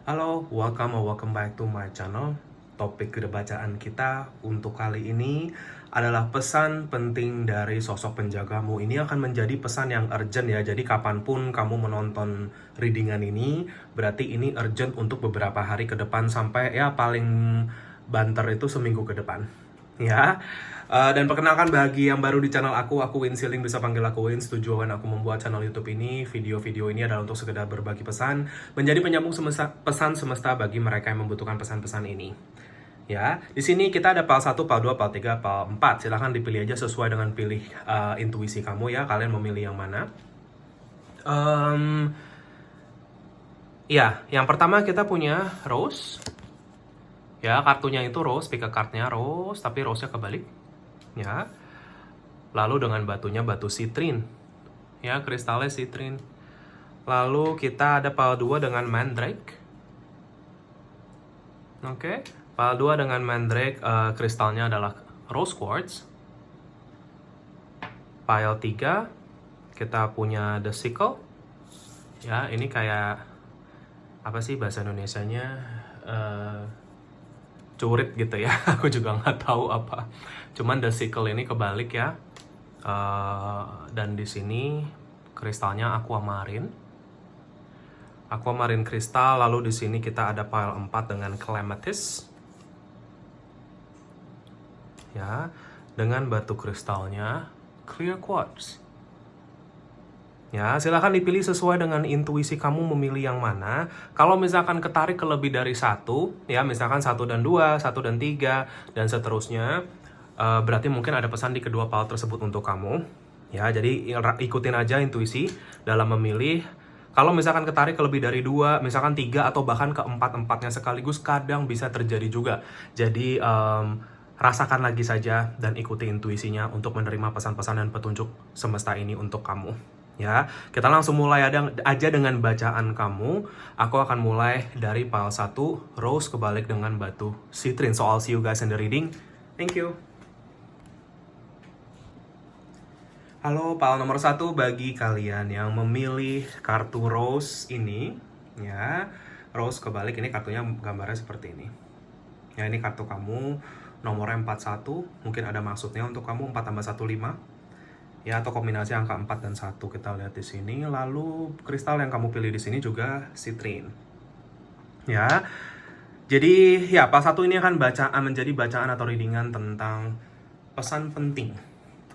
Halo, welcome back to my channel. Topik bacaan kita untuk kali ini adalah pesan penting dari sosok penjagamu. Ini akan menjadi pesan yang urgent ya. Jadi kapanpun kamu menonton readingan ini, berarti ini urgent untuk beberapa hari ke depan sampai ya paling banter itu seminggu ke depan. Ya, dan perkenalkan bagi yang baru di channel aku Win Siling, bisa panggil aku Win. Tujuan aku membuat channel YouTube ini, video-video ini adalah untuk sekedar berbagi pesan, menjadi penyambung pesan semesta bagi mereka yang membutuhkan pesan-pesan ini. Ya, di sini kita ada PAL 1, PAL 2, PAL 3, PAL 4. Silahkan dipilih aja sesuai dengan pilih intuisi kamu ya. Kalian memilih yang mana? Ya, yang pertama kita punya Rose. Ya, kartunya itu Rose, pick a card-nya Rose, tapi Rose-nya kebalik. Ya. Lalu dengan batunya batu sitrin. Ya, kristalnya sitrin. Lalu kita ada PAL 2 dengan Mandrake. Oke, PAL 2 dengan Mandrake, kristalnya adalah Rose Quartz. PAL 3 kita punya The Sickle. Ya, ini kayak apa sih bahasa Indonesianya? Curit gitu ya. Aku juga nggak tahu apa. Cuman The Sickle ini kebalik ya. Dan di sini kristalnya aquamarine. Aquamarine kristal. Lalu di sini kita ada pile 4 dengan clematis. Ya, dengan batu kristalnya clear quartz. Ya, silahkan dipilih sesuai dengan intuisi kamu memilih yang mana. Kalau misalkan ketarik ke lebih dari satu, ya misalkan 1 dan 2, 1 dan 3, dan seterusnya, berarti mungkin ada pesan di kedua pile tersebut untuk kamu. Ya, jadi ikutin aja intuisi dalam memilih. Kalau misalkan ketarik ke lebih dari 2, misalkan 3, atau bahkan ke 4-empatnya sekaligus, kadang bisa terjadi juga. Jadi, rasakan lagi saja dan ikuti intuisinya untuk menerima pesan-pesan dan petunjuk semesta ini untuk kamu. Ya, kita langsung mulai aja dengan bacaan kamu. Aku akan mulai dari pile 1, Rose kebalik dengan batu sitrin. So I'll see you guys in the reading. Thank you. Halo, pile nomor 1 bagi kalian yang memilih kartu Rose ini. Ya, Rose kebalik, ini kartunya gambarnya seperti ini. Ya, ini kartu kamu, nomornya 41. Mungkin ada maksudnya untuk kamu, 4 tambah 1, 5. Ya, atau kombinasi angka 4 dan 1 kita lihat di sini. Lalu kristal yang kamu pilih di sini juga sitrin. Ya. Jadi, ya, PAL 1 ini akan menjadi bacaan atau readingan tentang pesan penting.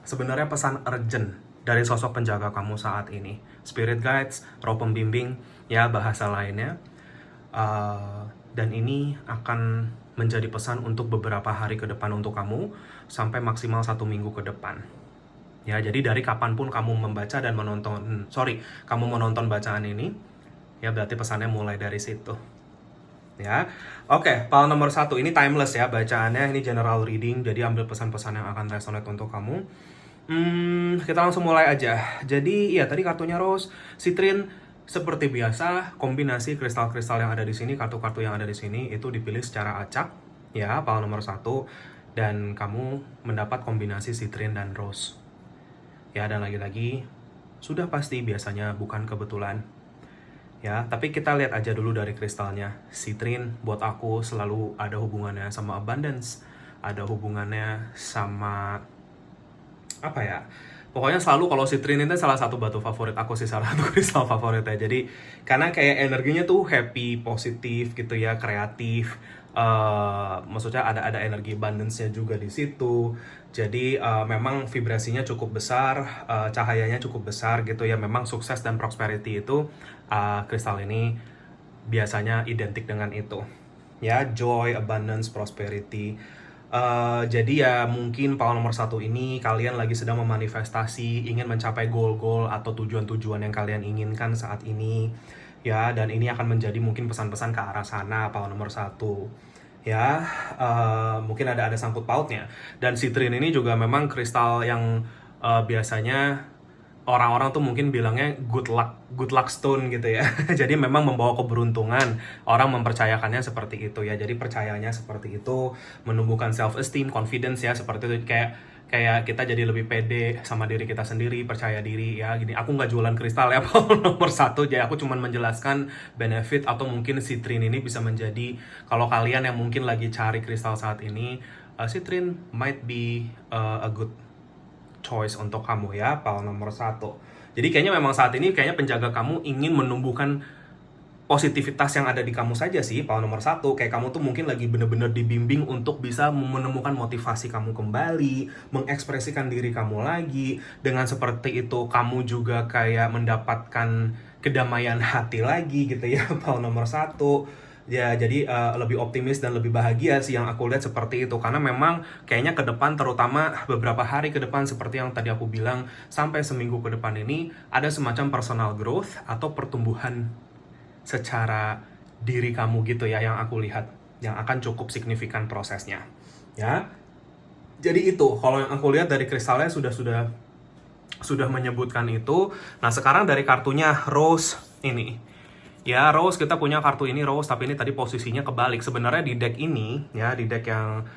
Sebenarnya pesan urgent dari sosok penjaga kamu saat ini. Spirit guides, roh pembimbing, ya bahasa lainnya. Dan ini akan menjadi pesan untuk beberapa hari ke depan untuk kamu, sampai maksimal 1 minggu ke depan. Ya, jadi dari kapanpun kamu membaca dan kamu menonton bacaan ini, ya berarti pesannya mulai dari situ. Ya, oke, PAL nomor 1 ini timeless ya bacaannya, ini general reading, jadi ambil pesan-pesan yang akan resonate untuk kamu. Kita langsung mulai aja. Jadi, ya tadi kartunya Rose, sitrin, seperti biasa, kombinasi kristal-kristal yang ada di sini, kartu-kartu yang ada di sini itu dipilih secara acak, ya, PAL nomor 1, dan kamu mendapat kombinasi sitrin dan Rose. Ya, dan lagi-lagi sudah pasti biasanya bukan kebetulan. Ya, tapi kita lihat aja dulu dari kristalnya. Sitrin buat aku selalu ada hubungannya sama abundance, ada hubungannya sama apa ya? Pokoknya selalu kalau sitrin itu salah satu batu favorit aku sih, salah satu kristal favoritnya. Jadi karena kayak energinya tuh happy, positif gitu ya, kreatif. Maksudnya ada energi abundance-nya juga di situ. Jadi memang vibrasinya cukup besar, cahayanya cukup besar gitu ya. Memang sukses dan prosperity itu kristal ini biasanya identik dengan itu. Ya, joy, abundance, prosperity. Jadi ya mungkin PAL nomor 1 ini kalian lagi sedang memanifestasi, ingin mencapai goal-goal atau tujuan-tujuan yang kalian inginkan saat ini. Ya, dan ini akan menjadi mungkin pesan-pesan ke arah sana, PAL nomor 1. Ya, mungkin ada sangkut pautnya. Dan sitrin ini juga memang kristal yang biasanya orang-orang tuh mungkin bilangnya good luck stone gitu ya. Jadi memang membawa keberuntungan. Orang mempercayakannya seperti itu ya. Jadi percayanya seperti itu, menumbuhkan self esteem, confidence ya, seperti itu. kayak kita jadi lebih pede sama diri kita sendiri, percaya diri ya gini. Aku nggak jualan kristal ya Power nomor satu, jadi aku cuman menjelaskan benefit atau mungkin Citrin ini bisa menjadi, kalau kalian yang mungkin lagi cari kristal saat ini, Citrin might be a good choice untuk kamu ya, Power nomor satu. Jadi kayaknya memang saat ini kayaknya penjaga kamu ingin menumbuhkan positivitas yang ada di kamu saja sih, Power nomor satu. Kayak kamu tuh mungkin lagi bener-bener dibimbing untuk bisa menemukan motivasi kamu kembali, mengekspresikan diri kamu lagi. Dengan seperti itu, kamu juga kayak mendapatkan kedamaian hati lagi gitu ya, Power nomor satu. Ya, jadi lebih optimis dan lebih bahagia sih yang aku lihat seperti itu. Karena memang kayaknya ke depan, terutama beberapa hari ke depan, seperti yang tadi aku bilang, sampai seminggu ke depan ini, ada semacam personal growth atau pertumbuhan secara diri kamu gitu ya, yang aku lihat, yang akan cukup signifikan prosesnya ya. Jadi itu kalau yang aku lihat dari kristalnya sudah menyebutkan itu. Nah, sekarang dari kartunya Rose ini ya, Rose, kita punya kartu ini Rose, tapi ini tadi posisinya kebalik. Sebenarnya di deck ini ya, di deck yang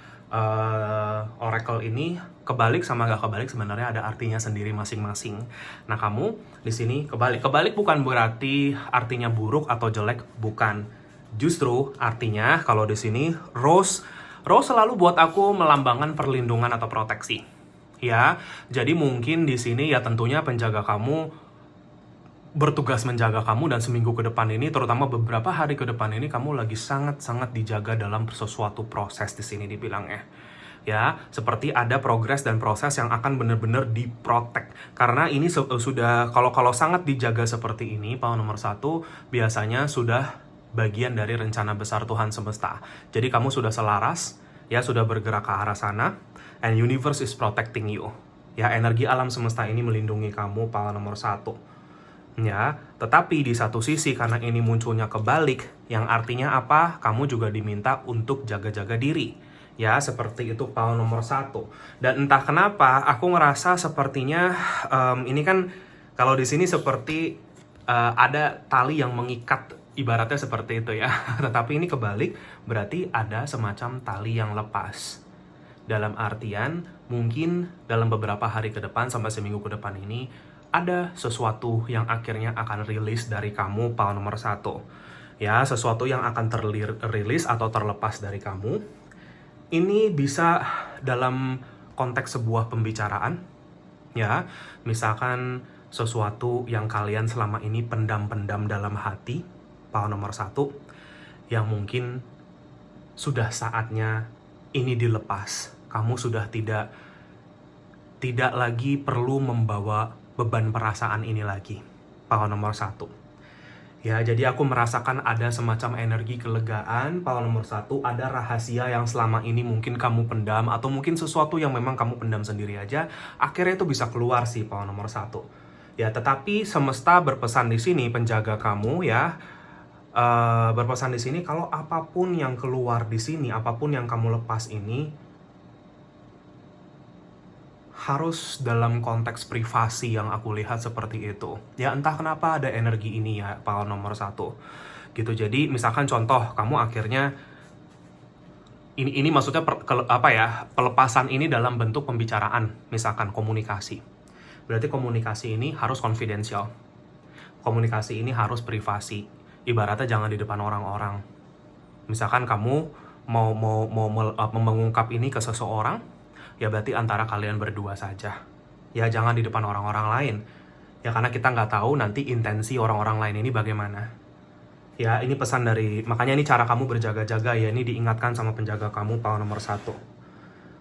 Oracle ini kebalik sama gak kebalik sebenarnya ada artinya sendiri masing-masing. Nah, kamu di sini kebalik. Kebalik bukan berarti artinya buruk atau jelek, bukan. Justru artinya kalau di sini Rose selalu buat aku melambangkan perlindungan atau proteksi. Ya, jadi mungkin di sini ya tentunya penjaga kamu bertugas menjaga kamu, dan seminggu ke depan ini, terutama beberapa hari ke depan ini, kamu lagi sangat-sangat dijaga dalam sesuatu proses di sini dibilangnya. Ya, seperti ada progres dan proses yang akan benar-benar diprotek. Karena ini sudah, kalau sangat dijaga seperti ini, Power nomor satu, biasanya sudah bagian dari rencana besar Tuhan semesta. Jadi kamu sudah selaras, ya sudah bergerak ke arah sana, and universe is protecting you. Ya, energi alam semesta ini melindungi kamu, Power nomor satu. Ya, tetapi di satu sisi karena ini munculnya kebalik, yang artinya apa? Kamu juga diminta untuk jaga-jaga diri. Ya, seperti itu Power nomor satu. Dan entah kenapa, aku ngerasa sepertinya ini kan kalau di sini seperti ada tali yang mengikat, ibaratnya seperti itu ya. Tetapi ini kebalik, berarti ada semacam tali yang lepas. Dalam artian, mungkin dalam beberapa hari ke depan sampai seminggu ke depan ini, ada sesuatu yang akhirnya akan rilis dari kamu, Power nomor satu. Ya, sesuatu yang akan terrilis atau terlepas dari kamu. Ini bisa dalam konteks sebuah pembicaraan. Ya, misalkan sesuatu yang kalian selama ini pendam-pendam dalam hati, Power nomor satu, yang mungkin sudah saatnya ini dilepas. Kamu sudah tidak lagi perlu membawa beban perasaan ini lagi, Power nomor satu. Ya, jadi aku merasakan ada semacam energi kelegaan, Power nomor satu. Ada rahasia yang selama ini mungkin kamu pendam, atau mungkin sesuatu yang memang kamu pendam sendiri aja, akhirnya itu bisa keluar sih, Power nomor satu. Ya, tetapi semesta berpesan di sini, penjaga kamu ya, berpesan di sini kalau apapun yang keluar di sini, apapun yang kamu lepas ini, harus dalam konteks privasi yang aku lihat seperti itu. Ya, entah kenapa ada energi ini ya, Power nomor satu. Gitu, jadi misalkan contoh, kamu akhirnya, ini maksudnya pelepasan ini dalam bentuk pembicaraan, misalkan komunikasi. Berarti komunikasi ini harus confidential. Komunikasi ini harus privasi. Ibaratnya jangan di depan orang-orang. Misalkan kamu mau mengungkap ini ke seseorang, ya berarti antara kalian berdua saja. Ya, jangan di depan orang-orang lain. Ya, karena kita nggak tahu nanti intensi orang-orang lain ini bagaimana. Ya, ini pesan dari, makanya ini cara kamu berjaga-jaga ya, ini diingatkan sama penjaga kamu, Power nomor satu.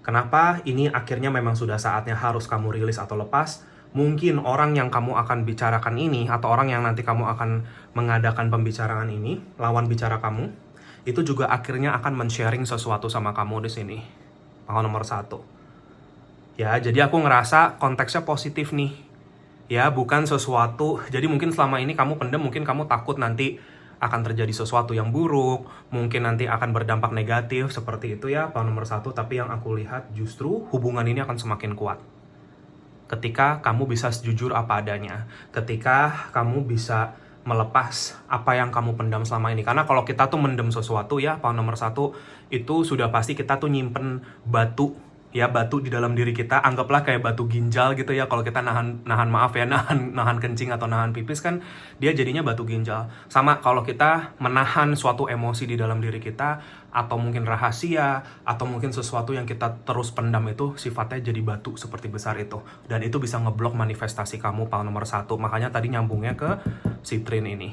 Kenapa? Ini akhirnya memang sudah saatnya harus kamu rilis atau lepas. Mungkin orang yang kamu akan bicarakan ini, atau orang yang nanti kamu akan mengadakan pembicaraan ini, lawan bicara kamu, itu juga akhirnya akan men-sharing sesuatu sama kamu di sini, Power nomor satu. Ya, jadi aku ngerasa konteksnya positif nih. Ya, bukan sesuatu, jadi mungkin selama ini kamu pendam, mungkin kamu takut nanti akan terjadi sesuatu yang buruk, mungkin nanti akan berdampak negatif, seperti itu ya, Power nomor satu. Tapi yang aku lihat justru hubungan ini akan semakin kuat. Ketika kamu bisa jujur apa adanya, ketika kamu bisa melepas apa yang kamu pendam selama ini. Karena kalau kita tuh mendem sesuatu ya, Power nomor satu, itu sudah pasti kita tuh nyimpen batu Ya, batu di dalam diri kita, anggaplah kayak batu ginjal gitu ya. Kalau kita nahan kencing atau nahan pipis kan dia jadinya batu ginjal. Sama kalau kita menahan suatu emosi di dalam diri kita, atau mungkin rahasia, atau mungkin sesuatu yang kita terus pendam, itu sifatnya jadi batu seperti besar itu. Dan itu bisa ngeblok manifestasi kamu, power nomor 1. Makanya tadi nyambungnya ke Citrin ini.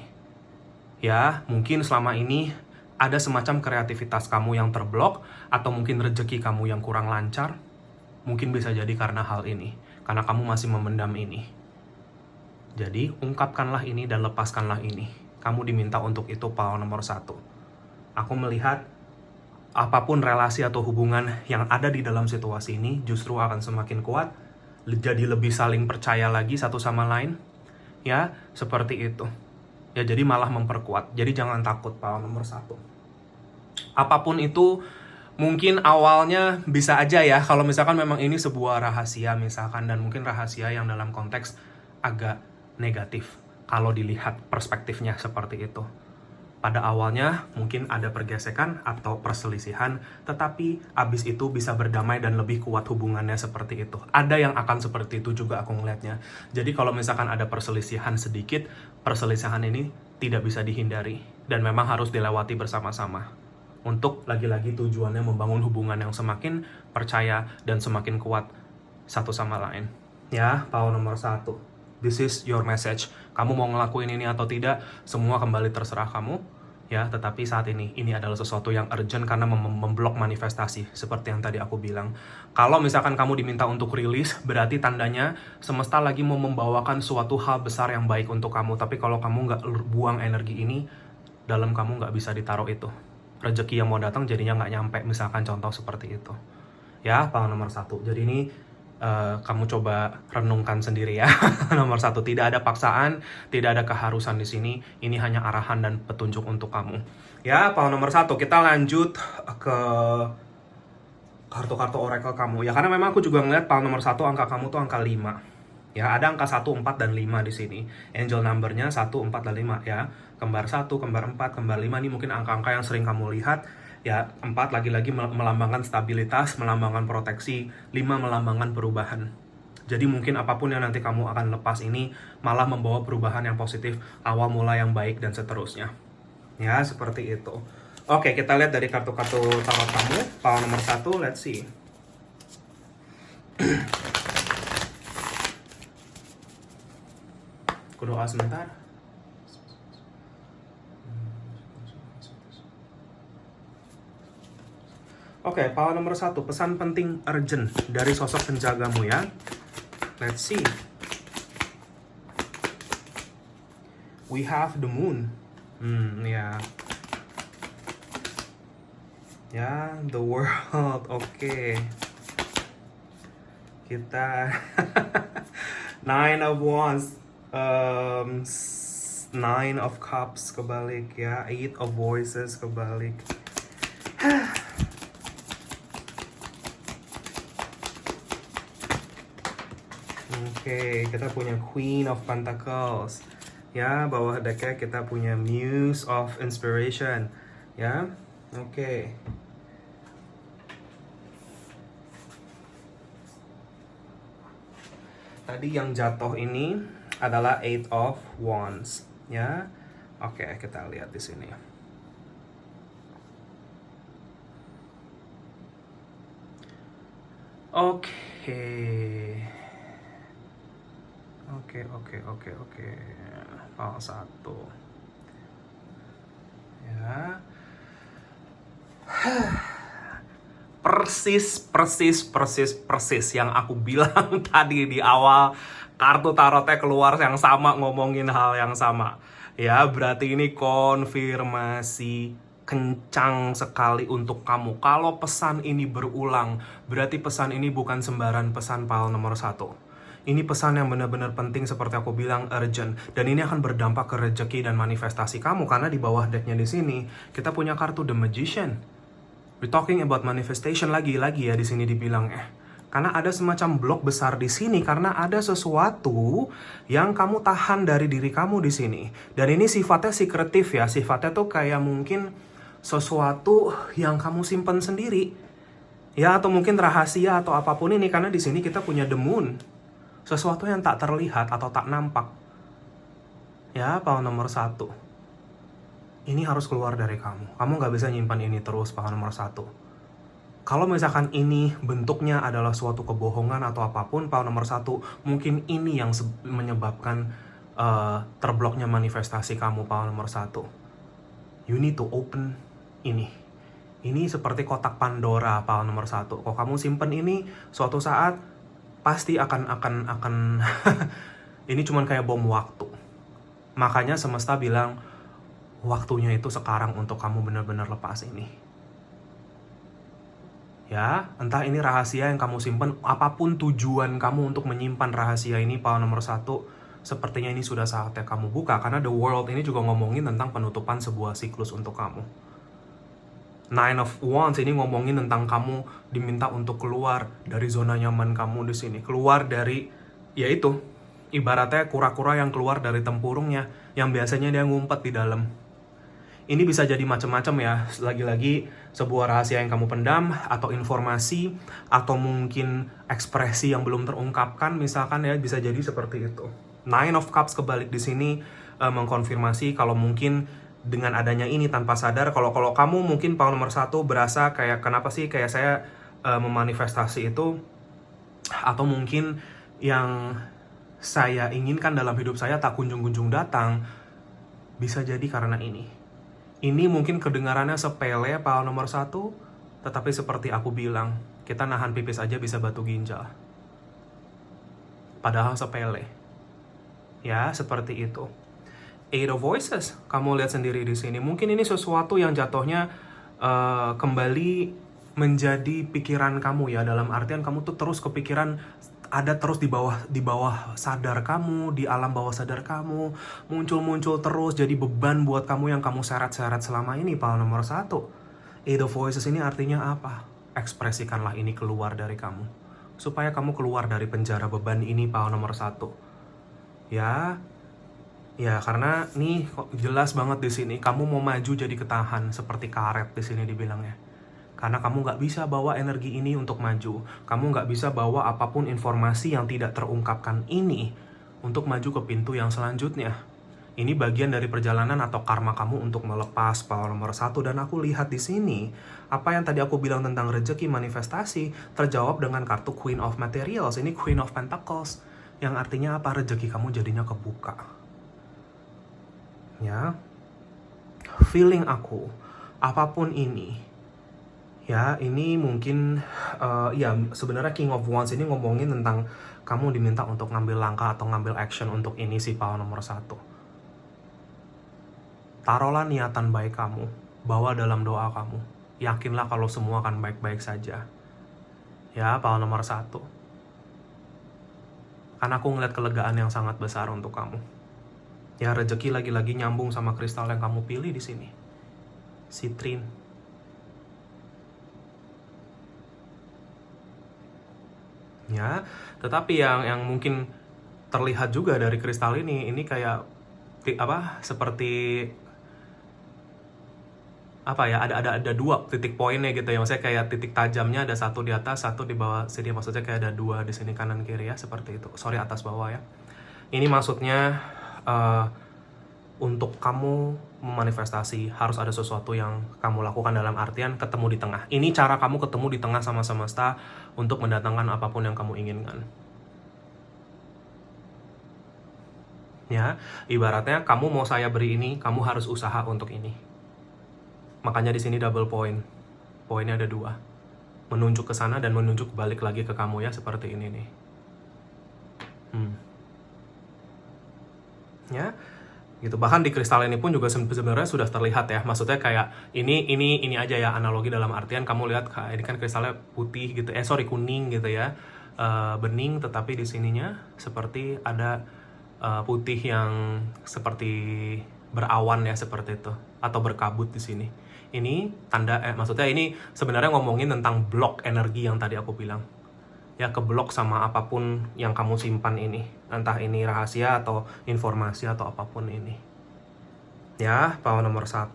Ya, mungkin selama ini ada semacam kreativitas kamu yang terblok, atau mungkin rezeki kamu yang kurang lancar. Mungkin bisa jadi karena hal ini, karena kamu masih memendam ini. Jadi, ungkapkanlah ini dan lepaskanlah ini. Kamu diminta untuk itu, power nomor 1. Aku melihat apapun relasi atau hubungan yang ada di dalam situasi ini justru akan semakin kuat, jadi lebih saling percaya lagi satu sama lain. Ya, seperti itu. Ya, jadi malah memperkuat. Jadi jangan takut, power nomor 1. Apapun itu, mungkin awalnya bisa aja ya, kalau misalkan memang ini sebuah rahasia misalkan, dan mungkin rahasia yang dalam konteks agak negatif, kalau dilihat perspektifnya seperti itu. Pada awalnya mungkin ada pergesekan atau perselisihan, tetapi abis itu bisa berdamai dan lebih kuat hubungannya seperti itu. Ada yang akan seperti itu juga aku ngelihatnya. Jadi kalau misalkan ada perselisihan sedikit, perselisihan ini tidak bisa dihindari dan memang harus dilewati bersama-sama. Untuk lagi-lagi tujuannya membangun hubungan yang semakin percaya dan semakin kuat satu sama lain. Ya, power nomor 1. This is your message. Kamu mau ngelakuin ini atau tidak, semua kembali terserah kamu. Ya, tetapi saat ini adalah sesuatu yang urgent karena memblok manifestasi, seperti yang tadi aku bilang. Kalau misalkan kamu diminta untuk rilis, berarti tandanya semesta lagi mau membawakan suatu hal besar yang baik untuk kamu. Tapi kalau kamu nggak buang energi ini, dalam kamu nggak bisa ditaruh itu. Rezeki yang mau datang jadinya nggak nyampe, misalkan contoh seperti itu. Ya, power nomor 1. Jadi ini kamu coba renungkan sendiri ya. Nomor 1, tidak ada paksaan, tidak ada keharusan di sini. Ini hanya arahan dan petunjuk untuk kamu. Ya, power nomor 1. Kita lanjut ke kartu-kartu oracle kamu. Ya, karena memang aku juga ngeliat power nomor 1 angka kamu tuh angka 5. Ya, ada angka 1, 4, dan 5 di sini. Angel number-nya 1, 4, dan 5 ya. Kembar 1, kembar 4, kembar 5 ini mungkin angka-angka yang sering kamu lihat. Ya, 4 lagi-lagi melambangkan stabilitas, melambangkan proteksi, 5 melambangkan perubahan. Jadi mungkin apapun yang nanti kamu akan lepas ini malah membawa perubahan yang positif, awal mula yang baik, dan seterusnya. Ya, seperti itu. Oke, kita lihat dari kartu-kartu tarot kamu. Power nomor 1, let's see. Aku doa sebentar. Oke, power nomor 1, pesan penting urgent dari sosok penjagamu ya. Let's see. We have the moon. Ya. Ya, the world. Oke. Kita 9 of Wands. 9 of Cups kebalik ya. 8 of Voices kebalik. Oke, kita punya Queen of Pentacles. Ya, bawah decknya kita punya Muse of Inspiration. Ya, oke. Tadi yang jatuh ini adalah 8 of Wands. Ya, oke, kita lihat di sini. Oke. Power 1. Ya. Persis yang aku bilang tadi di awal. Kartu tarotnya keluar yang sama, ngomongin hal yang sama. Ya, berarti ini konfirmasi kencang sekali untuk kamu. Kalau pesan ini berulang, berarti pesan ini bukan sembarang pesan power nomor 1. Ini pesan yang benar-benar penting, seperti aku bilang, urgent. Dan ini akan berdampak ke rezeki dan manifestasi kamu. Karena di bawah decknya di sini, kita punya kartu The Magician. We're talking about manifestation lagi-lagi ya di sini dibilang. Karena ada semacam blok besar di sini. Karena ada sesuatu yang kamu tahan dari diri kamu di sini. Dan ini sifatnya secretive ya. Sifatnya tuh kayak mungkin sesuatu yang kamu simpen sendiri. Ya, atau mungkin rahasia atau apapun ini, karena di sini kita punya the moon. Sesuatu yang tak terlihat atau tak nampak. Ya, power nomor 1. Ini harus keluar dari kamu. Kamu nggak bisa nyimpan ini terus, power nomor 1. Kalau misalkan ini bentuknya adalah suatu kebohongan atau apapun, power nomor 1, mungkin ini yang menyebabkan terbloknya manifestasi kamu, power nomor 1. You need to open ini. Ini seperti kotak Pandora, power nomor 1. Kalau kamu simpen ini, suatu saat pasti akan ini cuman kayak bom waktu. Makanya semesta bilang, waktunya itu sekarang untuk kamu benar-benar lepas ini. Ya, entah ini rahasia yang kamu simpan, apapun tujuan kamu untuk menyimpan rahasia ini, power nomor 1, sepertinya ini sudah saatnya kamu buka. Karena The World ini juga ngomongin tentang penutupan sebuah siklus untuk kamu. Nine of Wands ini ngomongin tentang kamu diminta untuk keluar dari zona nyaman kamu di sini. Keluar dari, yaitu, ibaratnya kura-kura yang keluar dari tempurungnya, yang biasanya dia ngumpet di dalam. Ini bisa jadi macam-macam ya, lagi-lagi sebuah rahasia yang kamu pendam, atau informasi, atau mungkin ekspresi yang belum terungkapkan, misalkan ya, bisa jadi seperti itu. Nine of Cups kebalik di sini mengkonfirmasi kalau mungkin dengan adanya ini tanpa sadar, kalau kamu mungkin power nomor 1 berasa kayak, kenapa sih kayak saya memanifestasi itu, atau mungkin yang saya inginkan dalam hidup saya tak kunjung-kunjung datang, bisa jadi karena ini. Ini mungkin kedengarannya sepele, power nomor 1, tetapi seperti aku bilang, kita nahan pipis aja bisa batu ginjal. Padahal sepele. Ya, seperti itu. Eight of Voices, kamu lihat sendiri di sini. Mungkin ini sesuatu yang jatuhnya kembali menjadi pikiran kamu ya, dalam artian kamu tuh terus kepikiran, ada terus di bawah sadar kamu, di alam bawah sadar kamu, muncul terus jadi beban buat kamu yang kamu seret-seret selama ini, power nomor 1. Eight of Voices ini artinya apa? Ekspresikanlah ini keluar dari kamu, supaya kamu keluar dari penjara beban ini, power nomor 1. Ya, karena nih jelas banget di sini kamu mau maju jadi ketahan seperti karet di sini dibilangnya. Karena kamu nggak bisa bawa energi ini untuk maju. Kamu nggak bisa bawa apapun informasi yang tidak terungkapkan ini untuk maju ke pintu yang selanjutnya. Ini bagian dari perjalanan atau karma kamu untuk melepas, power nomor 1. Dan aku lihat di sini, apa yang tadi aku bilang tentang rezeki manifestasi, terjawab dengan kartu Queen of Materials. Ini Queen of Pentacles. Yang artinya apa? Rezeki kamu jadinya kebuka. Ya, feeling aku, apapun ini, ya, ini mungkin, ya sebenarnya King of Wands ini ngomongin tentang kamu diminta untuk ngambil langkah atau ngambil action untuk ini sih, power nomor 1. Taruhlah niatan baik kamu, bawa dalam doa kamu. Yakinlah kalau semua akan baik-baik saja. Ya, power nomor 1. Karena aku ngeliat kelegaan yang sangat besar untuk kamu. Ya, rezeki lagi-lagi nyambung sama kristal yang kamu pilih di sini. Citrine. Ya, tetapi yang mungkin terlihat juga dari kristal ini kayak seperti apa ya, ada dua titik poinnya gitu ya, maksudnya kayak titik tajamnya ada satu di atas, satu di bawah sini, maksudnya kayak ada dua di sini kanan kiri ya, seperti itu. Sorry, atas bawah ya. Ini maksudnya untuk kamu memanifestasi harus ada sesuatu yang kamu lakukan, dalam artian ketemu di tengah. Ini cara kamu ketemu di tengah sama semesta untuk mendatangkan apapun yang kamu inginkan. Ya, ibaratnya kamu mau saya beri ini, kamu harus usaha untuk ini. Makanya di sini double point. Poinnya ada 2. Menunjuk ke sana dan menunjuk balik lagi ke kamu ya, seperti ini nih. Ya, gitu. Bahkan di kristal ini pun juga sebenarnya sudah terlihat ya, maksudnya kayak ini aja ya, analogi dalam artian kamu lihat ini kan kristalnya putih gitu, kuning gitu ya, bening, tetapi di sininya seperti ada putih yang seperti berawan ya, seperti itu, atau berkabut di sini. Ini tanda maksudnya ini sebenarnya ngomongin tentang blok energi yang tadi aku bilang. Ya, keblok sama apapun yang kamu simpan ini, entah ini rahasia atau informasi atau apapun ini. Ya, power nomor 1.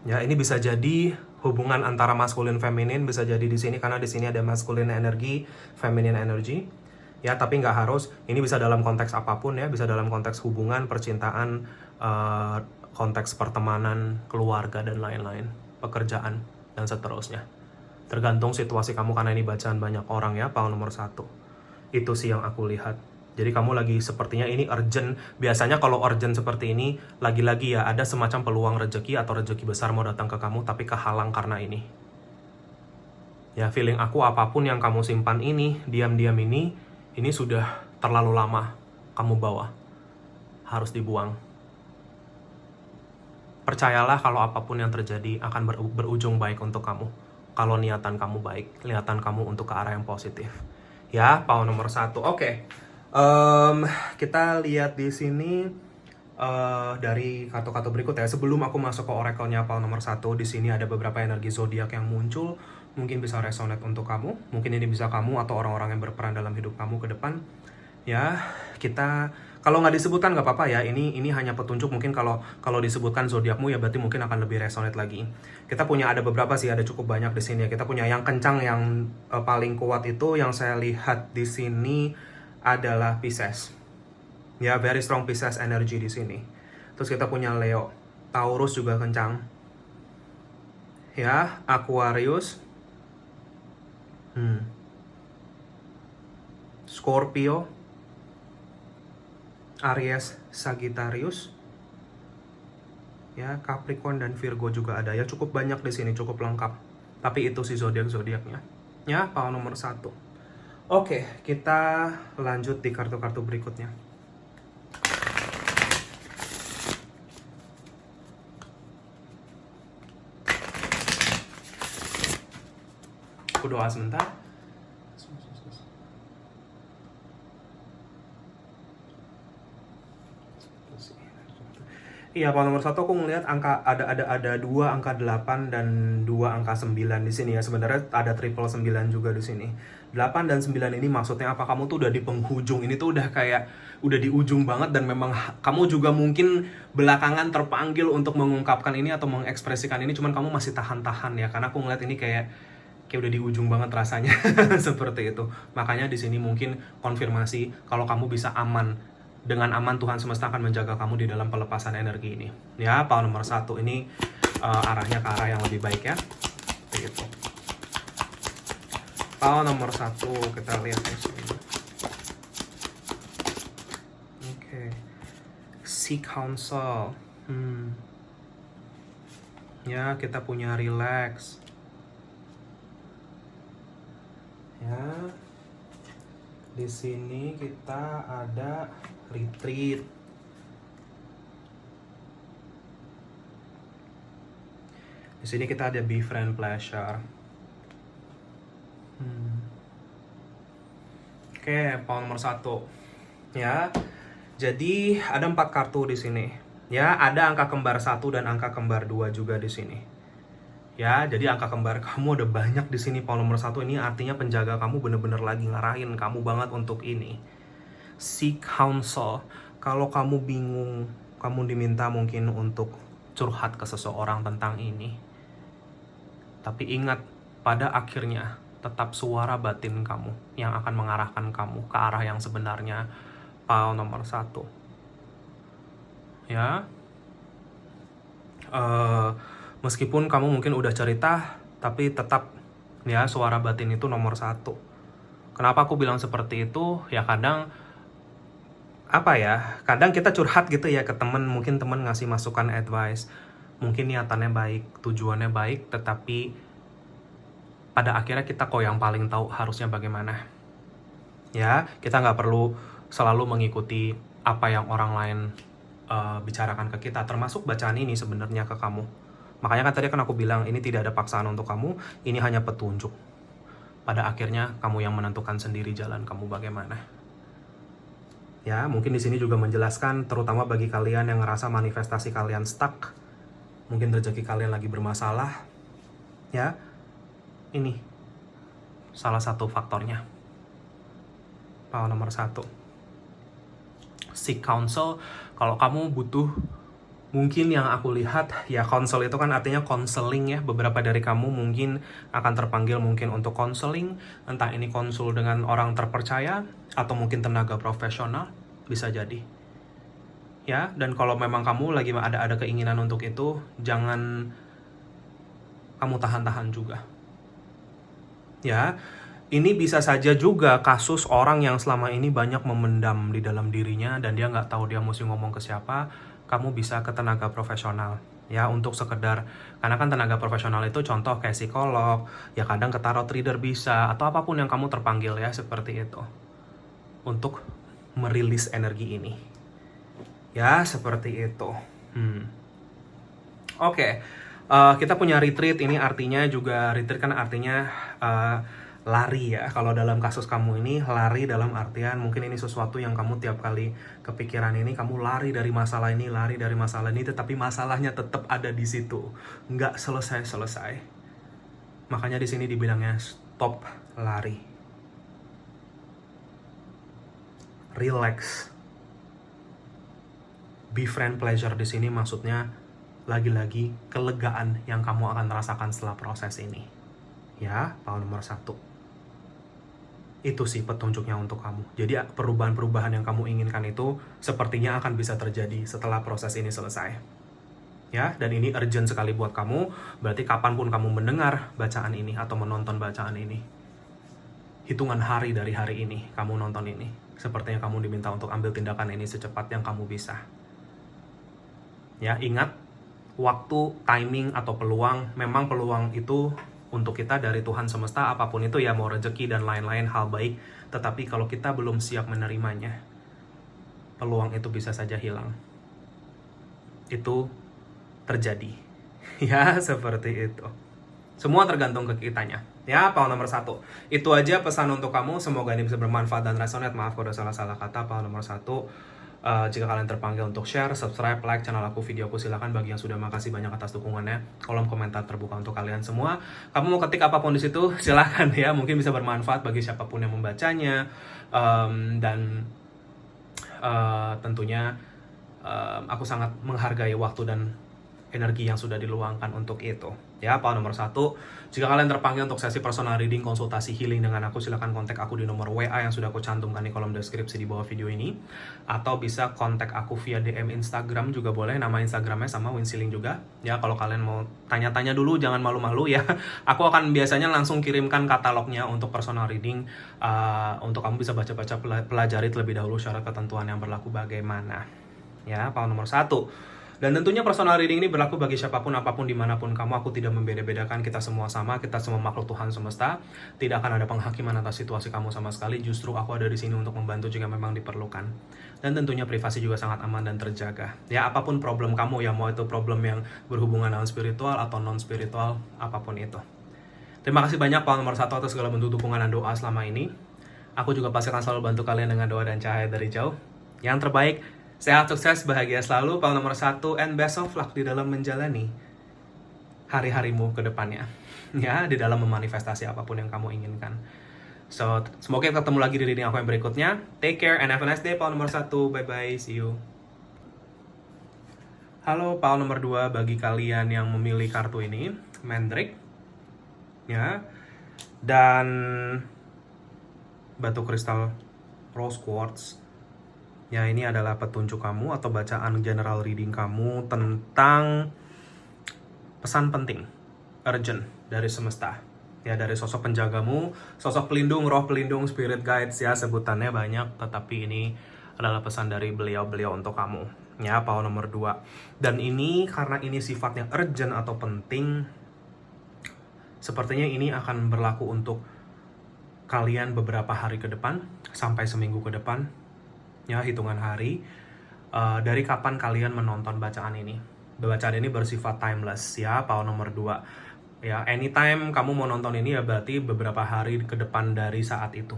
Ya, ini bisa jadi hubungan antara maskulin feminin, bisa jadi di sini karena di sini ada maskulin energi, feminin energi. Ya, tapi nggak harus. Ini bisa dalam konteks apapun ya, bisa dalam konteks hubungan, percintaan, konteks pertemanan, keluarga dan lain-lain, pekerjaan dan seterusnya. Tergantung situasi kamu karena ini bacaan banyak orang ya, power nomor 1. Itu sih yang aku lihat. Jadi kamu lagi sepertinya ini urgent. Biasanya kalau urgent seperti ini, lagi-lagi ya ada semacam peluang rezeki atau rezeki besar mau datang ke kamu, tapi kehalang karena ini. Ya, feeling aku apapun yang kamu simpan ini, diam-diam ini sudah terlalu lama kamu bawa. Harus dibuang. Percayalah kalau apapun yang terjadi akan berujung baik untuk kamu. Kalau niatan kamu baik, niatan kamu untuk ke arah yang positif. Ya, power nomor 1. Oke. Kita lihat di sini dari kartu-kartu berikut ya. Sebelum aku masuk ke oracle-nya power nomor 1, di sini ada beberapa energi zodiak yang muncul. Mungkin bisa resonate untuk kamu. Mungkin ini bisa kamu atau orang-orang yang berperan dalam hidup kamu ke depan. Ya, kita kalau nggak disebutkan nggak apa-apa ya. Ini hanya petunjuk. Mungkin kalau disebutkan zodiakmu ya berarti mungkin akan lebih resonate lagi. Kita punya ada beberapa sih, ada cukup banyak di sini ya. Kita punya yang kencang, yang paling kuat itu yang saya lihat di sini adalah Pisces. Ya, very strong Pisces energy di sini. Terus kita punya Leo, Taurus juga kencang. Ya, Aquarius, Scorpio, Aries, Sagittarius, ya, Capricorn dan Virgo juga ada ya. Cukup banyak di sini, cukup lengkap. Tapi itu sih zodiak-zodiaknya. Ya, power nomor 1. Oke, kita lanjut di kartu-kartu berikutnya. Aku doa sebentar. Iya, power nomor 1 aku ngelihat angka ada 2 angka 8 dan 2 angka 9 di sini ya. Sebenarnya ada triple 9 juga di sini. 8 dan 9 ini maksudnya apa? Kamu tuh udah di penghujung. Ini tuh udah kayak udah di ujung banget dan memang kamu juga mungkin belakangan terpanggil untuk mengungkapkan ini atau mengekspresikan ini, cuman kamu masih tahan-tahan ya. Karena aku ngeliat ini kayak udah di ujung banget rasanya. Seperti itu. Makanya di sini mungkin konfirmasi kalau kamu bisa aman. Dengan aman Tuhan semesta akan menjaga kamu di dalam pelepasan energi ini. Ya, power nomor 1 ini arahnya ke arah yang lebih baik ya. Begitu. Power nomor 1 kita lihat di sini. Oke. Seek counsel. Ya, kita punya relax. Ya. Di sini kita ada retreat. Di sini kita ada befriend pleasure. Oke, power nomor 1. Ya. Jadi ada 4 kartu di sini. Ya, ada angka kembar 1 dan angka kembar 2 juga di sini. Ya, jadi angka kembar kamu ada banyak di sini. Power nomor 1 ini artinya penjaga kamu bener-bener lagi ngarahin kamu banget untuk ini. Seek counsel. Kalau kamu bingung, kamu diminta mungkin untuk curhat ke seseorang tentang ini. Tapi ingat, pada akhirnya tetap suara batin kamu yang akan mengarahkan kamu ke arah yang sebenarnya. Power nomor 1. Ya. Meskipun kamu mungkin udah cerita, tapi tetap ya suara batin itu nomor 1. Kenapa aku bilang seperti itu? Ya kadang kadang kita curhat gitu ya ke temen, mungkin temen ngasih masukan advice, mungkin niatannya baik, tujuannya baik, tetapi pada akhirnya kita kok yang paling tahu harusnya bagaimana. Ya, kita nggak perlu selalu mengikuti apa yang orang lain bicarakan ke kita, termasuk bacaan ini sebenarnya ke kamu. Makanya kan tadi aku bilang ini tidak ada paksaan untuk kamu, ini hanya petunjuk. Pada akhirnya kamu yang menentukan sendiri jalan kamu bagaimana. Ya, mungkin di sini juga menjelaskan terutama bagi kalian yang ngerasa manifestasi kalian stuck, mungkin rezeki kalian lagi bermasalah. Ya. Ini salah satu faktornya. Power nomor 1. Seek counsel. Kalau kamu butuh Mungkin yang aku lihat, ya konsel itu kan artinya konseling ya. Beberapa dari kamu mungkin akan terpanggil mungkin untuk konseling. Entah ini konsul dengan orang terpercaya, atau mungkin tenaga profesional, bisa jadi. Ya, dan kalau memang kamu lagi ada keinginan untuk itu, jangan kamu tahan-tahan juga. Ya, ini bisa saja juga kasus orang yang selama ini banyak memendam di dalam dirinya dan dia nggak tahu dia mesti ngomong ke siapa. Kamu bisa ke tenaga profesional ya, untuk sekedar, karena kan tenaga profesional itu contoh kayak psikolog, ya kadang ke tarot reader bisa, atau apapun yang kamu terpanggil ya, seperti itu, untuk merilis energi ini ya, seperti itu. Oke. Kita punya retreat, ini artinya juga, retreat kan artinya lari ya. Kalau dalam kasus kamu ini, lari dalam artian mungkin ini sesuatu yang kamu tiap kali kepikiran ini, kamu lari dari masalah ini, tetapi masalahnya tetap ada di situ, nggak selesai-selesai. Makanya di sini dibilangnya stop lari, relax. Befriend pleasure di sini maksudnya lagi-lagi kelegaan yang kamu akan rasakan setelah proses ini. Ya, power nomor 1. Itu sih petunjuknya untuk kamu. Jadi perubahan-perubahan yang kamu inginkan itu sepertinya akan bisa terjadi setelah proses ini selesai. Ya, dan ini urgent sekali buat kamu. Berarti kapanpun kamu mendengar bacaan ini atau menonton bacaan ini, hitungan hari dari hari ini kamu nonton ini, sepertinya kamu diminta untuk ambil tindakan ini secepat yang kamu bisa. Ya, ingat, waktu, timing, atau peluang, memang peluang itu untuk kita dari Tuhan semesta, apapun itu ya, mau rezeki dan lain-lain hal baik. Tetapi kalau kita belum siap menerimanya, peluang itu bisa saja hilang. Itu terjadi. Ya, seperti itu. Semua tergantung ke kitanya. Ya, power nomor 1. Itu aja pesan untuk kamu. Semoga ini bisa bermanfaat dan resonate. Maaf kalau ada salah-salah kata. Power nomor 1. Jika kalian terpanggil untuk share, subscribe, like channel aku, videoku, silakan. Bagi yang sudah, makasih banyak atas dukungannya. Kolom komentar terbuka untuk kalian semua. Kamu mau ketik apapun di situ, silakan ya. Mungkin bisa bermanfaat bagi siapapun yang membacanya. Dan tentunya aku sangat menghargai waktu dan energi yang sudah diluangkan untuk itu. Ya, power nomor 1. Jika kalian terpanggil untuk sesi personal reading, konsultasi healing dengan aku, silakan kontak aku di nomor WA yang sudah aku cantumkan di kolom deskripsi di bawah video ini. Atau bisa kontak aku via DM Instagram juga boleh, nama Instagramnya sama Winsiling juga. Ya, kalau kalian mau tanya-tanya dulu, jangan malu-malu ya. Aku akan biasanya langsung kirimkan katalognya untuk personal reading, untuk kamu bisa baca-baca, pelajari terlebih dahulu syarat ketentuan yang berlaku bagaimana. Ya, power nomor 1. Dan tentunya personal reading ini berlaku bagi siapapun, apapun, dimanapun kamu. Aku tidak membeda-bedakan, kita semua sama, kita semua makhluk Tuhan semesta. Tidak akan ada penghakiman atas situasi kamu sama sekali. Justru aku ada di sini untuk membantu jika memang diperlukan. Dan tentunya privasi juga sangat aman dan terjaga. Ya, apapun problem kamu, ya mau itu problem yang berhubungan dengan spiritual atau non-spiritual, apapun itu. Terima kasih banyak power nomor 1 atas segala bentuk dukungan dan doa selama ini. Aku juga pasti akan selalu bantu kalian dengan doa dan cahaya dari jauh. Yang terbaik, sehat, sukses, bahagia selalu. Power nomor 1, and best of luck di dalam menjalani hari-harimu ke depannya. Ya, di dalam memanifestasi apapun yang kamu inginkan. So, semoga ketemu lagi di reading aku yang berikutnya. Take care and have a nice day, power nomor 1. Bye-bye, see you. Halo, power nomor 2 bagi kalian yang memilih kartu ini, Mandrake. Ya, dan batu kristal rose quartz. Ya, ini adalah petunjuk kamu atau bacaan general reading kamu tentang pesan penting, urgent dari semesta. Ya, dari sosok penjagamu, sosok pelindung, roh pelindung, spirit guides ya, sebutannya banyak, tetapi ini adalah pesan dari beliau-beliau untuk kamu. Ya, power nomor 2. Dan ini karena ini sifatnya urgent atau penting, sepertinya ini akan berlaku untuk kalian beberapa hari ke depan, sampai seminggu ke depan. Ya, hitungan hari dari kapan kalian menonton bacaan ini. Bacaan ini bersifat timeless ya, power nomor 2. Ya, anytime kamu mau nonton ini ya berarti beberapa hari ke depan dari saat itu.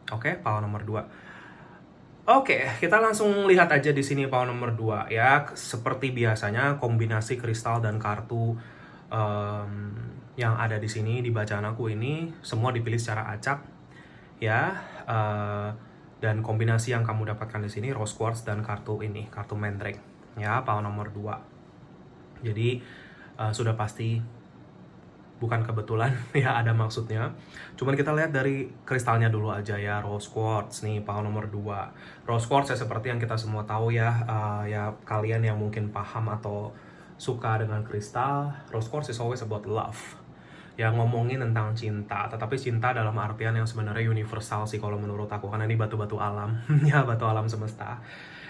Oke, power nomor 2. Oke, kita langsung lihat aja di sini power nomor 2 ya. Seperti biasanya kombinasi kristal dan kartu yang ada di sini di bacaan aku ini semua dipilih secara acak ya. Dan kombinasi yang kamu dapatkan di sini rose quartz dan kartu ini, kartu Mandrake. Ya, pahlawan nomor 2. Jadi sudah pasti bukan kebetulan ya, ada maksudnya. Cuman kita lihat dari kristalnya dulu aja ya, rose quartz nih, pahlawan nomor 2. Rose quartz ya seperti yang kita semua tahu ya, ya kalian yang mungkin paham atau suka dengan kristal, rose quartz is always about love. Ya ngomongin tentang cinta, tetapi cinta dalam artian yang sebenarnya universal sih kalau menurut aku, karena ini batu-batu alam ya, batu alam semesta.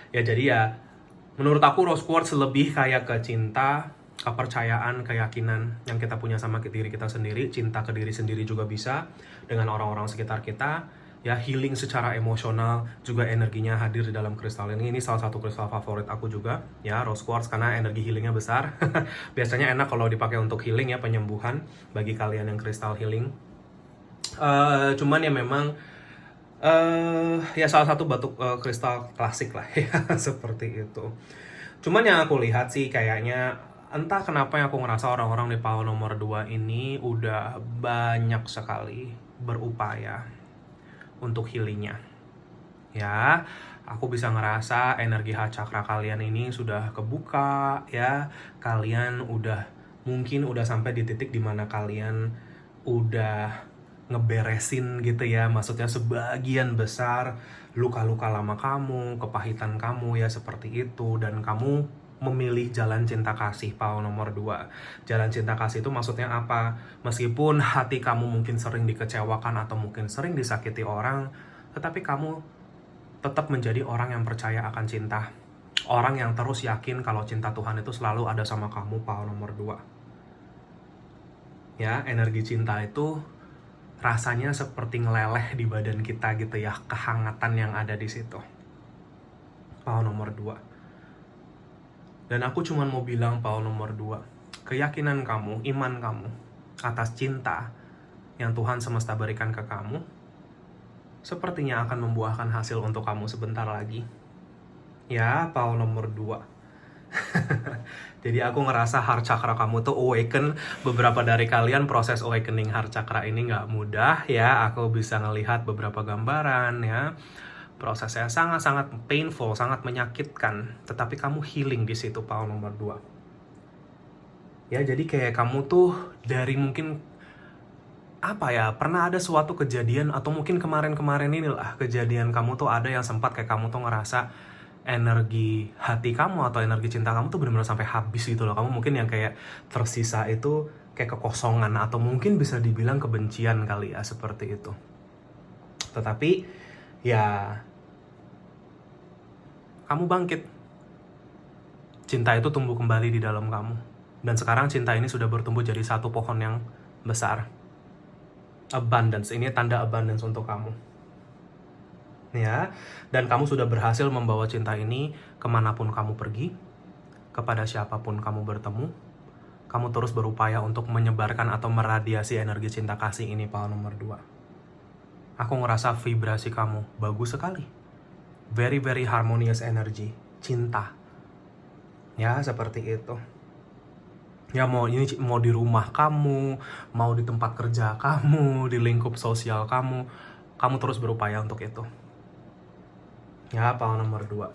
Ya jadi ya menurut aku rose quartz lebih kayak ke cinta, kepercayaan, keyakinan yang kita punya sama diri kita sendiri, cinta ke diri sendiri juga bisa, dengan orang-orang sekitar kita, ya healing secara emosional, juga energinya hadir di dalam kristal ini. Ini salah satu kristal favorit aku juga, ya rose quartz, karena energi healingnya besar. Biasanya enak kalau dipakai untuk healing ya, penyembuhan bagi kalian yang kristal healing. Cuman ya memang ya salah satu batu kristal klasik lah ya, seperti itu. Cuman yang aku lihat sih kayaknya entah kenapa yang aku ngerasa orang-orang di pahlawan nomor 2 ini udah banyak sekali berupaya untuk healingnya. Ya, aku bisa ngerasa energi heart chakra kalian ini sudah kebuka ya. Kalian mungkin udah sampai di titik dimana kalian udah ngeberesin gitu ya, maksudnya sebagian besar luka-luka lama kamu, kepahitan kamu ya seperti itu, dan kamu memilih jalan cinta kasih, pahlawan nomor 2. Jalan cinta kasih itu maksudnya apa? Meskipun hati kamu mungkin sering dikecewakan atau mungkin sering disakiti orang, tetapi kamu tetap menjadi orang yang percaya akan cinta. Orang yang terus yakin kalau cinta Tuhan itu selalu ada sama kamu, pahlawan nomor 2. Ya, energi cinta itu rasanya seperti ngeleleh di badan kita gitu ya, kehangatan yang ada di situ. Pahlawan nomor 2. Dan aku cuma mau bilang pahlawan nomor 2, keyakinan kamu, iman kamu atas cinta yang Tuhan semesta berikan ke kamu, sepertinya akan membuahkan hasil untuk kamu sebentar lagi. Ya, pahlawan nomor 2. Jadi aku ngerasa heart chakra kamu tuh awaken. Beberapa dari kalian proses awakening heart chakra ini nggak mudah ya. Aku bisa ngelihat beberapa gambaran ya. Prosesnya sangat-sangat painful, sangat menyakitkan. Tetapi kamu healing di situ, pahlawan nomor 2. Ya, jadi kayak kamu tuh dari mungkin apa ya, pernah ada suatu kejadian atau mungkin kemarin-kemarin inilah kejadian kamu tuh ada yang sempat kayak kamu tuh ngerasa energi hati kamu atau energi cinta kamu tuh benar-benar sampai habis gitu loh. Kamu mungkin yang kayak tersisa itu kayak kekosongan atau mungkin bisa dibilang kebencian kali ya, seperti itu. Tetapi ya kamu bangkit. Cinta itu tumbuh kembali di dalam kamu. Dan sekarang cinta ini sudah bertumbuh jadi satu pohon yang besar. Abundance, ini tanda abundance untuk kamu. Ya, dan kamu sudah berhasil membawa cinta ini kemanapun kamu pergi, kepada siapapun kamu bertemu. Kamu terus berupaya untuk menyebarkan atau meradiasi energi cinta kasih ini, pahlawan nomor 2. Aku ngerasa vibrasi kamu bagus sekali. Very very harmonious energy, cinta. Ya, seperti itu. Ya mau di rumah kamu, mau di tempat kerja kamu, di lingkup sosial kamu terus berupaya untuk itu. Ya, pahlawan nomor 2.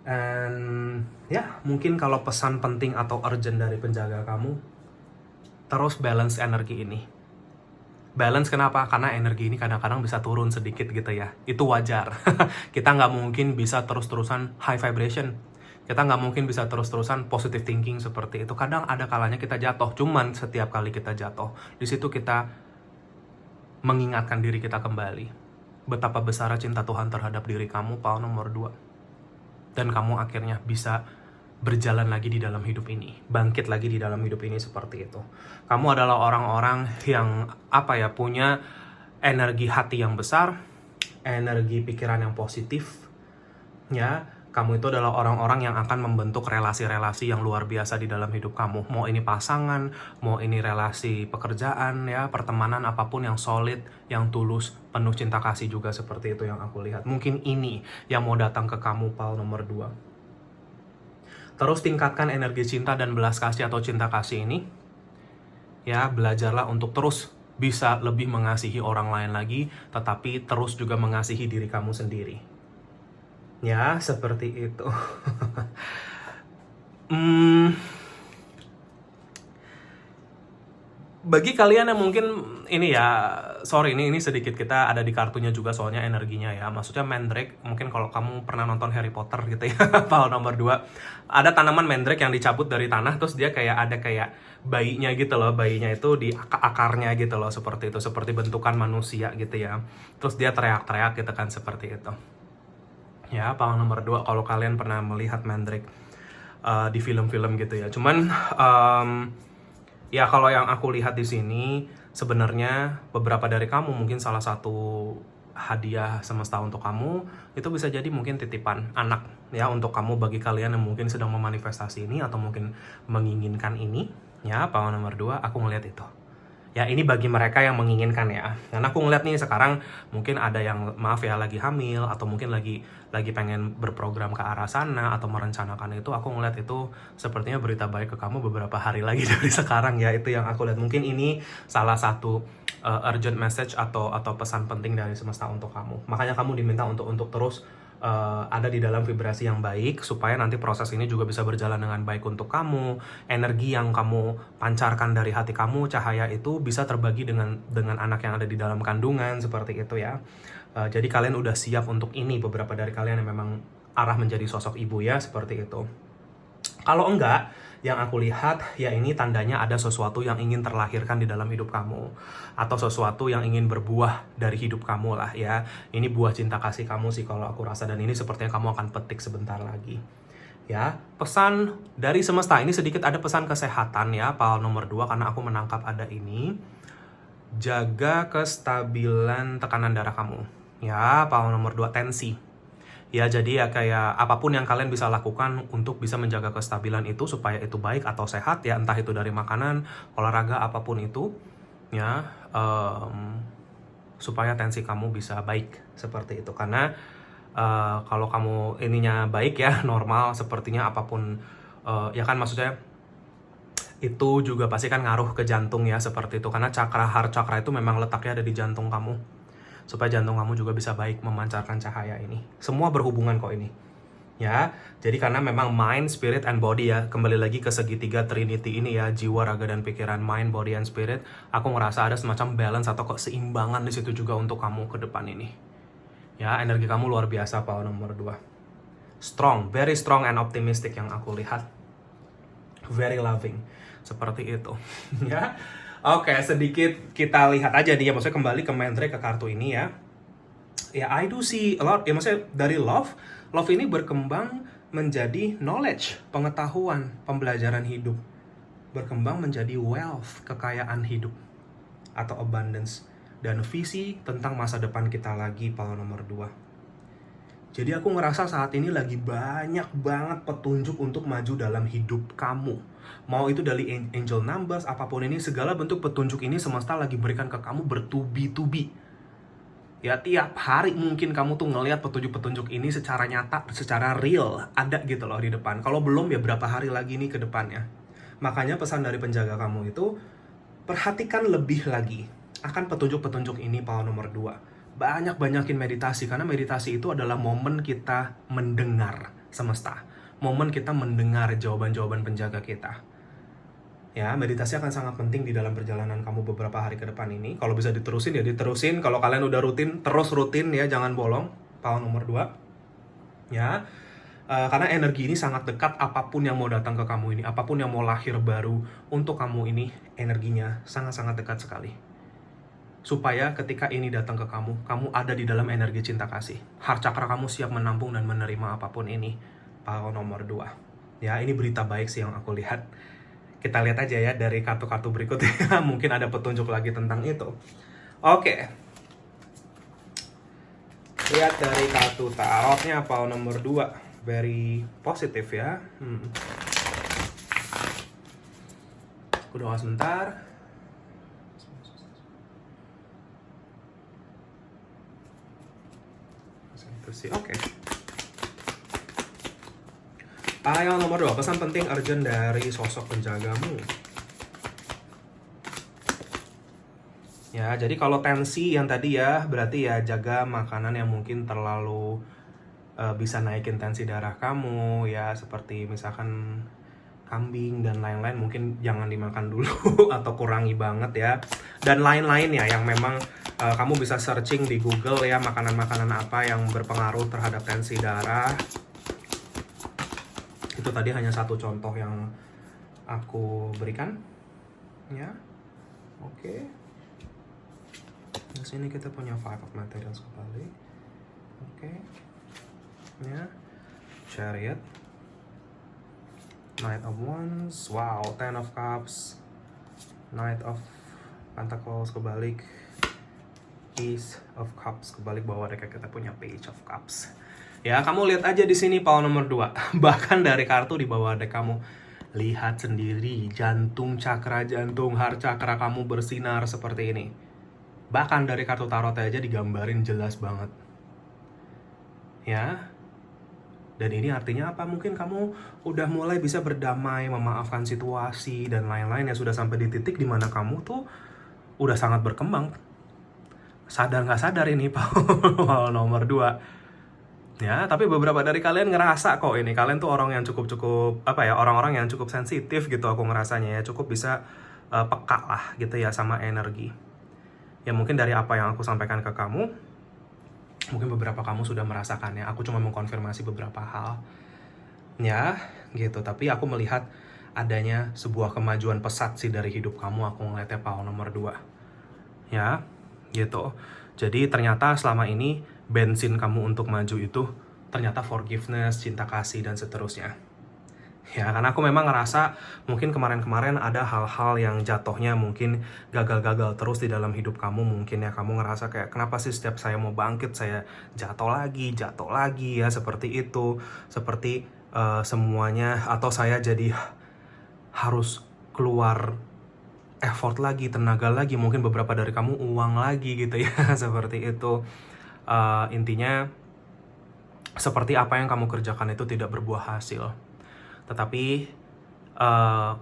And ya, mungkin kalau pesan penting atau urgent dari penjaga kamu, terus balance energi ini. Balance kenapa? Karena energi ini kadang-kadang bisa turun sedikit gitu ya. Itu wajar. Kita nggak mungkin bisa terus-terusan high vibration. Kita nggak mungkin bisa terus-terusan positive thinking seperti itu. Kadang ada kalanya kita jatuh. Cuman setiap kali kita jatuh, di situ kita mengingatkan diri kita kembali betapa besar cinta Tuhan terhadap diri kamu, pahlawan nomor 2. Dan kamu akhirnya bisa berjalan lagi di dalam hidup ini, bangkit lagi di dalam hidup ini, seperti itu. Kamu adalah orang-orang yang punya energi hati yang besar, energi pikiran yang positif. Ya, kamu itu adalah orang-orang yang akan membentuk relasi-relasi yang luar biasa di dalam hidup kamu. Mau ini pasangan, mau ini relasi pekerjaan, ya, pertemanan, apapun yang solid, yang tulus, penuh cinta kasih juga, seperti itu yang aku lihat. Mungkin ini yang mau datang ke kamu, pahlawan nomor 2. Terus tingkatkan energi cinta dan belas kasih atau cinta kasih ini. Ya, belajarlah untuk terus bisa lebih mengasihi orang lain lagi, tetapi terus juga mengasihi diri kamu sendiri. Ya, seperti itu. Hmm, bagi kalian yang mungkin ini ya, sorry ini sedikit kita ada di kartunya juga soalnya energinya ya. Maksudnya mandrake, mungkin kalau kamu pernah nonton Harry Potter gitu ya, hal nomor 2. Ada tanaman mandrake yang dicabut dari tanah terus dia kayak ada kayak bayinya gitu loh. Bayinya itu di akarnya gitu loh, seperti itu, seperti bentukan manusia gitu ya. Terus dia teriak-teriak gitu kan, seperti itu. Ya, hal nomor 2 kalau kalian pernah melihat mandrake di film-film gitu ya. Cuman ya kalau yang aku lihat di sini sebenarnya beberapa dari kamu mungkin salah satu hadiah semesta untuk kamu itu bisa jadi mungkin titipan anak ya untuk kamu, bagi kalian yang mungkin sedang memanifestasi ini atau mungkin menginginkan ini ya. Power nomor 2 aku ngelihat itu. Ya ini bagi mereka yang menginginkan ya. Karena aku ngeliat nih sekarang mungkin ada yang maaf ya lagi hamil atau mungkin lagi pengen berprogram ke arah sana atau merencanakan itu. Aku ngeliat itu sepertinya berita baik ke kamu beberapa hari lagi dari sekarang ya. Itu yang aku lihat. Mungkin ini salah satu urgent message atau pesan penting dari semesta untuk kamu. Makanya kamu diminta untuk terus ada di dalam vibrasi yang baik supaya nanti proses ini juga bisa berjalan dengan baik untuk kamu. Energi yang kamu pancarkan dari hati kamu, cahaya itu bisa terbagi dengan anak yang ada di dalam kandungan, seperti itu ya. Jadi kalian udah siap untuk ini, beberapa dari kalian yang memang arah menjadi sosok ibu ya, seperti itu. Kalau enggak, yang aku lihat ya ini tandanya ada sesuatu yang ingin terlahirkan di dalam hidup kamu, atau sesuatu yang ingin berbuah dari hidup kamu lah ya. Ini buah cinta kasih kamu sih kalau aku rasa, dan ini sepertinya kamu akan petik sebentar lagi. Ya, pesan dari semesta ini sedikit ada pesan kesehatan ya, pal nomor 2 karena aku menangkap ada ini. Jaga kestabilan tekanan darah kamu. Ya, pal nomor 2 tensi. Ya, jadi ya kayak apapun yang kalian bisa lakukan untuk bisa menjaga kestabilan itu supaya itu baik atau sehat ya, entah itu dari makanan, olahraga, apapun itu ya, supaya tensi kamu bisa baik seperti itu. Karena kalau kamu ininya baik ya, normal sepertinya apapun ya kan, maksudnya itu juga pasti kan ngaruh ke jantung ya, seperti itu. Karena heart chakra itu memang letaknya ada di jantung kamu. Supaya jantung kamu juga bisa baik memancarkan cahaya ini. Semua berhubungan kok ini. Ya, jadi karena memang mind, spirit, and body ya. Kembali lagi ke segitiga trinity ini ya, jiwa, raga, dan pikiran, mind, body, and spirit. Aku ngerasa ada semacam balance atau keseimbangan di situ juga untuk kamu ke depan ini. Ya, energi kamu luar biasa, power nomor 2. Strong, very strong and optimistic yang aku lihat. Very loving, seperti itu. Ya. Oke, sedikit kita lihat aja nih ya, maksudnya kembali ke mantra ke kartu ini ya. Ya, I do see a lot, ya maksudnya dari love ini berkembang menjadi knowledge, pengetahuan, pembelajaran hidup. Berkembang menjadi wealth, kekayaan hidup atau abundance, dan visi tentang masa depan kita lagi, power nomor 2. Jadi aku ngerasa saat ini lagi banyak banget petunjuk untuk maju dalam hidup kamu. Mau itu dari angel numbers, apapun ini, segala bentuk petunjuk ini semesta lagi berikan ke kamu bertubi-tubi. Ya, tiap hari mungkin kamu tuh ngelihat petunjuk-petunjuk ini secara nyata, secara real, ada gitu loh di depan. Kalau belum ya berapa hari lagi nih ke depannya. Makanya pesan dari penjaga kamu itu, perhatikan lebih lagi akan petunjuk-petunjuk ini, power nomor 2. Banyak-banyakin meditasi, karena meditasi itu adalah momen kita mendengar semesta. Momen kita mendengar jawaban-jawaban penjaga kita. Ya, meditasi akan sangat penting di dalam perjalanan kamu beberapa hari ke depan ini. Kalau bisa diterusin ya diterusin. Kalau kalian udah rutin, terus rutin ya, jangan bolong. Power nomor 2. Ya, karena energi ini sangat dekat, apapun yang mau datang ke kamu ini, apapun yang mau lahir baru untuk kamu ini, energinya sangat-sangat dekat sekali. Supaya ketika ini datang ke kamu, kamu ada di dalam energi cinta kasih. Heart chakra kamu siap menampung dan menerima apapun ini. Power nomor 2. Ya, ini berita baik sih yang aku lihat. Kita lihat aja ya dari kartu-kartu berikutnya. Mungkin ada petunjuk lagi tentang itu. Oke. Lihat dari kartu tarotnya, power nomor 2. Very positif ya. Aku doa sebentar. Oke. Yang nomor 2, pesan penting urgent dari sosok penjagamu. Ya, jadi kalau tensi yang tadi ya, berarti ya jaga makanan yang mungkin terlalu bisa naikin tensi darah kamu ya, seperti misalkan kambing dan lain-lain, mungkin jangan dimakan dulu atau kurangi banget ya. Dan lain-lain ya yang memang kamu bisa searching di Google ya, makanan-makanan apa yang berpengaruh terhadap tensi darah. Itu tadi hanya satu contoh yang aku berikan ya. Oke. Di sini kita punya Five of Materials kembali. Oke. Ya. Chariot. Knight of Wands, wow, Ten of Cups, Knight of Pentacles kebalik, Ace of Cups kebalik, bawah deck kita punya Page of Cups. Ya, kamu lihat aja di sini power nomor 2. Bahkan dari kartu di bawah deck kamu lihat sendiri, jantung, cakra jantung, heart cakra kamu bersinar seperti ini. Bahkan dari kartu tarot aja digambarin jelas banget. Ya. Dan ini artinya apa? Mungkin kamu udah mulai bisa berdamai, memaafkan situasi, dan lain-lain yang sudah sampai di titik dimana kamu tuh udah sangat berkembang. Sadar nggak sadar ini power nomor 2. Ya, tapi beberapa dari kalian ngerasa kok ini. Kalian tuh orang yang cukup orang-orang yang cukup sensitif gitu aku ngerasanya ya. Cukup bisa peka lah gitu ya sama energi. Ya mungkin dari apa yang aku sampaikan ke kamu, mungkin beberapa kamu sudah merasakannya. Aku cuma mengkonfirmasi beberapa hal. Ya, gitu. Tapi aku melihat adanya sebuah kemajuan pesat sih dari hidup kamu. Aku ngeliatnya power nomor 2. Ya, gitu. Jadi ternyata selama ini bensin kamu untuk maju itu ternyata forgiveness, cinta kasih, dan seterusnya. Ya, karena aku memang ngerasa mungkin kemarin-kemarin ada hal-hal yang jatuhnya mungkin gagal-gagal terus di dalam hidup kamu. Mungkin ya kamu ngerasa kayak, kenapa sih setiap saya mau bangkit saya jatuh lagi ya, seperti itu. Seperti semuanya, atau saya jadi harus keluar effort lagi, tenaga lagi, mungkin beberapa dari kamu uang lagi gitu ya. Seperti itu. Intinya seperti apa yang kamu kerjakan itu tidak berbuah hasil. Tetapi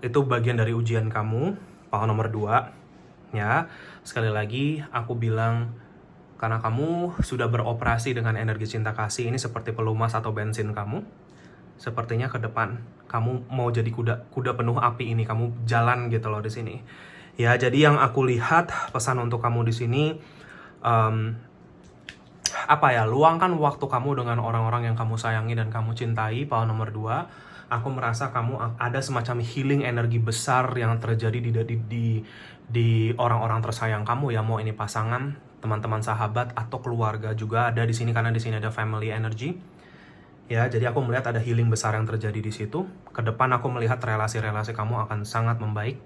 itu bagian dari ujian kamu, power nomor 2. Ya, sekali lagi aku bilang, karena kamu sudah beroperasi dengan energi cinta kasih ini seperti pelumas atau bensin kamu. Sepertinya ke depan kamu mau jadi kuda penuh api ini, kamu jalan gitu loh di sini. Ya, jadi yang aku lihat pesan untuk kamu di sini, luangkan waktu kamu dengan orang-orang yang kamu sayangi dan kamu cintai, power nomor 2. Aku merasa kamu ada semacam healing energi besar yang terjadi di orang-orang tersayang kamu ya, mau ini pasangan, teman-teman sahabat, atau keluarga juga ada di sini, karena di sini ada family energy. Ya, jadi aku melihat ada healing besar yang terjadi di situ. Ke depan aku melihat relasi-relasi kamu akan sangat membaik.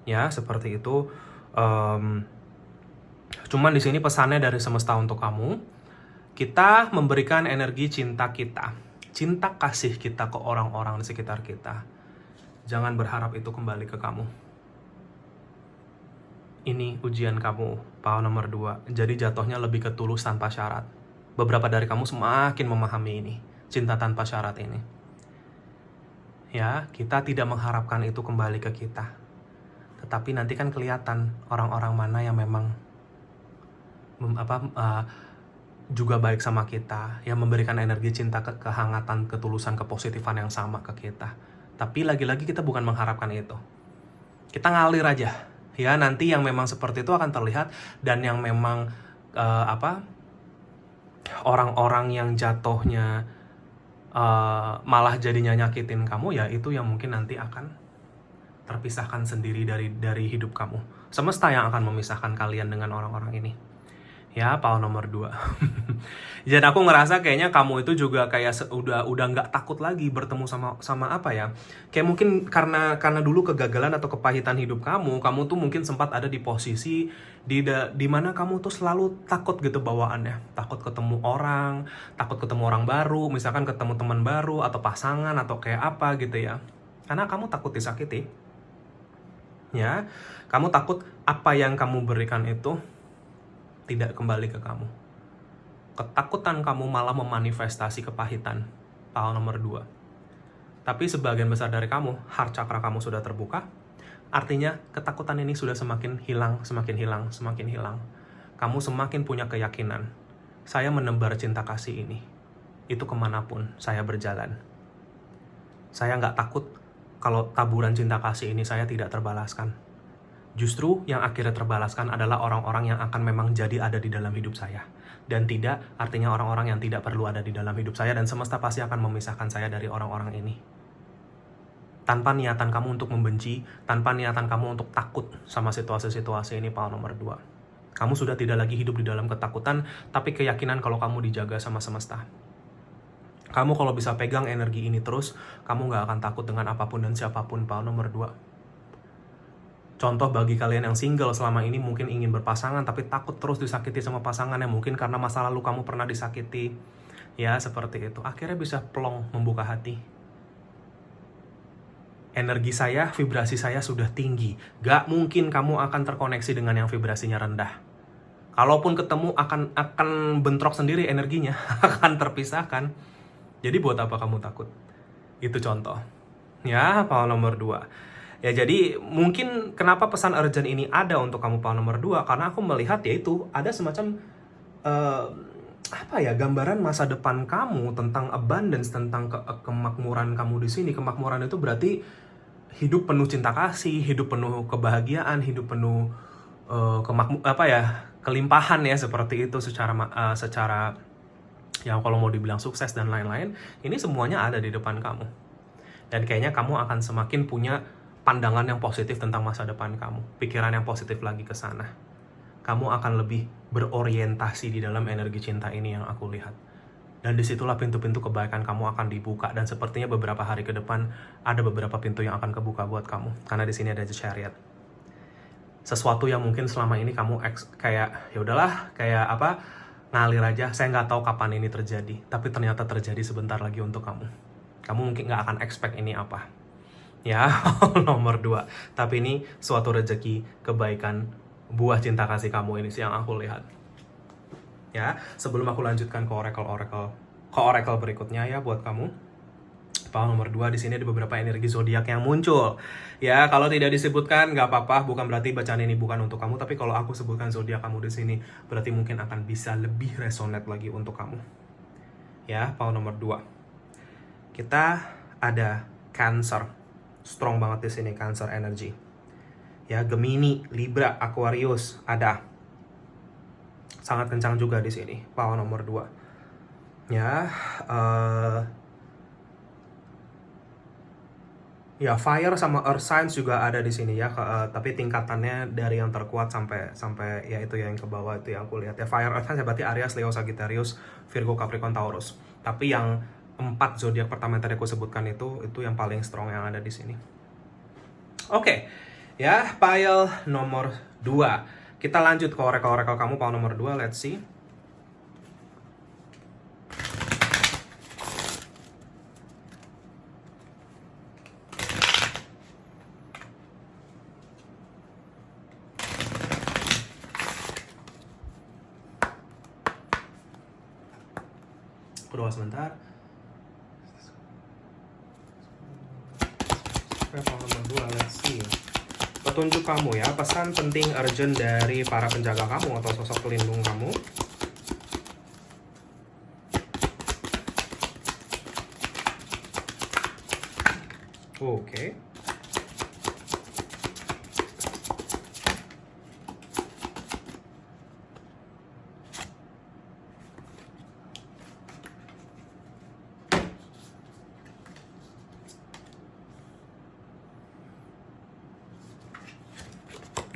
Ya, seperti itu. Cuman di sini pesannya dari semesta untuk kamu. Kita memberikan energi cinta kita, cinta kasih kita ke orang-orang di sekitar kita. Jangan berharap itu kembali ke kamu. Ini ujian kamu, power nomor 2. Jadi jatuhnya lebih ke tulus tanpa syarat. Beberapa dari kamu semakin memahami ini, cinta tanpa syarat ini. Ya, kita tidak mengharapkan itu kembali ke kita. Tetapi nanti kan kelihatan orang-orang mana yang memang juga baik sama kita, yang memberikan energi cinta, kehangatan, ketulusan, kepositifan yang sama ke kita. Tapi lagi-lagi kita bukan mengharapkan itu. Kita ngalir aja. Ya, nanti yang memang seperti itu akan terlihat, dan yang memang orang-orang yang jatuhnya malah jadinya nyakitin kamu, ya itu yang mungkin nanti akan terpisahkan sendiri dari hidup kamu. Semesta yang akan memisahkan kalian dengan orang-orang ini. Ya, power nomor 2. Jadi aku ngerasa kayaknya kamu itu juga kayak udah nggak takut lagi bertemu sama apa ya. Kayak mungkin karena dulu kegagalan atau kepahitan hidup kamu tuh mungkin sempat ada di posisi di mana kamu tuh selalu takut gitu bawaannya. Takut ketemu orang baru, misalkan ketemu teman baru atau pasangan atau kayak apa gitu ya. Karena kamu takut disakiti. Ya, kamu takut apa yang kamu berikan itu tidak kembali ke kamu. Ketakutan kamu malah memanifestasi kepahitan, power nomor 2. Tapi sebagian besar dari kamu, heart chakra kamu sudah terbuka. Artinya ketakutan ini sudah semakin hilang. Kamu semakin punya keyakinan, saya menebar cinta kasih ini. itu kemanapun saya berjalan. Saya nggak takut kalau taburan cinta kasih ini saya tidak terbalaskan. Justru yang akhirnya terbalaskan adalah orang-orang yang akan memang jadi ada di dalam hidup saya. Dan tidak artinya orang-orang yang tidak perlu ada di dalam hidup saya, dan semesta pasti akan memisahkan saya dari orang-orang ini. Tanpa niatan kamu untuk membenci, tanpa niatan kamu untuk takut sama situasi-situasi ini, power nomor 2. Kamu sudah tidak lagi hidup di dalam ketakutan, tapi keyakinan kalau kamu dijaga sama semesta. Kamu kalau bisa pegang energi ini terus, kamu nggak akan takut dengan apapun dan siapapun, power nomor 2. Contoh bagi kalian yang single selama ini mungkin ingin berpasangan tapi takut terus disakiti sama pasangannya, mungkin karena masa lalu kamu pernah disakiti. Ya, seperti itu. Akhirnya bisa plong membuka hati. Energi saya, vibrasi saya sudah tinggi. Gak mungkin kamu akan terkoneksi dengan yang vibrasinya rendah. Kalaupun ketemu akan bentrok sendiri energinya, akan terpisahkan. Jadi buat apa kamu takut? Itu contoh. Ya, power nomor 2. Ya, jadi mungkin kenapa pesan urgent ini ada untuk kamu power nomor 2, karena aku melihat yaitu ada semacam gambaran masa depan kamu tentang abundance, tentang kemakmuran kamu di sini. Kemakmuran itu berarti hidup penuh cinta kasih, hidup penuh kebahagiaan, hidup penuh kelimpahan ya, seperti itu secara yang kalau mau dibilang sukses dan lain-lain. Ini semuanya ada di depan kamu. Dan kayaknya kamu akan semakin punya pandangan yang positif tentang masa depan kamu, pikiran yang positif lagi ke sana. Kamu akan lebih berorientasi di dalam energi cinta ini yang aku lihat. Dan disitulah pintu-pintu kebaikan kamu akan dibuka, dan sepertinya beberapa hari ke depan ada beberapa pintu yang akan kebuka buat kamu. Karena di sini ada The Chariot. Sesuatu yang mungkin selama ini kamu ngalir aja, saya nggak tahu kapan ini terjadi, tapi ternyata terjadi sebentar lagi untuk kamu. Kamu mungkin nggak akan expect ini apa. Ya, nomor 2. Tapi ini suatu rezeki, kebaikan, buah cinta kasih kamu ini sih yang aku lihat. Ya, sebelum aku lanjutkan ke oracle berikutnya ya buat kamu. Power nomor 2, di sini ada beberapa energi zodiak yang muncul. Ya, kalau tidak disebutkan nggak apa-apa, bukan berarti bacaan ini bukan untuk kamu, tapi kalau aku sebutkan zodiak kamu di sini, berarti mungkin akan bisa lebih resonate lagi untuk kamu. Ya, power nomor 2. Kita ada Cancer. Strong banget di sini, Cancer energy. Ya, Gemini, Libra, Aquarius ada. Sangat kencang juga di sini, power nomor 2. Ya, Fire sama Earth signs juga ada di sini ya, tapi tingkatannya dari yang terkuat sampai ya itu yang ke bawah itu yang aku lihat ya. Fire Earth signs berarti Aries, Leo, Sagittarius, Virgo, Capricorn, Taurus. Tapi yang 4 zodiak pertama yang tadi aku sebutkan itu yang paling strong yang ada di sini. Oke. Ya, pile nomor 2. Kita lanjut ke oracle kamu, pile nomor 2, let's see. Kedua sebentar. Nomor 2, let's see. Petunjuk kamu ya, pesan penting urgent dari para penjaga kamu atau sosok pelindung kamu. Oke.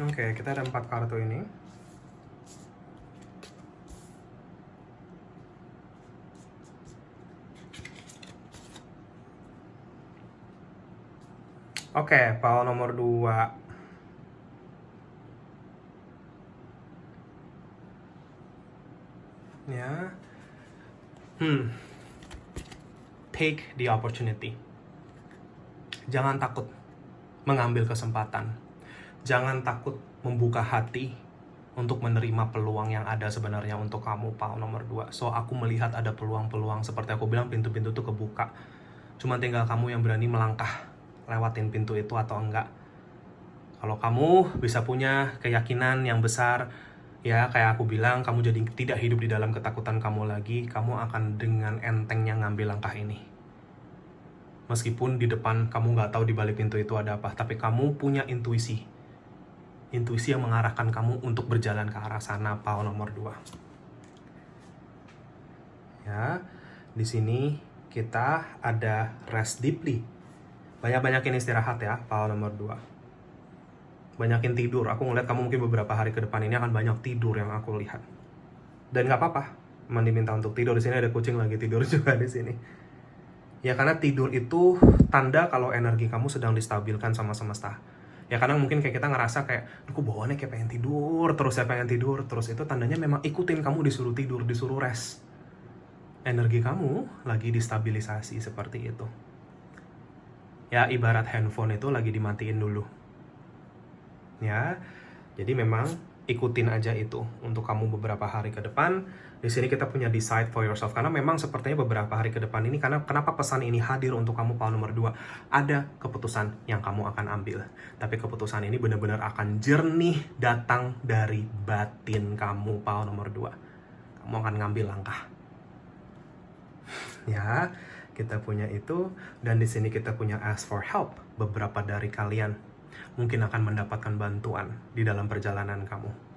Oke, kita ada 4 kartu ini. Oke, pile nomor 2. Ya. Take the opportunity. Jangan takut mengambil kesempatan. Jangan takut membuka hati untuk menerima peluang yang ada sebenarnya untuk kamu, pile nomor 2. So, aku melihat ada peluang-peluang, seperti aku bilang, pintu-pintu tuh kebuka. Cuma tinggal kamu yang berani melangkah, lewatin pintu itu atau enggak. Kalau kamu bisa punya keyakinan yang besar, Ya, kayak aku bilang, kamu jadi tidak hidup di dalam ketakutan kamu lagi. Kamu akan dengan entengnya ngambil langkah ini. Meskipun di depan kamu nggak tahu di balik pintu itu ada apa, tapi kamu punya intuisi. Intuisi yang mengarahkan kamu untuk berjalan ke arah sana, power nomor 2. Ya, di sini kita ada rest deeply. Banyak-banyakin istirahat ya, power nomor 2. Banyakin tidur. Aku ngeliat kamu mungkin beberapa hari ke depan ini akan banyak tidur yang aku lihat. Dan nggak apa-apa, emang diminta untuk tidur. Di sini ada kucing lagi tidur juga di sini. Ya karena tidur itu tanda kalau energi kamu sedang distabilkan sama semesta. Ya karena mungkin kayak kita ngerasa kayak, aku bawaannya kayak pengen tidur, terus saya pengen tidur, terus itu tandanya memang ikutin kamu disuruh tidur, disuruh rest. Energi kamu lagi distabilisasi seperti itu. Ya ibarat handphone itu lagi dimatiin dulu. Ya, jadi memang ikutin aja itu untuk kamu beberapa hari ke depan. Di sini kita punya decide for yourself karena memang sepertinya beberapa hari ke depan ini karena kenapa pesan ini hadir untuk kamu power nomor 2, ada keputusan yang kamu akan ambil. Tapi keputusan ini benar-benar akan jernih datang dari batin kamu power nomor 2. Kamu akan ngambil langkah. Ya, kita punya itu dan di sini kita punya ask for help. Beberapa dari kalian mungkin akan mendapatkan bantuan di dalam perjalanan kamu.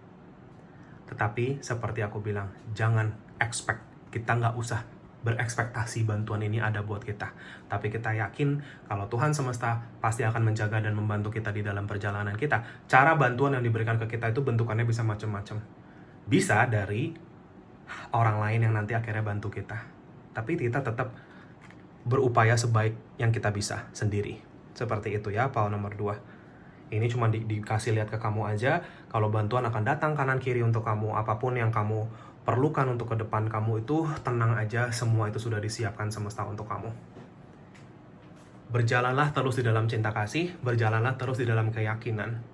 Tetapi seperti aku bilang, jangan expect. Kita nggak usah berekspektasi bantuan ini ada buat kita. Tapi kita yakin kalau Tuhan semesta pasti akan menjaga dan membantu kita di dalam perjalanan kita. Cara bantuan yang diberikan ke kita itu bentukannya bisa macam-macam. Bisa dari orang lain yang nanti akhirnya bantu kita. Tapi kita tetap berupaya sebaik yang kita bisa sendiri. Seperti itu ya, power nomor 2. Ini cuma dikasih lihat ke kamu aja, kalau bantuan akan datang kanan kiri untuk kamu, apapun yang kamu perlukan untuk ke depan kamu itu, tenang aja, semua itu sudah disiapkan semesta untuk kamu. Berjalanlah terus di dalam cinta kasih, berjalanlah terus di dalam keyakinan,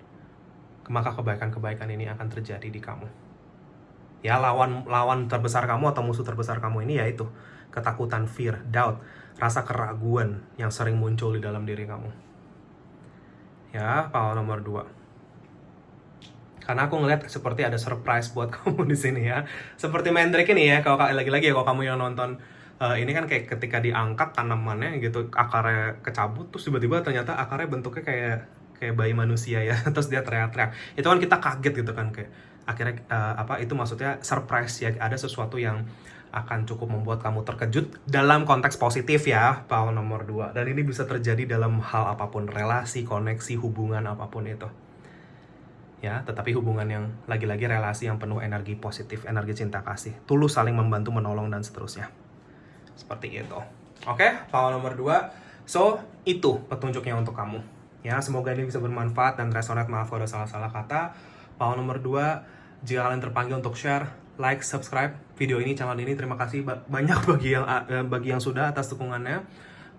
maka kebaikan-kebaikan ini akan terjadi di kamu. Ya, lawan terbesar kamu atau musuh terbesar kamu ini yaitu ketakutan, fear, doubt, rasa keraguan yang sering muncul di dalam diri kamu. Ya, power nomor 2. Karena aku ngeliat seperti ada surprise buat kamu di sini ya. Seperti Mandrake ini ya, kalau lagi-lagi ya kalau kamu yang nonton ini kan kayak ketika diangkat tanamannya gitu, akarnya kecabut, terus tiba-tiba ternyata akarnya bentuknya kayak bayi manusia ya. Terus dia teriak-teriak. Itu kan kita kaget gitu kan, kayak akhirnya itu maksudnya surprise ya, ada sesuatu yang akan cukup membuat kamu terkejut dalam konteks positif ya, power nomor 2. Dan ini bisa terjadi dalam hal apapun, relasi, koneksi, hubungan apapun itu. Ya, tetapi hubungan yang lagi-lagi relasi yang penuh energi positif, energi cinta kasih, tulus saling membantu, menolong dan seterusnya. Seperti itu. Oke, power nomor 2. So, itu petunjuknya untuk kamu. Ya, semoga ini bisa bermanfaat dan resonate. Maaf kalau ada salah-salah kata. Power nomor 2, jika kalian terpanggil untuk share, like, subscribe video ini, channel ini. Terima kasih banyak bagi yang sudah atas dukungannya.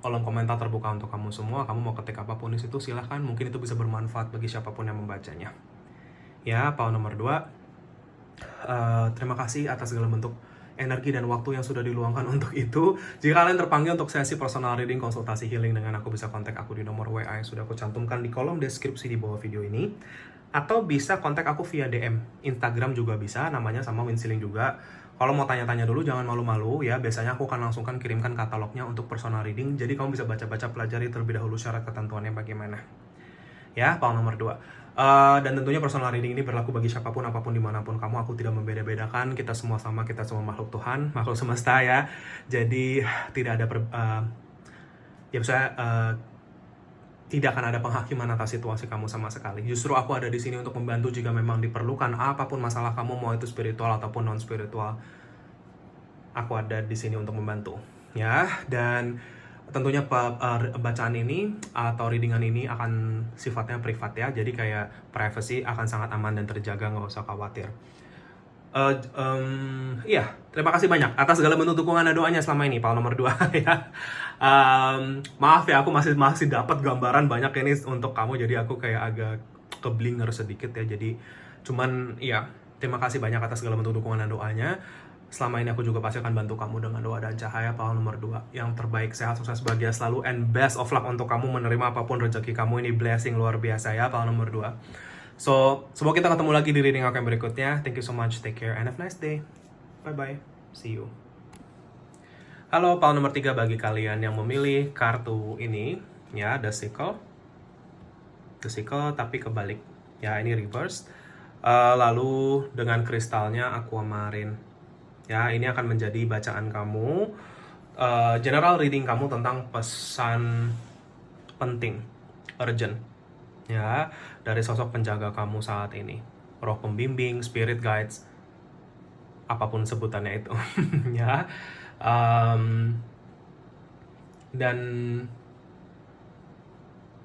Kolom komentar terbuka untuk kamu semua. Kamu mau ketik apapun di situ silahkan. Mungkin itu bisa bermanfaat bagi siapapun yang membacanya. Ya, power nomor 2. Terima kasih atas segala bentuk energi dan waktu yang sudah diluangkan untuk itu. Jika kalian terpanggil untuk sesi personal reading, konsultasi healing dengan aku, bisa kontak aku di nomor WA yang sudah aku cantumkan di kolom deskripsi di bawah video ini. Atau bisa kontak aku via DM. Instagram juga bisa, namanya sama Winsiling juga. Kalau mau tanya-tanya dulu, jangan malu-malu ya. Biasanya aku akan langsung kirimkan katalognya untuk personal reading. Jadi kamu bisa baca-baca, pelajari terlebih dahulu syarat ketentuannya bagaimana. Ya, power nomor 2. Dan tentunya personal reading ini berlaku bagi siapapun, apapun, dimanapun kamu. Aku tidak membeda-bedakan, kita semua sama, kita semua makhluk Tuhan, makhluk semesta ya. Jadi tidak ada tidak akan ada penghakiman atas situasi kamu sama sekali. Justru aku ada di sini untuk membantu jika memang diperlukan apapun masalah kamu, mau itu spiritual ataupun non spiritual. Aku ada di sini untuk membantu, ya. Dan tentunya bacaan ini atau readingan ini akan sifatnya privat ya. Jadi kayak privacy akan sangat aman dan terjaga, nggak usah khawatir. Iya, terima kasih banyak atas segala bentuk dukungan dan doanya selama ini, power nomor 2 ya. Maaf ya, aku masih dapat gambaran banyak ini untuk kamu, jadi aku kayak agak keblinger sedikit ya. Jadi cuman ya, terima kasih banyak atas segala bentuk dukungan dan doanya. Selama ini aku juga pasti akan bantu kamu dengan doa dan cahaya, power nomor 2. Yang terbaik, sehat, sukses, bahagia selalu, and best of luck untuk kamu menerima apapun rezeki kamu. Ini blessing luar biasa ya, power nomor 2. So, semoga kita ketemu lagi di reading aku yang berikutnya. Thank you so much, take care, and have a nice day. Bye-bye, see you. Halo, pile nomor 3 bagi kalian yang memilih kartu ini, ya, The Sickle. The Sickle tapi kebalik, ya, ini reverse. Lalu dengan kristalnya Aquamarine. Ya, ini akan menjadi bacaan kamu, general reading kamu tentang pesan penting, urgent, ya, dari sosok penjaga kamu saat ini. Roh pembimbing, spirit guides, apapun sebutannya itu. Ya. Dan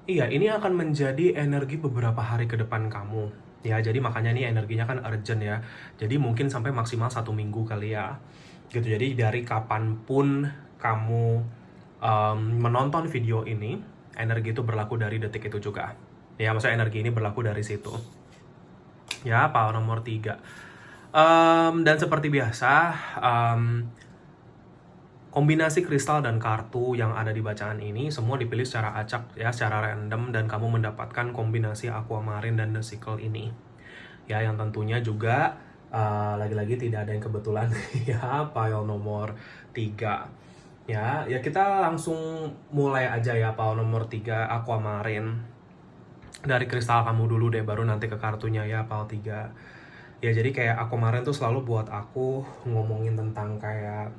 iya, ini akan menjadi energi beberapa hari ke depan kamu. Ya, jadi makanya ini energinya kan urgent ya. Jadi mungkin sampai maksimal 1 minggu kali ya. Gitu, jadi dari kapanpun kamu menonton video ini, energi itu berlaku dari detik itu juga. Ya, maksudnya energi ini berlaku dari situ. Ya, pile nomor 3. Dan seperti biasa, kombinasi kristal dan kartu yang ada di bacaan ini semua dipilih secara acak ya, secara random, dan kamu mendapatkan kombinasi Aquamarine dan The Sickle ini. Ya, yang tentunya juga lagi-lagi tidak ada yang kebetulan ya, pile nomor 3. Ya, kita langsung mulai aja ya, pile nomor 3 Aquamarine. Dari kristal kamu dulu deh, baru nanti ke kartunya ya, pile 3. Ya, jadi kayak Aquamarine tuh selalu buat aku ngomongin tentang kayak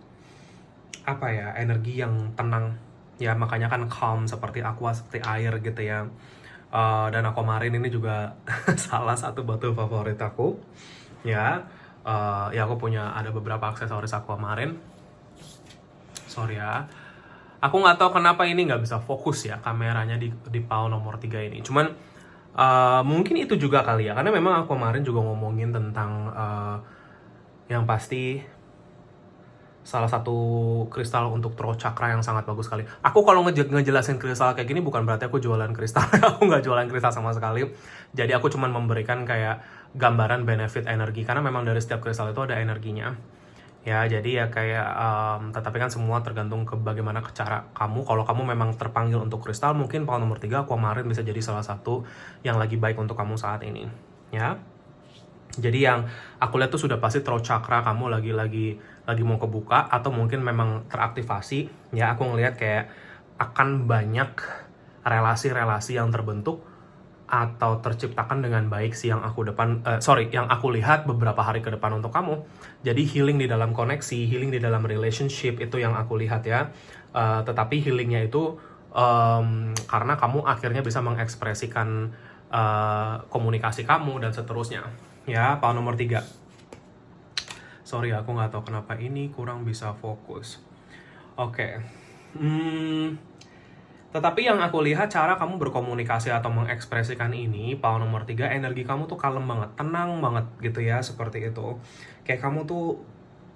apa ya, energi yang tenang. Ya, makanya kan calm, seperti aqua, seperti air gitu ya. Dan Aquamarine ini juga salah satu batu favorit aku. Ya, aku punya ada beberapa aksesoris Aquamarine. Sorry ya, aku nggak tahu kenapa ini nggak bisa fokus ya kameranya di pile nomor 3 ini. Cuman mungkin itu juga kali ya, karena memang Aquamarine juga ngomongin tentang yang pasti salah satu kristal untuk throat chakra yang sangat bagus sekali. Aku kalau ngejelasin kristal kayak gini bukan berarti aku jualan kristal. Aku nggak jualan kristal sama sekali. Jadi aku cuma memberikan kayak gambaran benefit energi, karena memang dari setiap kristal itu ada energinya. Ya, jadi ya kayak, tetapi kan semua tergantung ke bagaimana cara kamu. Kalau kamu memang terpanggil untuk kristal, mungkin pile nomor 3 Aquamarine bisa jadi salah satu yang lagi baik untuk kamu saat ini. Ya. Jadi yang aku lihat tuh sudah pasti throat chakra kamu lagi mau kebuka, atau mungkin memang teraktivasi. Ya, aku ngelihat kayak akan banyak relasi-relasi yang terbentuk atau terciptakan dengan baik sih yang yang aku lihat beberapa hari ke depan untuk kamu. Jadi healing di dalam koneksi, healing di dalam relationship, itu yang aku lihat ya. Tetapi healingnya itu karena kamu akhirnya bisa mengekspresikan komunikasi kamu dan seterusnya. Ya, pile nomor 3. Sorry, aku nggak tahu kenapa ini kurang bisa fokus. Oke. Tetapi yang aku lihat cara kamu berkomunikasi atau mengekspresikan ini, pile nomor 3, energi kamu tuh kalem banget, tenang banget gitu ya, seperti itu. Kayak kamu tuh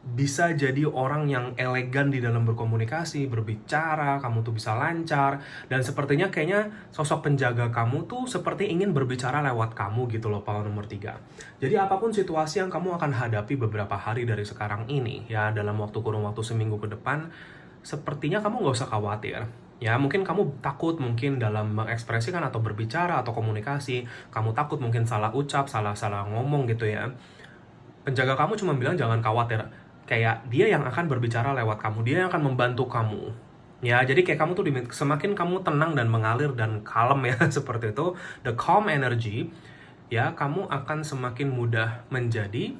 bisa jadi orang yang elegan di dalam berkomunikasi, berbicara, kamu tuh bisa lancar, dan sepertinya kayaknya sosok penjaga kamu tuh seperti ingin berbicara lewat kamu gitu loh, pile nomor 3. Jadi apapun situasi yang kamu akan hadapi beberapa hari dari sekarang ini, ya, dalam kurun waktu seminggu ke depan, sepertinya kamu nggak usah khawatir. Ya, mungkin kamu takut mungkin dalam mengekspresikan atau berbicara atau komunikasi, kamu takut mungkin salah ucap, salah ngomong gitu ya. Penjaga kamu cuma bilang jangan khawatir, kayak dia yang akan berbicara lewat kamu, dia yang akan membantu kamu. Ya, jadi kayak kamu tuh semakin kamu tenang dan mengalir dan kalem ya, seperti itu, the calm energy, ya, kamu akan semakin mudah menjadi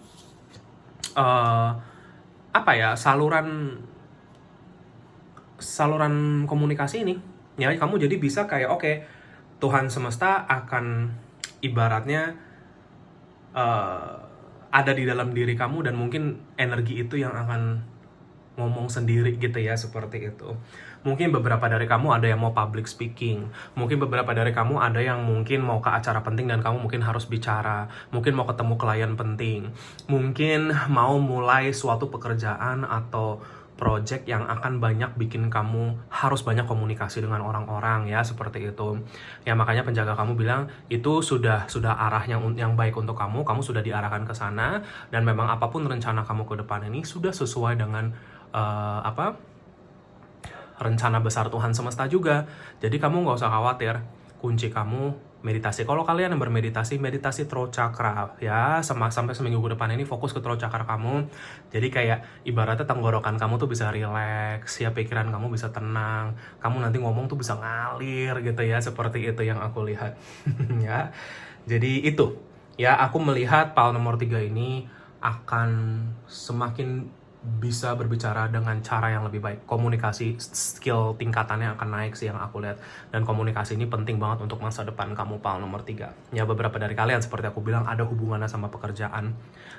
saluran komunikasi ini. Ya, kamu jadi bisa kayak oke, Tuhan semesta akan ibaratnya ada di dalam diri kamu, dan mungkin energi itu yang akan ngomong sendiri gitu ya, seperti itu. Mungkin beberapa dari kamu ada yang mau public speaking, mungkin beberapa dari kamu ada yang mungkin mau ke acara penting dan kamu mungkin harus bicara, mungkin mau ketemu klien penting, mungkin mau mulai suatu pekerjaan atau project yang akan banyak bikin kamu harus banyak komunikasi dengan orang-orang ya, seperti itu. Ya, makanya penjaga kamu bilang itu sudah arah yang baik untuk kamu sudah diarahkan ke sana, dan memang apapun rencana kamu ke depan ini sudah sesuai dengan rencana besar Tuhan semesta juga. Jadi kamu nggak usah khawatir, kunci kamu meditasi. Kalau kalian yang bermeditasi, meditasi throat chakra ya, sampai seminggu ke depan ini fokus ke throat chakra kamu. Jadi kayak ibaratnya tenggorokan kamu tuh bisa relax, ya pikiran kamu bisa tenang, kamu nanti ngomong tuh bisa ngalir gitu ya, seperti itu yang aku lihat. Ya. Jadi itu ya, aku melihat PAL nomor 3 ini akan semakin bisa berbicara dengan cara yang lebih baik. Komunikasi skill tingkatannya akan naik sih yang aku lihat. Dan komunikasi ini penting banget untuk masa depan kamu PAL nomor 3. Ya, beberapa dari kalian seperti aku bilang ada hubungannya sama pekerjaan.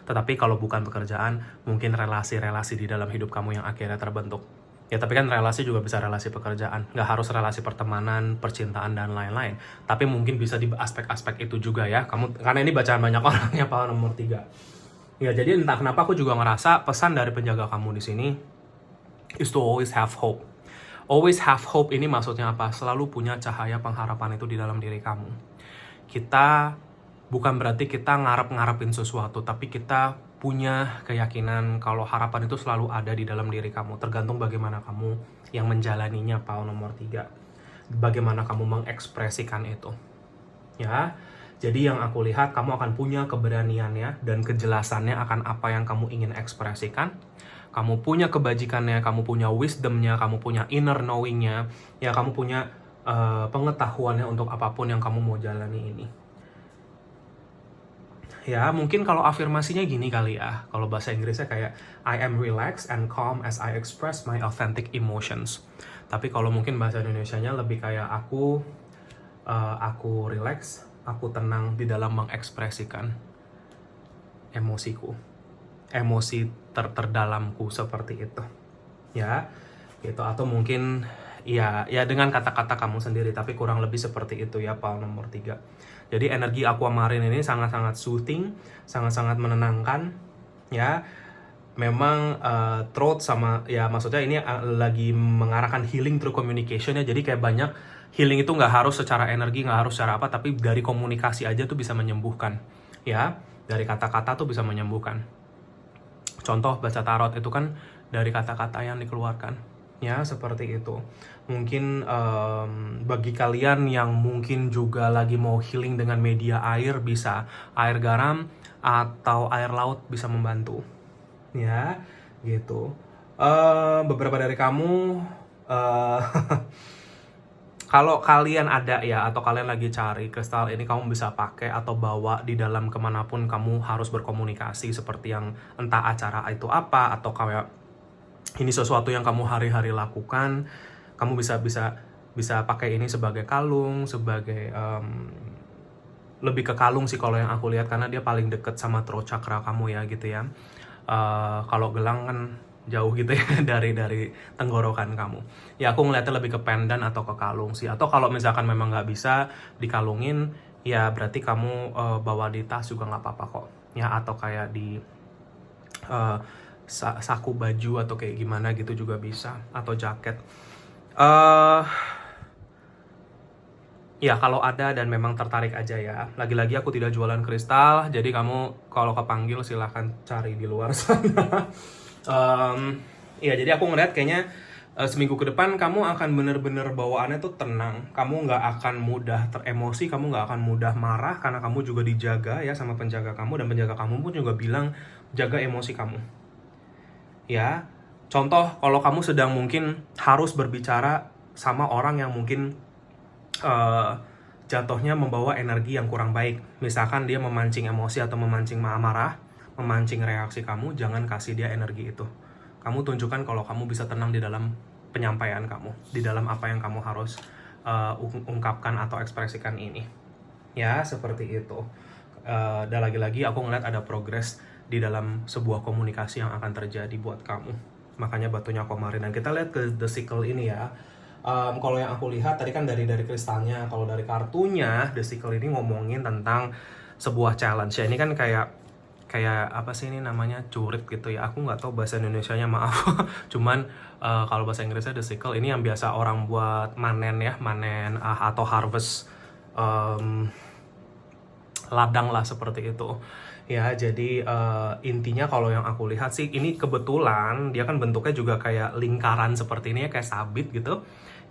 Tetapi kalau bukan pekerjaan, mungkin relasi-relasi di dalam hidup kamu yang akhirnya terbentuk. Ya, tapi kan relasi juga bisa relasi pekerjaan. Nggak harus relasi pertemanan, percintaan, dan lain-lain. Tapi mungkin bisa di aspek-aspek itu juga ya. Karena ini bacaan banyak orang ya PAL nomor 3. Ya, jadi entah kenapa aku juga ngerasa pesan dari penjaga kamu di sini is to always have hope. Always have hope ini maksudnya apa? Selalu punya cahaya pengharapan itu di dalam diri kamu. Kita bukan berarti kita ngarep-ngarepin sesuatu, tapi kita punya keyakinan kalau harapan itu selalu ada di dalam diri kamu. Tergantung bagaimana kamu yang menjalaninya, PAL nomor 3. Bagaimana kamu mengekspresikan itu. Ya. Jadi yang aku lihat, kamu akan punya keberaniannya dan kejelasannya akan apa yang kamu ingin ekspresikan. Kamu punya kebajikannya, kamu punya wisdomnya, kamu punya inner knowingnya, ya kamu punya pengetahuannya untuk apapun yang kamu mau jalani ini. Ya, mungkin kalau afirmasinya gini kali ya, kalau bahasa Inggrisnya kayak I am relaxed and calm as I express my authentic emotions. Tapi kalau mungkin bahasa Indonesianya lebih kayak aku relax, aku tenang di dalam mengekspresikan emosiku, emosi terdalamku, seperti itu ya, gitu. Atau mungkin ya dengan kata-kata kamu sendiri, tapi kurang lebih seperti itu ya PAL nomor 3. Jadi energi aquamarine ini sangat-sangat soothing, sangat-sangat menenangkan ya. Memang throat sama ya, maksudnya ini lagi mengarahkan healing through communication ya. Jadi kayak banyak healing itu nggak harus secara energi, nggak harus secara apa, tapi dari komunikasi aja tuh bisa menyembuhkan ya. Dari kata-kata tuh bisa menyembuhkan. Contoh baca tarot itu kan dari kata-kata yang dikeluarkan ya, seperti itu. Mungkin bagi kalian yang mungkin juga lagi mau healing dengan media air, bisa air garam atau air laut bisa membantu ya, gitu. Beberapa dari kamu kalau kalian ada ya, atau kalian lagi cari kristal ini, kamu bisa pakai atau bawa di dalam kemanapun kamu harus berkomunikasi, seperti yang entah acara itu apa, atau kayak ini sesuatu yang kamu hari-hari lakukan, kamu bisa pakai ini sebagai kalung, sebagai lebih ke kalung sih kalau yang aku lihat, karena dia paling deket sama throat chakra kamu ya, gitu ya. Kalau gelang kan jauh gitu ya dari tenggorokan kamu. Ya aku ngeliatnya lebih ke pendant atau ke kalung sih. Atau kalau misalkan memang nggak bisa dikalungin, ya berarti kamu bawa di tas juga nggak apa-apa kok. Ya, atau kayak di saku baju atau kayak gimana gitu juga bisa. Atau jaket. Ya kalau ada dan memang tertarik aja ya. Lagi-lagi aku tidak jualan kristal, jadi kamu kalau kepanggil silahkan cari di luar sana. Ya jadi aku ngeliat kayaknya seminggu ke depan kamu akan bener-bener bawaannya tuh tenang. Kamu nggak akan mudah teremosi, kamu nggak akan mudah marah, karena kamu juga dijaga ya sama penjaga kamu, dan penjaga kamu pun juga bilang jaga emosi kamu. Ya, contoh kalau kamu sedang mungkin harus berbicara sama orang yang mungkin jatuhnya membawa energi yang kurang baik. Misalkan dia memancing emosi atau memancing marah, memancing reaksi kamu, jangan kasih dia energi itu. Kamu tunjukkan kalau kamu bisa tenang di dalam penyampaian kamu, di dalam apa yang kamu harus ungkapkan atau ekspresikan ini. Ya, seperti itu. Dan lagi-lagi aku ngeliat ada progres di dalam sebuah komunikasi yang akan terjadi buat kamu. Makanya batunya aquamarine. Dan kita lihat ke the sickle ini ya. Kalau yang aku lihat tadi kan dari kristalnya, kalau dari kartunya the sickle ini ngomongin tentang sebuah challenge ya. Ini kan kayak apa sih ini namanya, curit gitu ya. Aku nggak tahu bahasa Indonesianya, maaf. Cuman kalau bahasa Inggrisnya the sickle ini yang biasa orang buat manen ya, atau harvest ladang lah, seperti itu. Ya, jadi intinya kalau yang aku lihat sih, ini kebetulan dia kan bentuknya juga kayak lingkaran seperti ini ya, kayak sabit gitu.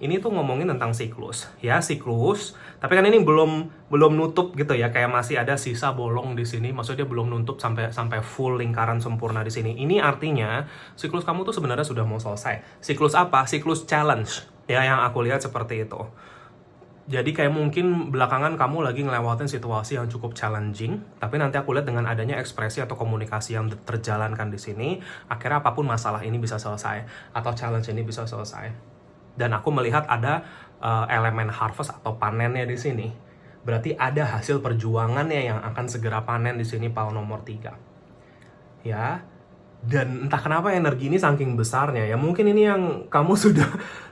ini tuh ngomongin tentang siklus, ya siklus. Tapi kan ini belum nutup gitu ya, kayak masih ada sisa bolong di sini. Maksudnya belum nutup sampai full lingkaran sempurna di sini. Ini artinya siklus kamu tuh sebenarnya sudah mau selesai. Siklus apa? Siklus challenge, ya yang aku lihat seperti itu. Jadi kayak mungkin belakangan kamu lagi ngelewatin situasi yang cukup challenging, tapi nanti aku lihat dengan adanya ekspresi atau komunikasi yang terjalankan di sini, akhirnya apapun masalah ini bisa selesai atau challenge ini bisa selesai. Dan aku melihat ada elemen harvest atau panennya di sini. Berarti ada hasil perjuangannya yang akan segera panen di sini Paul nomor 3. Ya. Dan entah kenapa energi ini saking besarnya ya, mungkin ini yang kamu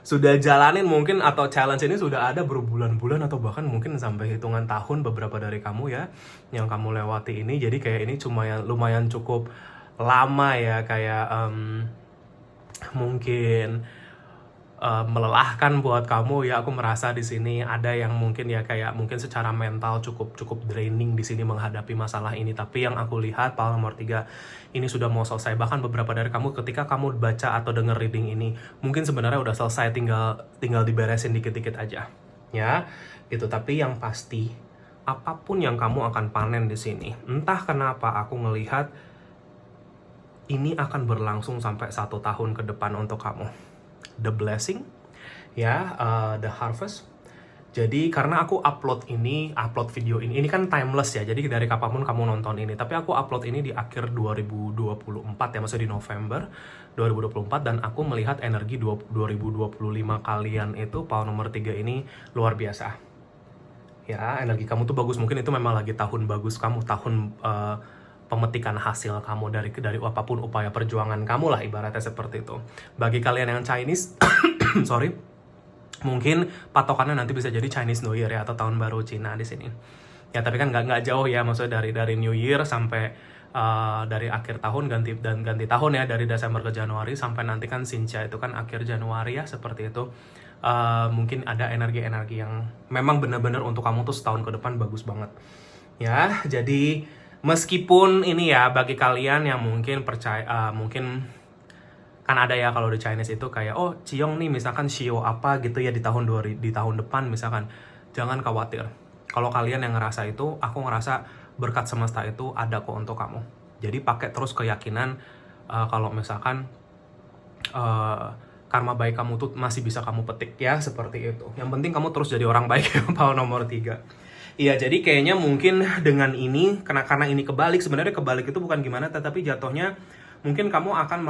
sudah jalanin mungkin, atau challenge ini sudah ada berbulan-bulan atau bahkan mungkin sampai hitungan tahun beberapa dari kamu ya yang kamu lewati ini. Jadi kayak ini cuma yang lumayan cukup lama ya, kayak mungkin melelahkan buat kamu ya. Aku merasa di sini ada yang mungkin ya kayak mungkin secara mental cukup draining di sini menghadapi masalah ini. Tapi yang aku lihat Paul nomor 3 ini sudah mau selesai. Bahkan beberapa dari kamu ketika kamu baca atau denger reading ini mungkin sebenarnya udah selesai, tinggal diberesin dikit-dikit aja ya gitu. Tapi yang pasti apapun yang kamu akan panen di sini, entah kenapa aku ngelihat ini akan berlangsung sampai 1 tahun ke depan untuk kamu. The blessing, ya, the harvest. Jadi karena aku upload video ini kan timeless ya. Jadi dari kapanpun kamu nonton ini. Tapi aku upload ini di akhir 2024 ya, maksudnya di November 2024. Dan aku melihat energi 2025 kalian itu Paul nomor 3 ini luar biasa. Ya, energi kamu tuh bagus. Mungkin itu memang lagi tahun bagus kamu, tahun pemetikan hasil kamu dari apapun upaya perjuangan kamu lah, ibaratnya seperti itu. Bagi kalian yang Chinese, sorry, mungkin patokannya nanti bisa jadi Chinese New Year ya, atau tahun baru Cina di sini. Ya tapi kan nggak jauh ya, maksudnya dari New Year sampai dari akhir tahun ganti tahun ya, dari Desember ke Januari sampai nanti kan Xinjia itu kan akhir Januari ya, seperti itu. Mungkin ada energi-energi yang memang benar-benar untuk kamu tuh setahun ke depan bagus banget. Ya, jadi meskipun ini ya bagi kalian yang mungkin percaya, mungkin kan ada ya kalau di Chinese itu kayak oh Ciong nih misalkan Shio apa gitu ya di tahun depan misalkan, jangan khawatir. Kalau kalian yang ngerasa itu, aku ngerasa berkat semesta itu ada kok untuk kamu. Jadi pakai terus keyakinan kalau misalkan karma baik kamu tuh masih bisa kamu petik ya, seperti itu. Yang penting kamu terus jadi orang baik ya, Paul nomor 3. Iya, jadi kayaknya mungkin dengan ini, karena ini kebalik, sebenarnya kebalik itu bukan gimana, tetapi jatuhnya mungkin kamu akan,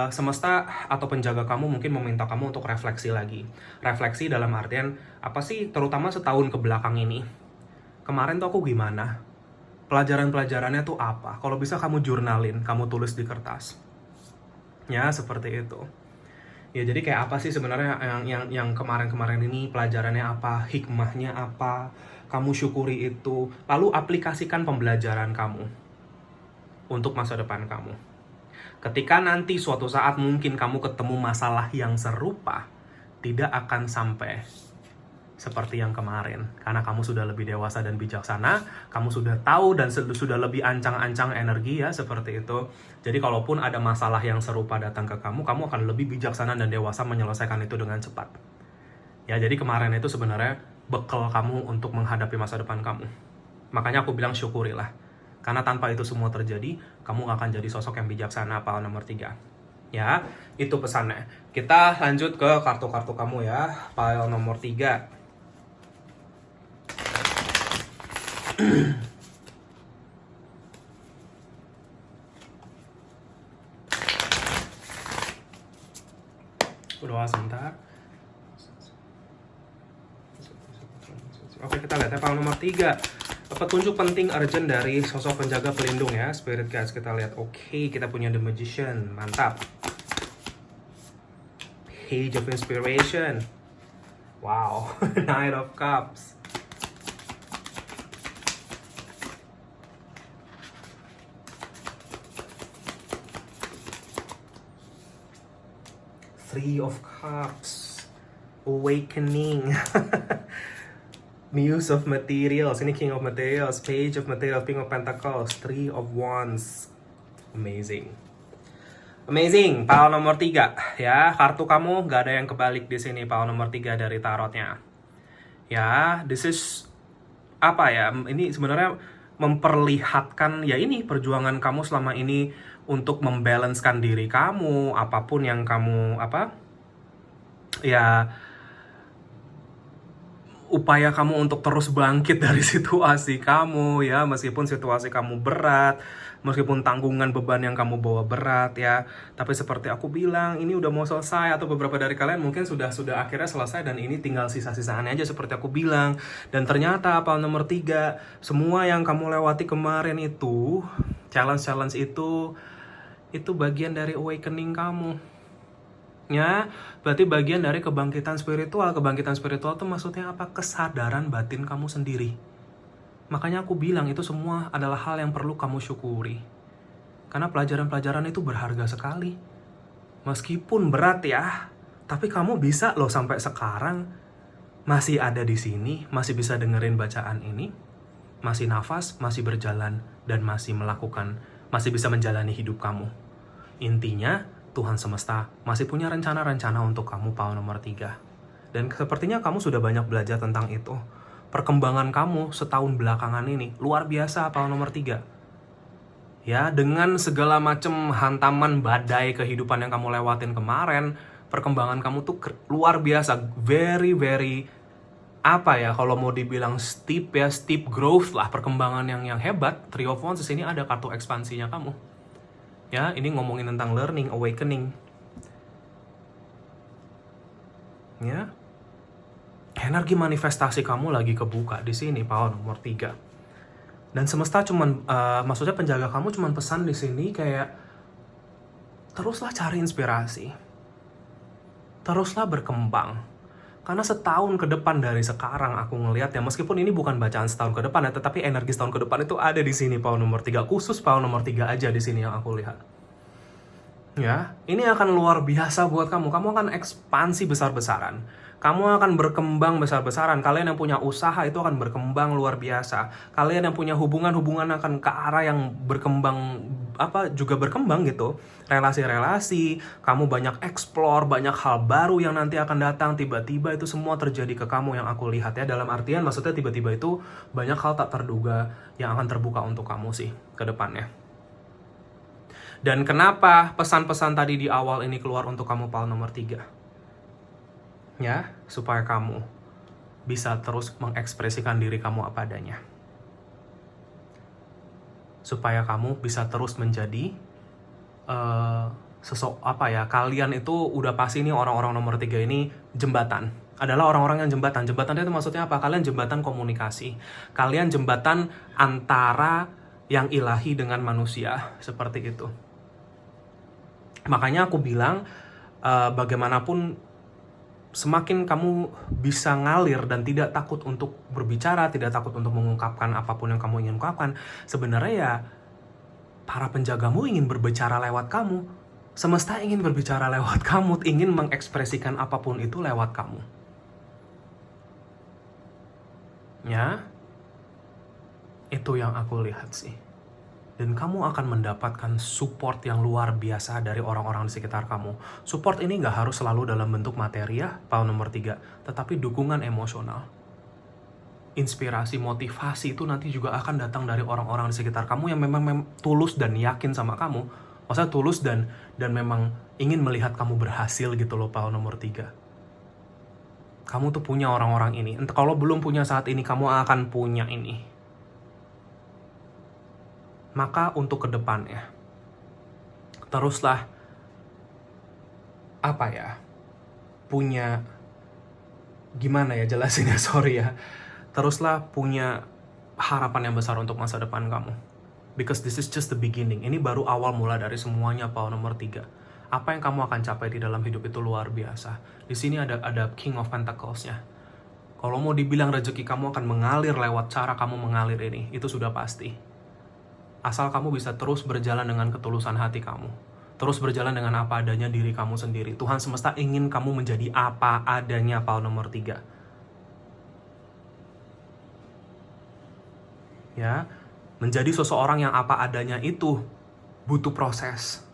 semesta atau penjaga kamu mungkin meminta kamu untuk refleksi lagi. Refleksi dalam artian, apa sih terutama setahun ke belakang ini? Kemarin tuh aku gimana? Pelajaran-pelajarannya tuh apa? Kalau bisa kamu jurnalin, kamu tulis di kertas. Ya, seperti itu. Ya, jadi kayak apa sih sebenarnya yang kemarin-kemarin ini pelajarannya apa? Hikmahnya apa? Kamu syukuri itu, lalu aplikasikan pembelajaran kamu untuk masa depan kamu. Ketika nanti suatu saat mungkin kamu ketemu masalah yang serupa, tidak akan sampai seperti yang kemarin. Karena kamu sudah lebih dewasa dan bijaksana, kamu sudah tahu dan sudah lebih ancang-ancang energi ya, seperti itu. Jadi kalaupun ada masalah yang serupa datang ke kamu akan lebih bijaksana dan dewasa menyelesaikan itu dengan cepat. Ya, jadi kemarin itu sebenarnya bekal kamu untuk menghadapi masa depan kamu. Makanya aku bilang syukurilah. Karena tanpa itu semua terjadi, kamu akan jadi sosok yang bijaksana, Paul nomor 3. Ya, itu pesannya. Kita lanjut ke kartu-kartu kamu ya, Paul nomor 3. Udah sebentar. Oke, kita lihat ya Paul nomor 3. Petunjuk penting urgent dari sosok penjaga pelindung ya, Spirit Guides. Kita lihat. Oke, kita punya The Magician. Mantap. Page of Inspiration. Wow. Knight of Cups. Three of Cups. Awakening. Muse of Materials, ini King of Materials, Page of Materials, King of Pentacles, Three of Wands. Amazing. Amazing, pile nomor 3 ya. Kartu kamu nggak ada yang kebalik di sini, pile nomor 3 dari tarotnya. Ya, this is apa ya? Ini sebenarnya memperlihatkan ya ini perjuangan kamu selama ini untuk membalancekan diri kamu, apapun yang kamu ya upaya kamu untuk terus bangkit dari situasi kamu ya, meskipun situasi kamu berat, meskipun tanggungan beban yang kamu bawa berat ya. Tapi seperti aku bilang, ini udah mau selesai, atau beberapa dari kalian mungkin sudah akhirnya selesai dan ini tinggal sisa-sisaannya aja seperti aku bilang. Dan ternyata apa nomor 3, semua yang kamu lewati kemarin itu, challenge itu bagian dari awakening kamu. Ya, berarti bagian dari kebangkitan spiritual. Kebangkitan spiritual itu maksudnya apa? Kesadaran batin kamu sendiri. Makanya aku bilang itu semua adalah hal yang perlu kamu syukuri. Karena pelajaran-pelajaran itu berharga sekali. Meskipun berat ya, tapi kamu bisa loh sampai sekarang masih ada di sini, masih bisa dengerin bacaan ini, masih nafas, masih berjalan, dan masih bisa menjalani hidup kamu. Intinya, Tuhan semesta masih punya rencana-rencana untuk kamu, pile nomor 3. Dan sepertinya kamu sudah banyak belajar tentang itu. Perkembangan kamu setahun belakangan ini luar biasa, pile nomor 3. Ya, dengan segala macam hantaman badai kehidupan yang kamu lewatin kemarin, perkembangan kamu tuh luar biasa, very kalau mau dibilang steep growth lah, perkembangan yang hebat. Three of Wands di sini ada kartu ekspansinya kamu. Ya, ini ngomongin tentang learning, awakening. Ya. Energi manifestasi kamu lagi kebuka di sini, pile nomor 3. Dan semesta maksudnya penjaga kamu cuman pesan di sini kayak teruslah cari inspirasi. Teruslah berkembang. Karena setahun ke depan dari sekarang aku ngelihat ya, meskipun ini bukan bacaan setahun ke depan ya, tetapi energi setahun ke depan itu ada di sini, pile nomor 3. Khusus pile nomor 3 aja di sini yang aku lihat. Ya, ini akan luar biasa buat kamu. Kamu akan ekspansi besar-besaran. Kamu akan berkembang besar-besaran. Kalian yang punya usaha itu akan berkembang luar biasa. Kalian yang punya hubungan akan ke arah yang berkembang, juga berkembang gitu. Relasi-relasi, kamu banyak explore, banyak hal baru yang nanti akan datang. Tiba-tiba itu semua terjadi ke kamu yang aku lihat ya. Dalam artian maksudnya tiba-tiba itu banyak hal tak terduga yang akan terbuka untuk kamu sih ke depannya. Dan kenapa pesan-pesan tadi di awal ini keluar untuk kamu, pile nomor 3? Ya, supaya kamu bisa terus mengekspresikan diri kamu apa adanya. Supaya kamu bisa terus menjadi kalian itu udah pasti nih, orang-orang nomor 3 ini jembatan. Adalah orang-orang yang jembatan. Jembatan itu maksudnya apa? Kalian jembatan komunikasi. Kalian jembatan antara yang ilahi dengan manusia, seperti itu. Makanya aku bilang, bagaimanapun semakin kamu bisa ngalir dan tidak takut untuk berbicara, tidak takut untuk mengungkapkan apapun yang kamu ingin ungkapkan, sebenarnya ya para penjagamu ingin berbicara lewat kamu. Semesta ingin berbicara lewat kamu, ingin mengekspresikan apapun itu lewat kamu. Ya, itu yang aku lihat sih. Dan kamu akan mendapatkan support yang luar biasa dari orang-orang di sekitar kamu. Support ini nggak harus selalu dalam bentuk materi ya, pile nomor 3, tetapi dukungan emosional. Inspirasi, motivasi itu nanti juga akan datang dari orang-orang di sekitar kamu yang memang tulus dan yakin sama kamu. Maksudnya tulus dan memang ingin melihat kamu berhasil gitu loh, pile nomor 3. Kamu tuh punya orang-orang ini. Entah, kalau belum punya saat ini, kamu akan punya ini. Maka untuk ke depannya, teruslah punya, gimana ya jelasinnya, sorry ya. Teruslah punya harapan yang besar untuk masa depan kamu. Because this is just the beginning. Ini baru awal mula dari semuanya, pile nomor 3. Apa yang kamu akan capai di dalam hidup itu luar biasa. Di sini ada King of Pentacles-nya. Kalau mau dibilang rezeki kamu akan mengalir lewat cara kamu mengalir ini, itu sudah pasti. Asal kamu bisa terus berjalan dengan ketulusan hati kamu. Terus berjalan dengan apa adanya diri kamu sendiri. Tuhan semesta ingin kamu menjadi apa adanya, pile nomor 3. Ya, menjadi seseorang yang apa adanya itu butuh proses.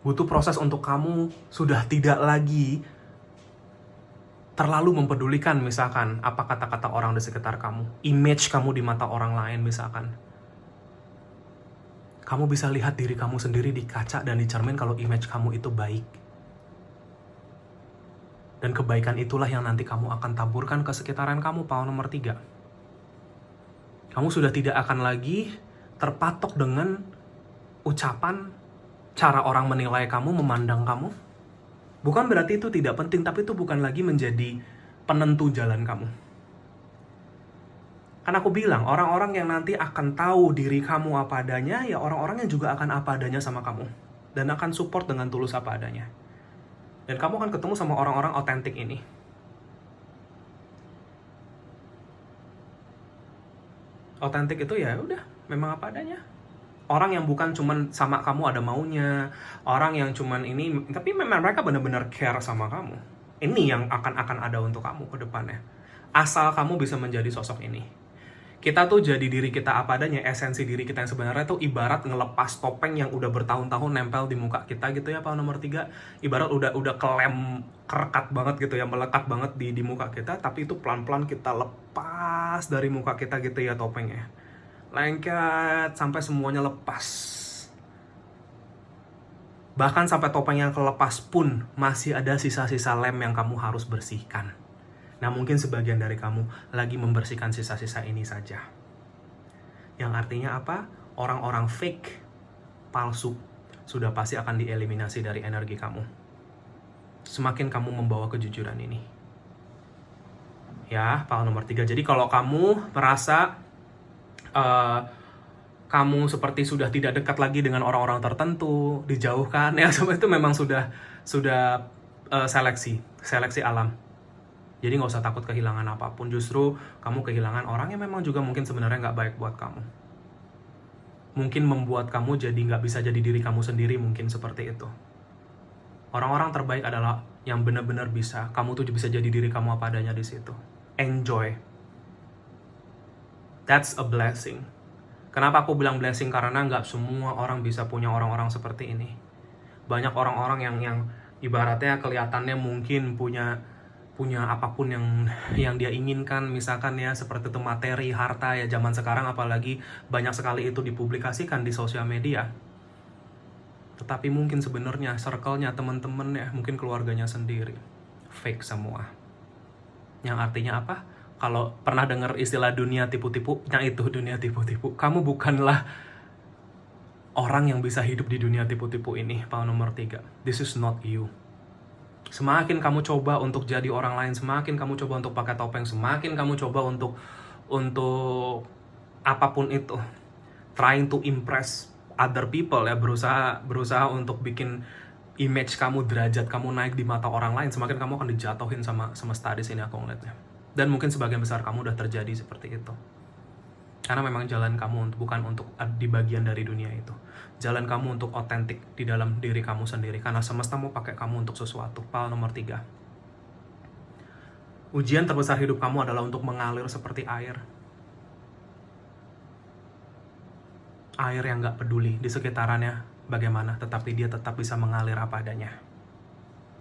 Butuh proses untuk kamu sudah tidak lagi terlalu mempedulikan misalkan apa kata-kata orang di sekitar kamu, image kamu di mata orang lain misalkan. Kamu bisa lihat diri kamu sendiri di kaca dan di cermin kalau image kamu itu baik. Dan kebaikan itulah yang nanti kamu akan taburkan ke sekitaran kamu, power nomor 3. Kamu sudah tidak akan lagi terpatok dengan ucapan, cara orang menilai kamu, memandang kamu. Bukan berarti itu tidak penting, tapi itu bukan lagi menjadi penentu jalan kamu. Kan aku bilang, orang-orang yang nanti akan tahu diri kamu apa adanya, ya orang-orang yang juga akan apa adanya sama kamu. Dan akan support dengan tulus apa adanya. Dan kamu akan ketemu sama orang-orang otentik ini. Otentik itu ya udah, memang apa adanya. Orang yang bukan cuman sama kamu ada maunya, orang yang cuman ini, tapi memang mereka benar-benar care sama kamu. Ini yang akan ada untuk kamu ke depannya. Asal kamu bisa menjadi sosok ini. Kita tuh jadi diri kita apa adanya, esensi diri kita yang sebenarnya tuh ibarat ngelepas topeng yang udah bertahun-tahun nempel di muka kita gitu ya, power nomor 3. Ibarat udah kelem, kerekat banget gitu ya, melekat banget di muka kita, tapi itu pelan-pelan kita lepas dari muka kita gitu ya topengnya. Lengket sampai semuanya lepas. Bahkan sampai topeng yang kelepas pun masih ada sisa-sisa lem yang kamu harus bersihkan. Nah, mungkin sebagian dari kamu lagi membersihkan sisa-sisa ini saja. Yang artinya apa? Orang-orang fake, palsu, sudah pasti akan dieliminasi dari energi kamu. Semakin kamu membawa kejujuran ini. Ya, power nomor 3. Jadi kalau kamu merasa kamu seperti sudah tidak dekat lagi dengan orang-orang tertentu, dijauhkan, ya semua itu memang sudah seleksi alam. Jadi nggak usah takut kehilangan apapun, justru kamu kehilangan orang yang memang juga mungkin sebenarnya nggak baik buat kamu. Mungkin membuat kamu jadi nggak bisa jadi diri kamu sendiri, mungkin seperti itu. Orang-orang terbaik adalah yang benar-benar bisa, kamu tuh bisa jadi diri kamu apa adanya di situ. Enjoy. That's a blessing. Kenapa aku bilang blessing? Karena nggak semua orang bisa punya orang-orang seperti ini. Banyak orang-orang yang ibaratnya kelihatannya mungkin punya apapun yang dia inginkan, misalkan ya seperti itu materi, harta ya zaman sekarang apalagi banyak sekali itu dipublikasikan di sosial media. Tetapi mungkin sebenarnya circle-nya, teman-temannya, mungkin keluarganya sendiri fake semua. Yang artinya apa? Kalau pernah dengar istilah dunia tipu-tipu, yang itu dunia tipu-tipu. Kamu bukanlah orang yang bisa hidup di dunia tipu-tipu ini, power nomor 3. This is not you. Semakin kamu coba untuk jadi orang lain, semakin kamu coba untuk pakai topeng, semakin kamu coba untuk apapun itu, trying to impress other people ya, berusaha untuk bikin image kamu, derajat kamu naik di mata orang lain, semakin kamu akan dijatuhin sama semesta di sini, aku ngeliatnya. Dan mungkin sebagian besar kamu udah terjadi seperti itu. Karena memang jalan kamu bukan untuk di bagian dari dunia itu. Jalan kamu untuk otentik di dalam diri kamu sendiri. Karena semesta mau pakai kamu untuk sesuatu. Power nomor 3. Ujian terbesar hidup kamu adalah untuk mengalir seperti air. Air yang gak peduli di sekitarannya bagaimana, tetapi dia tetap bisa mengalir apa adanya.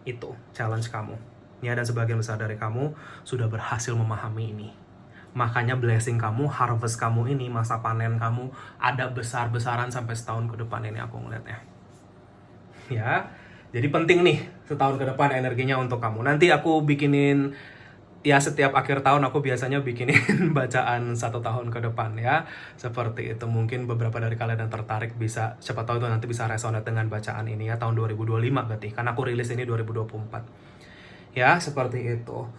Itu challenge kamu. Ya, dan sebagian besar dari kamu sudah berhasil memahami ini. Makanya blessing kamu, harvest kamu ini, masa panen kamu ada besar-besaran sampai setahun ke depan ini, aku ngeliatnya. Ya, jadi penting nih setahun ke depan energinya untuk kamu. Nanti aku bikinin, ya setiap akhir tahun aku biasanya bikinin bacaan 1 tahun ke depan ya. Seperti itu, mungkin beberapa dari kalian yang tertarik bisa, siapa tahu itu nanti bisa resonate dengan bacaan ini ya, tahun 2025 berarti. Karena aku rilis ini 2024. Ya, seperti itu.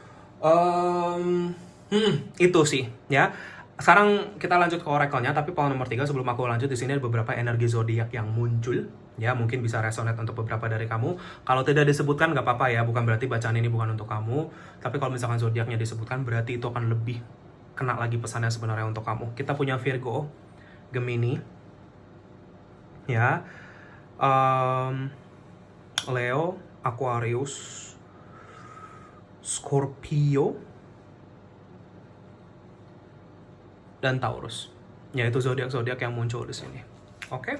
Itu sih ya. Sekarang kita lanjut ke oracle-nya, tapi power nomor 3 sebelum aku lanjut, di sini ada beberapa energi zodiak yang muncul ya, mungkin bisa resonate untuk beberapa dari kamu. Kalau tidak disebutkan nggak apa-apa ya, bukan berarti bacaan ini bukan untuk kamu. Tapi kalau misalkan zodiaknya disebutkan, berarti itu akan lebih kena lagi pesannya sebenarnya untuk kamu. Kita punya Virgo, Gemini ya, Leo, Aquarius, Scorpio, dan Taurus. Yaitu zodiak-zodiak yang muncul di sini. Oke?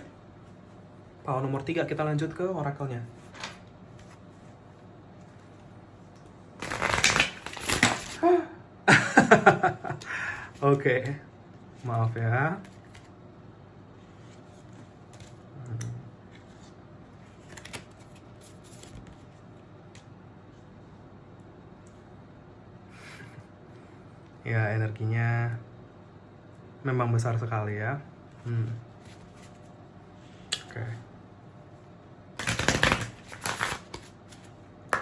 Power nomor 3, kita lanjut ke oracle-nya. Oke, maaf ya. Ya, energinya memang besar sekali ya.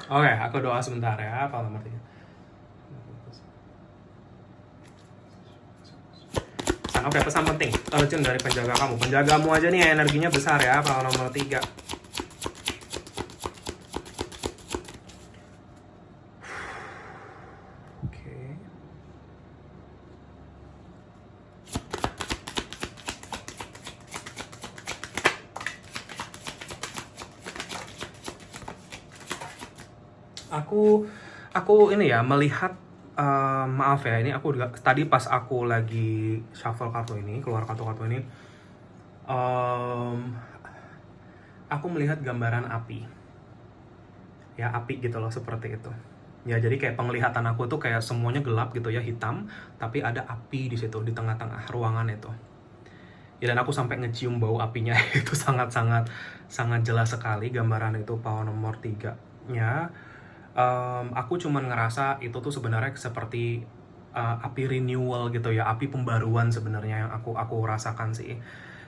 Oke, aku doa sebentar ya, Pak nomor 3. Oke, pesan penting, urgent dari penjaga kamu. Penjagamu aja nih energinya besar ya, Pak nomor 3. Aku ini ya melihat, maaf ya, ini aku juga tadi pas aku lagi shuffle kartu ini, keluar kartu-kartu ini, aku melihat gambaran api. Ya, api gitu loh, seperti itu. Ya, jadi kayak penglihatan aku tuh kayak semuanya gelap gitu ya, hitam, tapi ada api di situ, di tengah-tengah ruangan itu. Ya, dan aku sampai ngecium bau apinya. Itu sangat jelas sekali gambaran itu, power nomor 3. Ya, aku cuman ngerasa itu tuh sebenarnya seperti api renewal gitu ya, api pembaruan sebenarnya yang aku rasakan sih.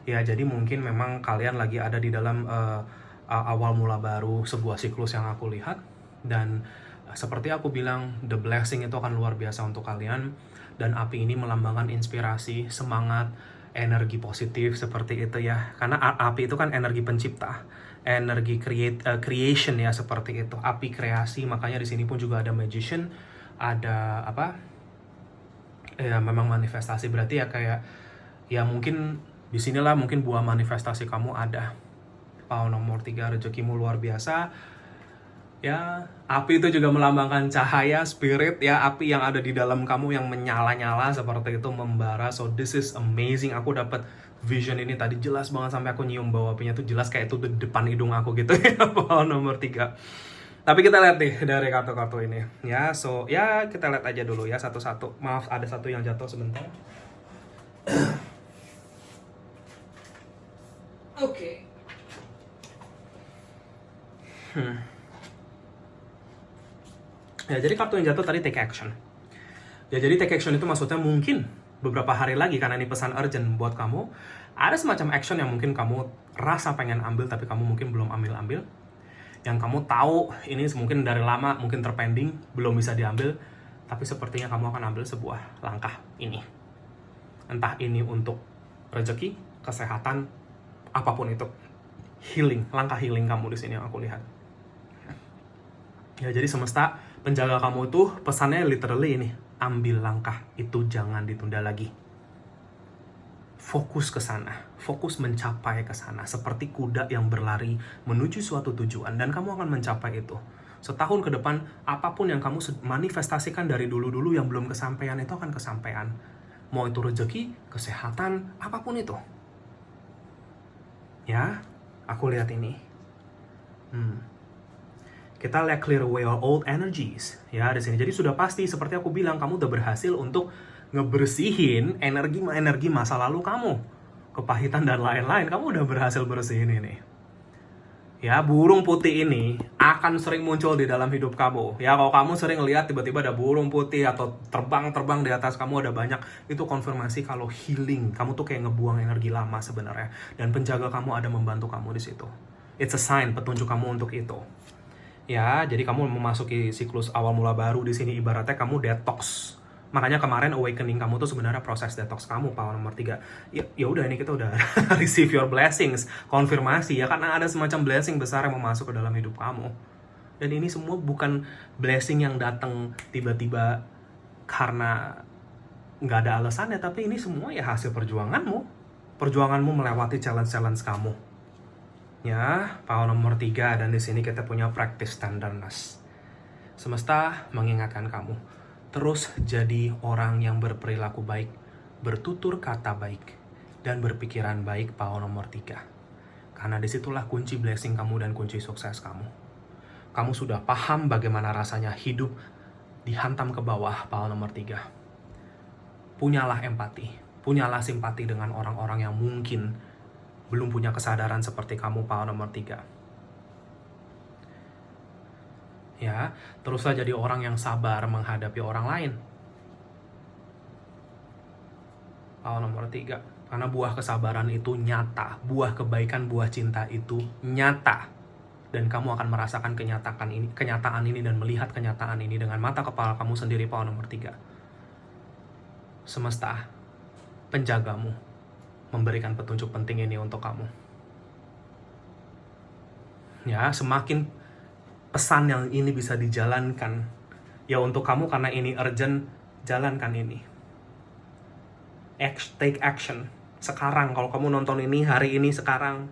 Ya, jadi mungkin memang kalian lagi ada di dalam awal mula baru sebuah siklus yang aku lihat, dan seperti aku bilang, the blessing itu akan luar biasa untuk kalian, dan api ini melambangkan inspirasi, semangat, energi positif seperti itu ya, karena api itu kan energi pencipta, energi creation ya, seperti itu, api kreasi. Makanya di sini pun juga ada magician, ada apa ya, memang manifestasi, berarti ya kayak ya mungkin disinilah mungkin buah manifestasi kamu ada. Power nomor 3, rezekimu luar biasa ya. Api itu juga melambangkan cahaya, spirit ya, api yang ada di dalam kamu yang menyala-nyala seperti itu, membara. So this is amazing. Aku dapat vision ini tadi jelas banget, sampai aku nyium bau apinya tuh jelas kayak itu di depan hidung aku gitu ya. Power nomor 3. Tapi kita lihat deh dari kartu-kartu ini ya. So ya, kita lihat aja dulu ya satu-satu. Maaf, ada satu yang jatuh sebentar. Oke. Ya, jadi kartu yang jatuh tadi take action. Ya, jadi take action itu maksudnya mungkin beberapa hari lagi, karena ini pesan urgent buat kamu, ada semacam action yang mungkin kamu rasa pengen ambil tapi kamu mungkin belum ambil. Yang kamu tahu ini mungkin dari lama, mungkin terpending, belum bisa diambil, tapi sepertinya kamu akan ambil sebuah langkah ini. Entah ini untuk rezeki, kesehatan, apapun itu. Healing, langkah healing kamu di sini yang aku lihat. Ya, jadi semesta, penjaga kamu itu pesannya literally ini, ambil langkah itu, jangan ditunda lagi. Fokus ke sana, fokus mencapai ke sana, seperti kuda yang berlari menuju suatu tujuan, dan kamu akan mencapai itu. Setahun ke depan, apapun yang kamu manifestasikan dari dulu-dulu yang belum kesampaian itu akan kesampaian. Mau itu rezeki, kesehatan, apapun itu. Ya, aku lihat ini. Kita lihat clear away our old energies ya di sini. Jadi sudah pasti seperti aku bilang, kamu udah berhasil untuk ngebersihin energi masa lalu kamu, kepahitan dan lain-lain. Kamu udah berhasil bersihin ini. Ya, burung putih ini akan sering muncul di dalam hidup kamu. Ya, kalau kamu sering lihat tiba-tiba ada burung putih atau terbang-terbang di atas kamu ada banyak, itu konfirmasi kalau healing. Kamu tuh kayak ngebuang energi lama sebenarnya, dan penjaga kamu ada membantu kamu di situ. It's a sign, petunjuk kamu untuk itu. Ya, jadi kamu memasuki siklus awal mula baru di sini, ibaratnya kamu detox. Makanya kemarin awakening kamu tuh sebenarnya proses detox kamu, power nomor 3. Ya udah, ini kita udah receive your blessings, konfirmasi ya, karena ada semacam blessing besar yang mau masuk ke dalam hidup kamu. Dan ini semua bukan blessing yang datang tiba-tiba karena nggak ada alasannya, tapi ini semua ya hasil perjuanganmu melewati challenge kamu. Ya, power nomor 3, dan di sini kita punya practice tenderness. Semesta mengingatkan kamu, terus jadi orang yang berperilaku baik, bertutur kata baik, dan berpikiran baik, power nomor 3. Karena disitulah kunci blessing kamu dan kunci sukses kamu. Kamu sudah paham bagaimana rasanya hidup dihantam ke bawah, Paul nomor 3. Punyalah empati, punyalah simpati dengan orang-orang yang mungkin belum punya kesadaran seperti kamu, Paul nomor 3. Ya, teruslah jadi orang yang sabar menghadapi orang lain. Paul nomor 3. Karena buah kesabaran itu nyata, buah kebaikan, buah cinta itu nyata. Dan kamu akan merasakan kenyataan ini dan melihat kenyataan ini dengan mata kepala kamu sendiri, Paul nomor 3. Semesta, penjagamu, memberikan petunjuk penting ini untuk kamu. Ya, semakin pesan yang ini bisa dijalankan, ya untuk kamu karena ini urgent, jalankan ini. Take action. Sekarang, kalau kamu nonton ini hari ini sekarang,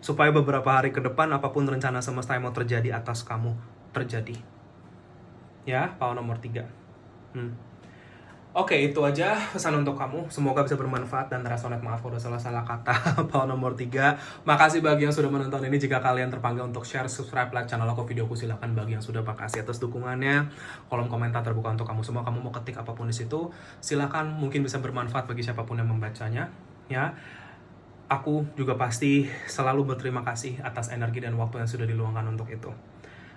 supaya beberapa hari ke depan apapun rencana semesta yang mau terjadi atas kamu terjadi. Ya, Paul nomor 3. Oke, itu aja pesan untuk kamu. Semoga bisa bermanfaat dan resonate. Maaf kalau udah salah kata. Paul nomor 3. Makasih bagi yang sudah menonton ini. Jika kalian terpanggil untuk share, subscribe, like channel aku, videoku, silakan. Bagi yang sudah, makasih atas dukungannya. Kolom komentar terbuka untuk kamu semua. Kamu mau ketik apapun di situ, silakan. Mungkin bisa bermanfaat bagi siapapun yang membacanya. Ya, aku juga pasti selalu berterima kasih atas energi dan waktu yang sudah diluangkan untuk itu.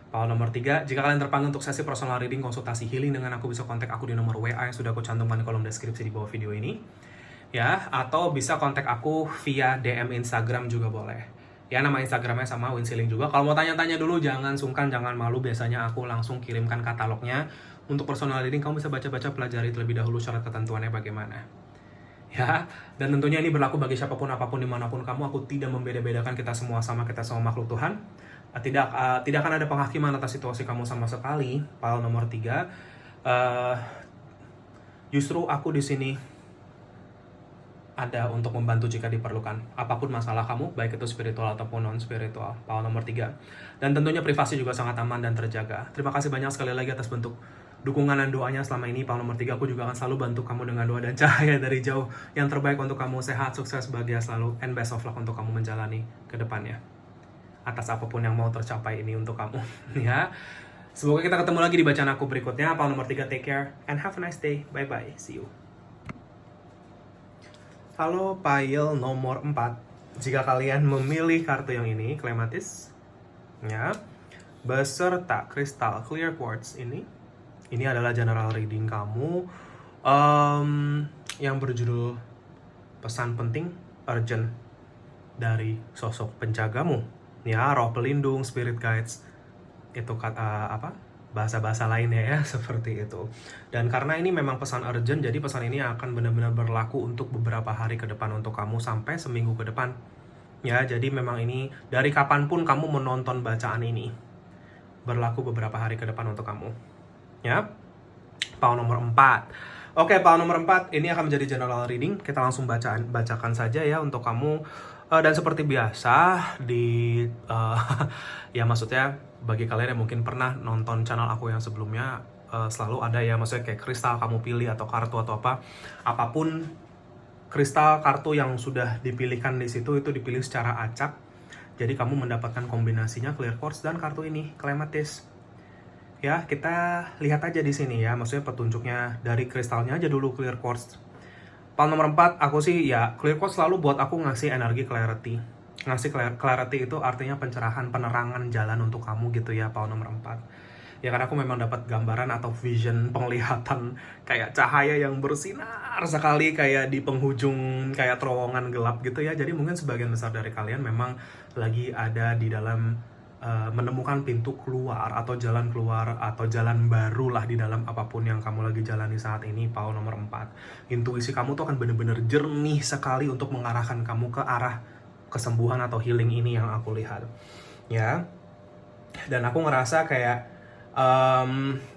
Paul nomor 3, jika kalian terpanggil untuk sesi personal reading, konsultasi healing dengan aku, bisa kontak aku di nomor WA yang sudah aku cantumkan di kolom deskripsi di bawah video ini. Ya, atau bisa kontak aku via DM Instagram juga boleh. Ya, nama Instagramnya sama, Winsiling juga. Kalau mau tanya-tanya dulu, jangan sungkan, jangan malu. Biasanya aku langsung kirimkan katalognya. Untuk personal reading, kamu bisa baca-baca, pelajari terlebih dahulu syarat ketentuannya bagaimana. Ya, dan tentunya ini berlaku bagi siapapun, apapun, dimanapun kamu. Aku tidak membeda-bedakan, kita semua sama, kita semua makhluk Tuhan. Tidak akan ada penghakiman atas situasi kamu sama sekali. Paul nomor 3. Justru aku di sini ada untuk membantu jika diperlukan. Apapun masalah kamu, baik itu spiritual ataupun non-spiritual. Paul nomor 3. Dan tentunya privasi juga sangat aman dan terjaga. Terima kasih banyak sekali lagi atas bentuk dukungan dan doanya selama ini. Paul nomor 3, aku juga akan selalu bantu kamu dengan doa dan cahaya dari jauh. Yang terbaik untuk kamu, sehat, sukses, bahagia selalu, and best of luck untuk kamu menjalani ke depannya. Atas apapun yang mau tercapai ini untuk kamu. Ya, semoga kita ketemu lagi di bacaan aku berikutnya. Paul nomor 3, take care and have a nice day. Bye bye, see you. Halo pile nomor 4. Jika kalian memilih kartu yang ini, Clematis, ya, beserta kristal clear quartz ini adalah general reading kamu yang berjudul pesan penting urgent dari sosok penjagamu. Ya, roh pelindung, spirit guides, itu bahasa-bahasa lainnya ya, seperti itu. Dan karena ini memang pesan urgent, jadi pesan ini akan benar-benar berlaku untuk beberapa hari ke depan untuk kamu, sampai seminggu ke depan. Ya, jadi memang ini dari kapanpun kamu menonton bacaan ini, berlaku beberapa hari ke depan untuk kamu. Ya, Paul nomor 4. Oke, Paul nomor 4 ini akan menjadi general reading. Kita langsung bacakan saja ya untuk kamu. Dan seperti biasa ya maksudnya bagi kalian yang mungkin pernah nonton channel aku yang sebelumnya, selalu ada ya, maksudnya kayak kristal kamu pilih atau kartu atau apapun kristal kartu yang sudah dipilihkan di situ, itu dipilih secara acak. Jadi kamu mendapatkan kombinasinya clear quartz dan kartu ini Clematis. Ya, kita lihat aja di sini ya, maksudnya petunjuknya dari kristalnya aja dulu, clear quartz. Paul nomor 4, aku sih ya, clear quartz selalu buat aku ngasih energi clarity. Ngasih clarity itu artinya pencerahan, penerangan jalan untuk kamu gitu ya, Paul nomor 4. Ya karena aku memang dapat gambaran atau vision, penglihatan kayak cahaya yang bersinar sekali kayak di penghujung kayak terowongan gelap gitu ya. Jadi mungkin sebagian besar dari kalian memang lagi ada di dalam menemukan pintu keluar atau jalan keluar atau jalan baru lah di dalam apapun yang kamu lagi jalani saat ini, Paul nomor 4. Intuisi kamu tuh akan bener-bener jernih sekali untuk mengarahkan kamu ke arah kesembuhan atau healing ini yang aku lihat. Ya. Dan aku ngerasa kayak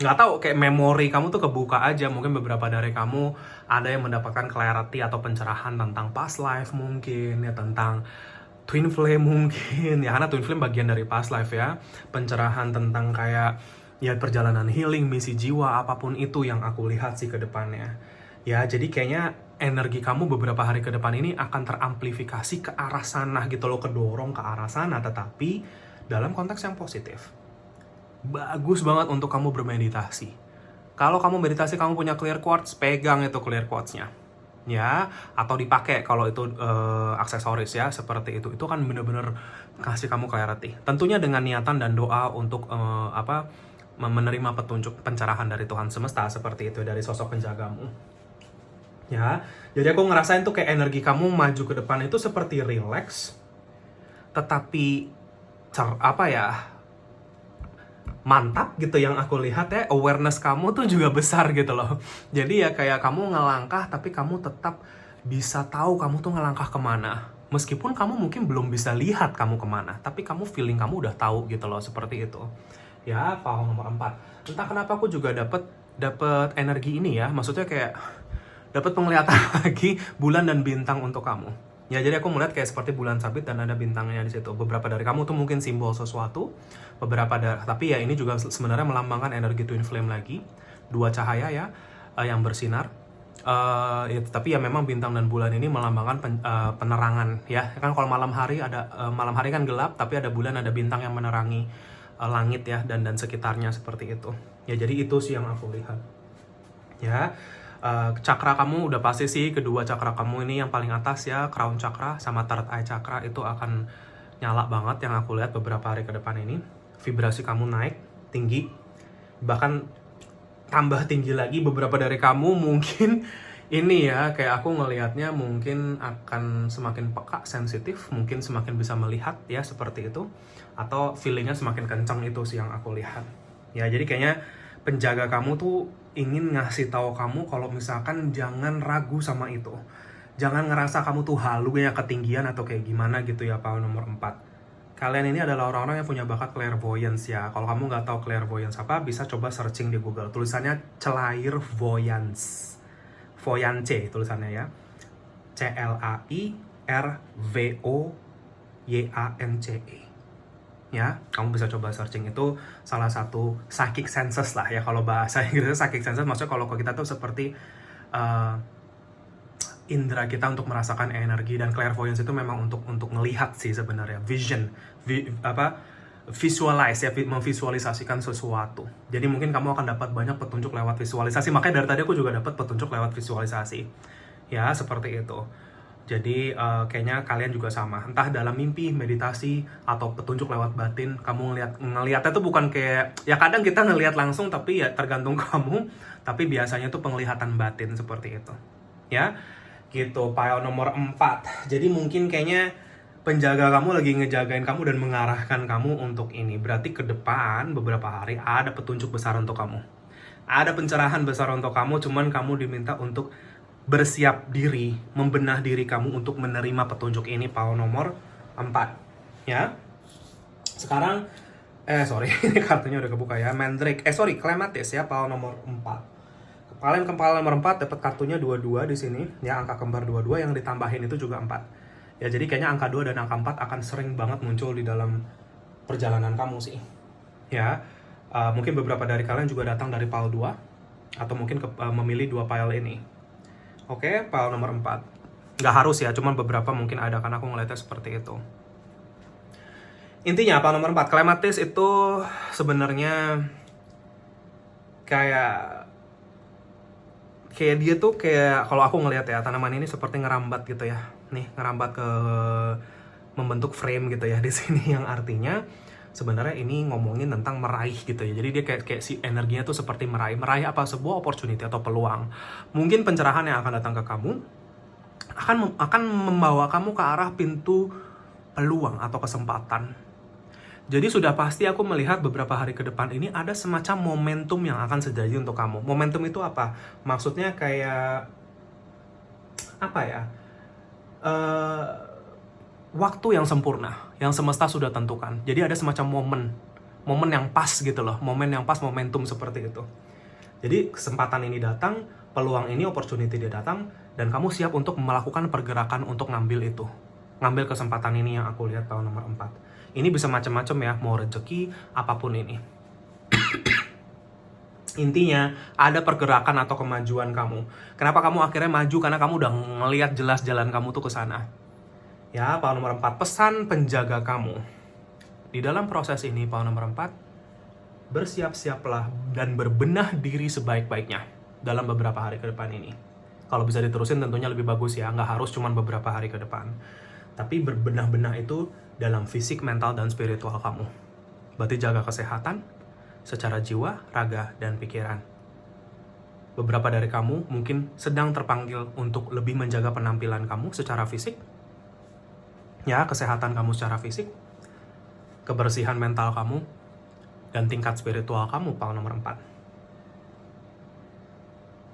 nggak tahu, kayak memori kamu tuh kebuka aja. Mungkin beberapa dari kamu ada yang mendapatkan clarity atau pencerahan tentang past life mungkin ya, tentang twin flame mungkin ya, karena twin flame bagian dari past life ya. Pencerahan tentang kayak ya perjalanan healing, misi jiwa, apapun itu yang aku lihat sih ke depannya. Ya, jadi kayaknya energi kamu beberapa hari ke depan ini akan teramplifikasi ke arah sana gitu loh, kedorong ke arah sana, tetapi dalam konteks yang positif. Bagus banget untuk kamu bermeditasi. Kalau kamu meditasi, kamu punya clear quartz, pegang itu clear quartz-nya. Ya, atau dipakai kalau itu aksesoris ya, seperti itu. Itu kan bener-bener kasih kamu clarity. Tentunya dengan niatan dan doa untuk menerima petunjuk pencerahan dari Tuhan semesta, seperti itu, dari sosok penjagamu. Ya, jadi aku ngerasain tuh kayak energi kamu maju ke depan itu seperti relax, tetapi mantap gitu yang aku lihat ya. Awareness kamu tuh juga besar gitu loh. Jadi ya kayak kamu ngelangkah, tapi kamu tetap bisa tahu kamu tuh ngelangkah kemana. Meskipun kamu mungkin belum bisa lihat kamu kemana, tapi kamu feeling kamu udah tahu gitu loh, seperti itu. Ya, paham nomor 4. Entah kenapa aku juga dapat energi ini ya. Maksudnya kayak dapat penglihatan lagi bulan dan bintang untuk kamu. Ya, jadi aku melihat kayak seperti bulan sabit dan ada bintangnya di situ. Beberapa dari kamu tuh mungkin simbol sesuatu, tapi ya ini juga sebenarnya melambangkan energi twin flame lagi, dua cahaya ya yang bersinar. Tapi ya memang bintang dan bulan ini melambangkan penerangan ya. Kan kalau malam hari kan gelap, tapi ada bulan, ada bintang yang menerangi langit ya dan sekitarnya, seperti itu. Ya, jadi itu sih yang aku lihat. Ya. Cakra kamu udah pasti sih, kedua cakra kamu ini yang paling atas ya, crown chakra sama third eye chakra itu akan nyala banget yang aku lihat beberapa hari ke depan ini. Vibrasi kamu naik tinggi, bahkan tambah tinggi lagi. Beberapa dari kamu mungkin ini ya, kayak aku ngelihatnya mungkin akan semakin peka, sensitif, mungkin semakin bisa melihat ya, seperti itu, atau feelingnya semakin kencang, itu sih yang aku lihat. Ya, jadi kayaknya penjaga kamu tuh ingin ngasih tahu kamu kalau misalkan jangan ragu sama itu. Jangan ngerasa kamu tuh halu ya, ketinggian atau kayak gimana gitu ya, Pak nomor 4. Kalian ini adalah orang-orang yang punya bakat clairvoyance ya. Kalau kamu nggak tahu clairvoyance apa, bisa coba searching di Google. Tulisannya clairvoyance. Voyance tulisannya ya. CLAIRVOYANCE. Ya, kamu bisa coba searching, itu salah satu psychic senses lah ya, kalau bahasa Inggrisnya psychic senses. Maksudnya kalau kita tuh seperti indera kita untuk merasakan energi, dan clairvoyance itu memang untuk melihat sih sebenarnya, vision, visualize ya, memvisualisasikan sesuatu. Jadi mungkin kamu akan dapat banyak petunjuk lewat visualisasi. Makanya dari tadi aku juga dapat petunjuk lewat visualisasi. Ya, seperti itu. Jadi kayaknya kalian juga sama, entah dalam mimpi, meditasi, atau petunjuk lewat batin. Kamu ngelihatnya tuh bukan kayak, ya kadang kita ngelihat langsung, tapi ya tergantung kamu. Tapi biasanya tuh penglihatan batin, seperti itu. Ya, gitu, pile nomor 4. Jadi mungkin kayaknya penjaga kamu lagi ngejagain kamu dan mengarahkan kamu untuk ini. Berarti ke depan beberapa hari ada petunjuk besar untuk kamu. Ada pencerahan besar untuk kamu, cuman kamu diminta untuk bersiap diri, membenah diri kamu untuk menerima petunjuk ini, pile nomor 4. Ya. Sekarang ini kartunya udah kebuka ya. Mandrake, Clematis ya, pile nomor 4. Kalian kepala nomor 4 dapat kartunya 22 di sini ya, angka kembar 22 yang ditambahin itu juga 4. Ya, jadi kayaknya angka 2 dan angka 4 akan sering banget muncul di dalam perjalanan kamu sih. Ya. Mungkin beberapa dari kalian juga datang dari pile 2 atau mungkin memilih 2 pile ini. Oke, pile nomor 4. Nggak harus ya, cuman beberapa mungkin ada, karena aku ngeliatnya seperti itu. Intinya, pile nomor 4, Clematis itu sebenarnya kayak dia tuh kayak, kalau aku ngeliat ya, tanaman ini seperti ngerambat gitu ya. Nih, ngerambat ke membentuk frame gitu ya di sini, yang artinya sebenarnya ini ngomongin tentang meraih gitu ya. Jadi dia kayak si energinya tuh seperti meraih apa, sebuah opportunity atau peluang. Mungkin pencerahan yang akan datang ke kamu akan membawa kamu ke arah pintu peluang atau kesempatan. Jadi sudah pasti aku melihat beberapa hari ke depan ini ada semacam momentum yang akan terjadi untuk kamu. Momentum itu apa? Maksudnya kayak apa ya? Waktu yang sempurna, yang semesta sudah tentukan. Jadi ada semacam momen yang pas gitu loh, momen yang pas, momentum seperti itu. Jadi kesempatan ini datang, peluang ini, opportunity dia datang, dan kamu siap untuk melakukan pergerakan untuk ngambil itu. Ngambil kesempatan ini yang aku lihat tahun nomor 4. Ini bisa macam-macam ya, mau rezeki, apapun ini. Intinya, ada pergerakan atau kemajuan kamu. Kenapa kamu akhirnya maju? Karena kamu udah ngelihat jelas jalan kamu tuh ke sana. Ya, power nomor 4, pesan penjaga kamu. Di dalam proses ini, power nomor 4, bersiap-siaplah dan berbenah diri sebaik-baiknya dalam beberapa hari ke depan ini. Kalau bisa diterusin tentunya lebih bagus ya, nggak harus cuma beberapa hari ke depan. Tapi berbenah-benah itu dalam fisik, mental, dan spiritual kamu. Berarti jaga kesehatan secara jiwa, raga, dan pikiran. Beberapa dari kamu mungkin sedang terpanggil untuk lebih menjaga penampilan kamu secara fisik. Ya, kesehatan kamu secara fisik, kebersihan mental kamu, dan tingkat spiritual kamu, power nomor 4.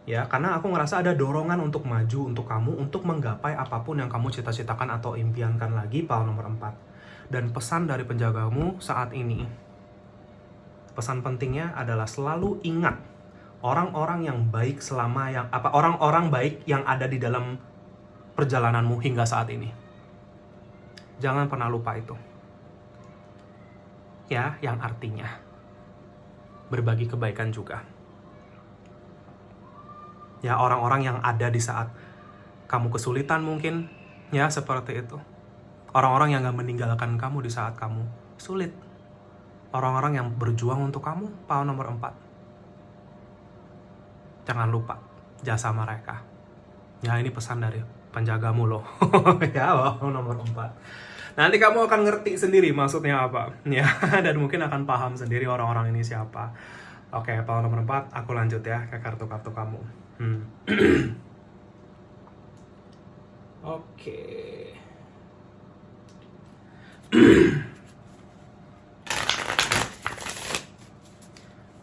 Ya, karena aku ngerasa ada dorongan untuk maju untuk kamu, untuk menggapai apapun yang kamu cita-citakan atau impiankan lagi, power nomor 4. Dan pesan dari penjagamu saat ini, pesan pentingnya adalah selalu ingat orang-orang yang baik orang-orang baik yang ada di dalam perjalananmu hingga saat ini. Jangan pernah lupa itu. Ya, yang artinya berbagi kebaikan juga. Ya, orang-orang yang ada di saat kamu kesulitan mungkin, ya seperti itu. Orang-orang yang gak meninggalkan kamu di saat kamu sulit. Orang-orang yang berjuang untuk kamu, power nomor 4. Jangan lupa jasa mereka. Ya, ini pesan dari penjagamu loh. Ya, power nomor 4. Nanti kamu akan ngerti sendiri maksudnya apa. Ya, dan mungkin akan paham sendiri orang-orang ini siapa. Oke, power nomor 4, aku lanjut ya ke kartu-kartu kamu. Oke.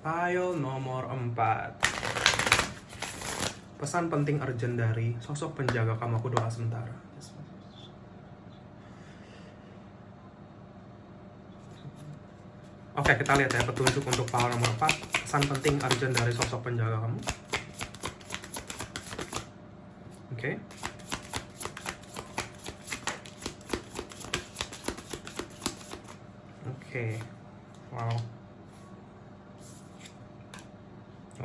Pile nomor 4. Pesan penting urgent dari sosok penjaga kamu. Aku doa sebentar. Oke, kita lihat ya petunjuk untuk pile nomor 4. Pesan penting urgent dari sosok penjaga kamu. Oke. Oke. Wow.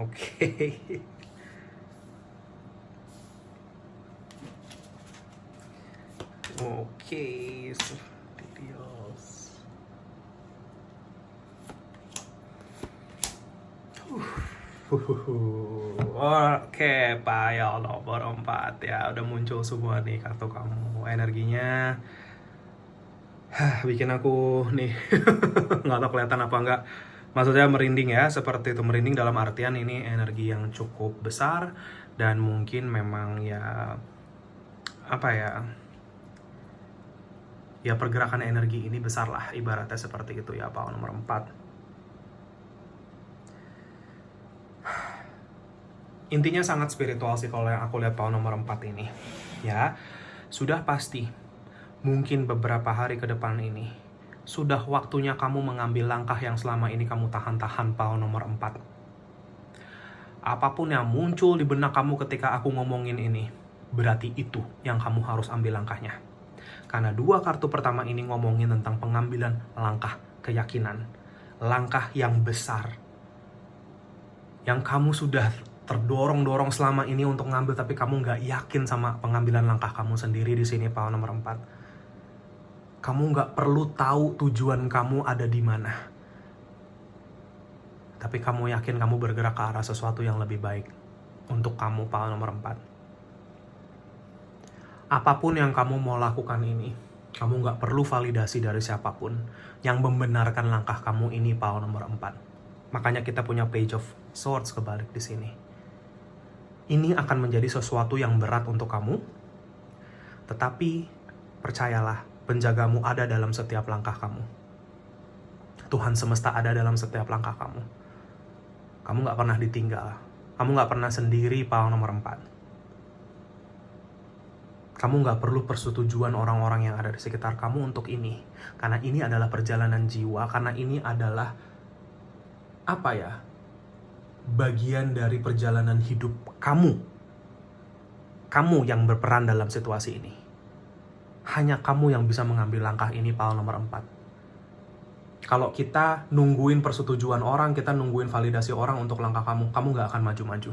Oke. Oke, details. Oke, pile nomor 4 ya, udah muncul semua nih kartu kamu. Energinya bikin aku nih nggak tahu kelihatan apa enggak. Maksudnya merinding ya, seperti itu. Merinding dalam artian ini energi yang cukup besar dan mungkin memang ya apa ya? Ya pergerakan energi ini besar lah, ibaratnya seperti itu ya, power nomor 4. Intinya sangat spiritual sih kalau yang aku lihat power nomor 4 ini. Ya, sudah pasti mungkin beberapa hari ke depan ini sudah waktunya kamu mengambil langkah yang selama ini kamu tahan-tahan, power nomor 4. Apapun yang muncul di benak kamu ketika aku ngomongin ini, berarti itu yang kamu harus ambil langkahnya. Karena 2 kartu pertama ini ngomongin tentang pengambilan langkah keyakinan. Langkah yang besar. Yang kamu sudah terdorong-dorong selama ini untuk ngambil, tapi kamu nggak yakin sama pengambilan langkah kamu sendiri di sini, power nomor 4. Kamu nggak perlu tahu tujuan kamu ada di mana. Tapi kamu yakin kamu bergerak ke arah sesuatu yang lebih baik untuk kamu, power nomor 4. Apapun yang kamu mau lakukan ini, kamu nggak perlu validasi dari siapapun yang membenarkan langkah kamu ini, power nomor 4. Makanya kita punya Page of Swords kebalik di sini. Ini akan menjadi sesuatu yang berat untuk kamu. Tetapi percayalah, penjagamu ada dalam setiap langkah kamu. Tuhan semesta ada dalam setiap langkah kamu. Kamu gak pernah ditinggal. Kamu gak pernah sendiri, power nomor 4. Kamu gak perlu persetujuan orang-orang yang ada di sekitar kamu untuk ini. Karena ini adalah perjalanan jiwa. Karena ini adalah bagian dari perjalanan hidup kamu. Kamu yang berperan dalam situasi ini. Hanya kamu yang bisa mengambil langkah ini, power nomor 4. Kalau kita nungguin persetujuan orang, kita nungguin validasi orang untuk langkah kamu nggak akan maju-maju.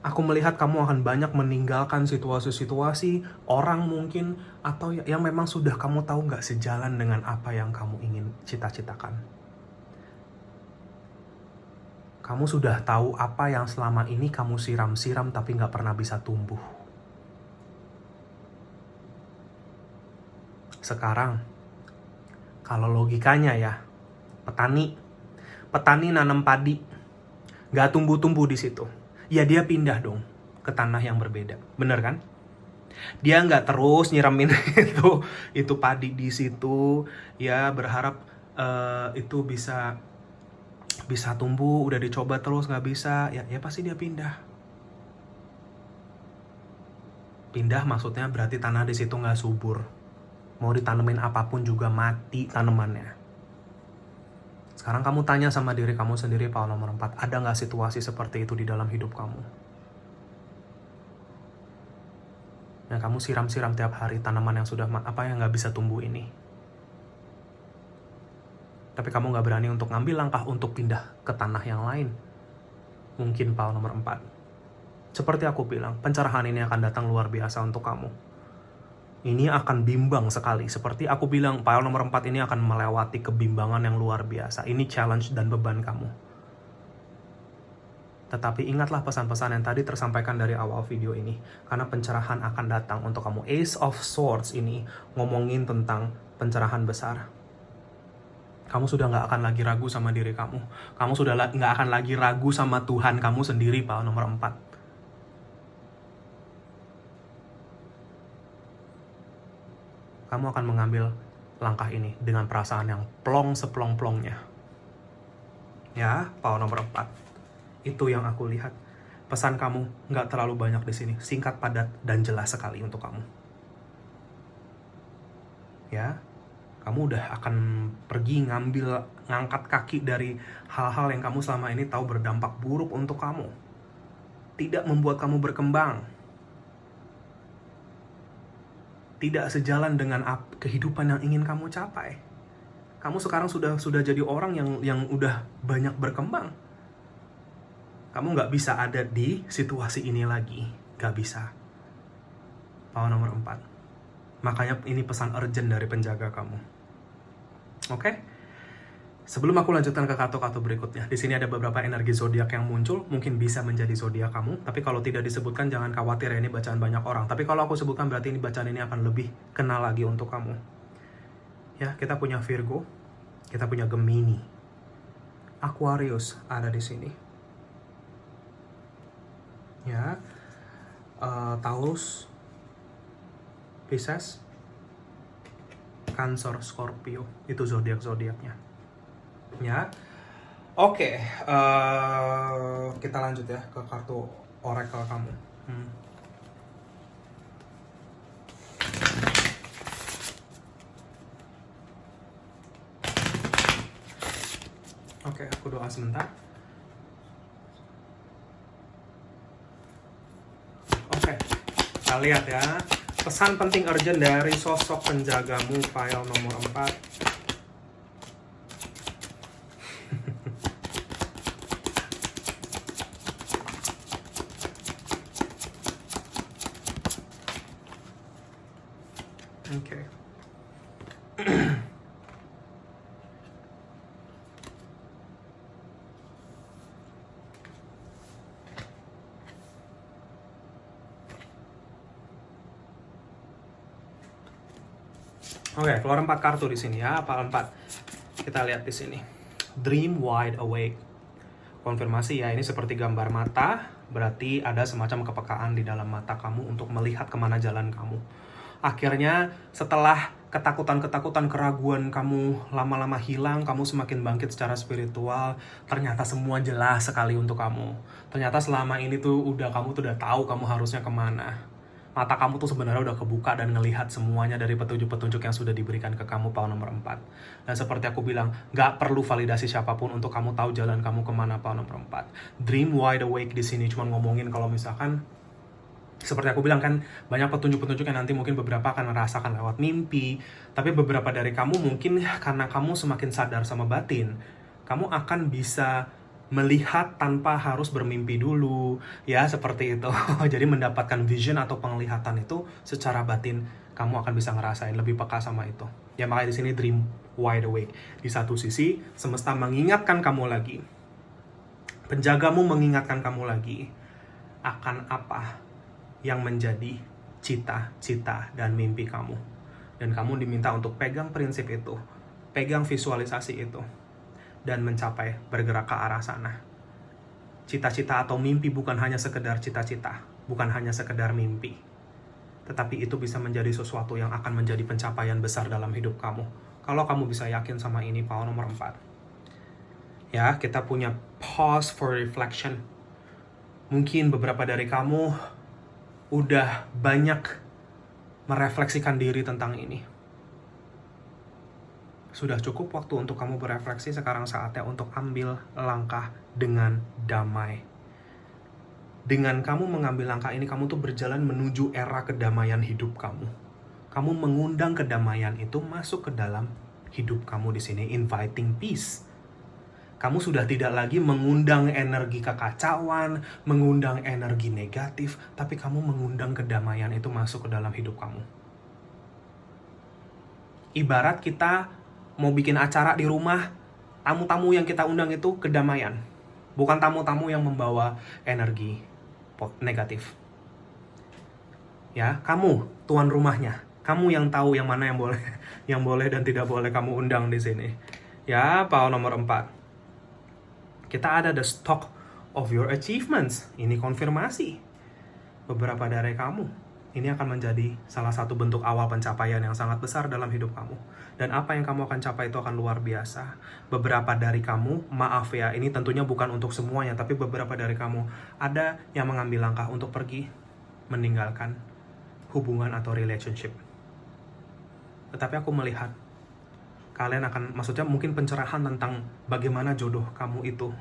Aku melihat kamu akan banyak meninggalkan situasi-situasi, orang mungkin, atau yang memang sudah kamu tahu nggak sejalan dengan apa yang kamu ingin cita-citakan. Kamu sudah tahu apa yang selama ini kamu siram-siram tapi nggak pernah bisa tumbuh. Sekarang, kalau logikanya ya, petani nanam padi, nggak tumbuh-tumbuh di situ. Ya dia pindah dong ke tanah yang berbeda, bener kan? Dia nggak terus nyiramin itu padi di situ, ya berharap itu bisa tumbuh. Udah dicoba terus nggak bisa, ya pasti dia pindah. Pindah maksudnya berarti tanah di situ nggak subur. Mau ditanemin apapun juga mati tanamannya. Sekarang kamu tanya sama diri kamu sendiri, Paul nomor 4, ada nggak situasi seperti itu di dalam hidup kamu? Yang kamu siram-siram tiap hari tanaman yang sudah yang nggak bisa tumbuh ini. Tapi kamu nggak berani untuk ngambil langkah untuk pindah ke tanah yang lain. Mungkin Paul nomor 4. Seperti aku bilang, pencerahan ini akan datang luar biasa untuk kamu. Ini akan bimbang sekali. Seperti aku bilang, file nomor 4 ini akan melewati kebimbangan yang luar biasa. Ini challenge dan beban kamu. Tetapi ingatlah pesan-pesan yang tadi tersampaikan dari awal video ini. Karena pencerahan akan datang untuk kamu. Ace of Swords ini ngomongin tentang pencerahan besar. Kamu sudah nggak akan lagi ragu sama diri kamu. Kamu sudah nggak akan lagi ragu sama Tuhan kamu sendiri, file nomor 4. Kamu akan mengambil langkah ini dengan perasaan yang plong seplong-plongnya. Ya, power nomor 4. Itu yang aku lihat. Pesan kamu nggak terlalu banyak di sini. Singkat, padat, dan jelas sekali untuk kamu. Ya, kamu udah akan pergi ngangkat kaki dari hal-hal yang kamu selama ini tahu berdampak buruk untuk kamu. Tidak membuat kamu berkembang. Tidak sejalan dengan kehidupan yang ingin kamu capai. Kamu sekarang sudah jadi orang yang udah banyak berkembang. Kamu nggak bisa ada di situasi ini lagi. Nggak bisa. Power nomor 4. Makanya ini pesan urgent dari penjaga kamu. Oke? Sebelum aku lanjutkan ke kartu-kartu berikutnya, di sini ada beberapa energi zodiak yang muncul, mungkin bisa menjadi zodiak kamu, tapi kalau tidak disebutkan jangan khawatir ya, ini bacaan banyak orang. Tapi kalau aku sebutkan berarti ini bacaan ini akan lebih kena lagi untuk kamu. Ya, kita punya Virgo, kita punya Gemini, Aquarius ada di sini. Ya, Taurus, Pisces, Cancer, Scorpio, itu zodiak-zodiaknya. Ya, oke, kita lanjut ya ke kartu oracle kamu. Oke, aku doa sebentar. Oke, kita lihat ya. Pesan penting urgent dari sosok penjagamu, file nomor 4. Oke. Oke, keluar 4 kartu di sini ya. Apa 4? Kita lihat di sini. Dream wide awake. Konfirmasi ya, ini seperti gambar mata, berarti ada semacam kepekaan di dalam mata kamu untuk melihat kemana jalan kamu. Akhirnya setelah ketakutan-ketakutan, keraguan kamu lama-lama hilang, kamu semakin bangkit secara spiritual, ternyata semua jelas sekali untuk kamu. Ternyata selama ini tuh kamu tuh udah tahu kamu harusnya kemana. Mata kamu tuh sebenarnya udah kebuka dan ngelihat semuanya dari petunjuk-petunjuk yang sudah diberikan ke kamu, power nomor 4. Dan seperti aku bilang, gak perlu validasi siapapun untuk kamu tahu jalan kamu kemana, power nomor 4. Dream wide awake di sini cuma ngomongin kalau misalkan Seperti aku bilang kan, banyak petunjuk-petunjuk yang nanti mungkin beberapa akan merasakan lewat mimpi, tapi beberapa dari kamu mungkin karena kamu semakin sadar sama batin, kamu akan bisa melihat tanpa harus bermimpi dulu, ya seperti itu. Jadi mendapatkan vision atau penglihatan itu secara batin, kamu akan bisa ngerasain lebih peka sama itu. Ya makanya di sini dream wide awake. Di satu sisi, semesta mengingatkan kamu lagi, penjagamu mengingatkan kamu lagi akan apa yang menjadi cita-cita dan mimpi kamu. Dan kamu diminta untuk pegang prinsip itu, pegang visualisasi itu, dan mencapai bergerak ke arah sana. Cita-cita atau mimpi bukan hanya sekedar cita-cita, bukan hanya sekedar mimpi, tetapi itu bisa menjadi sesuatu yang akan menjadi pencapaian besar dalam hidup kamu. Kalau kamu bisa yakin sama ini, power nomor 4. Ya, kita punya pause for reflection. Mungkin beberapa dari kamu udah banyak merefleksikan diri tentang ini. Sudah cukup waktu untuk kamu berefleksi, sekarang saatnya untuk ambil langkah dengan damai. Dengan kamu mengambil langkah ini, kamu tuh berjalan menuju era kedamaian hidup kamu. Kamu mengundang kedamaian itu masuk ke dalam hidup kamu di sini, inviting peace. Kamu sudah tidak lagi mengundang energi kekacauan, mengundang energi negatif, tapi kamu mengundang kedamaian itu masuk ke dalam hidup kamu. Ibarat kita mau bikin acara di rumah, tamu-tamu yang kita undang itu kedamaian. Bukan tamu-tamu yang membawa energi negatif. Ya, kamu tuan rumahnya. Kamu yang tahu yang mana yang boleh dan tidak boleh kamu undang di sini. Ya, power nomor 4. Kita ada the stock of your achievements. Ini konfirmasi. Beberapa dari kamu, ini akan menjadi salah satu bentuk awal pencapaian yang sangat besar dalam hidup kamu. Dan apa yang kamu akan capai itu akan luar biasa. Beberapa dari kamu, maaf ya, ini tentunya bukan untuk semuanya, tapi beberapa dari kamu, ada yang mengambil langkah untuk pergi, meninggalkan hubungan atau relationship. Tetapi aku melihat, kalian akan, maksudnya mungkin pencerahan tentang bagaimana jodoh kamu itu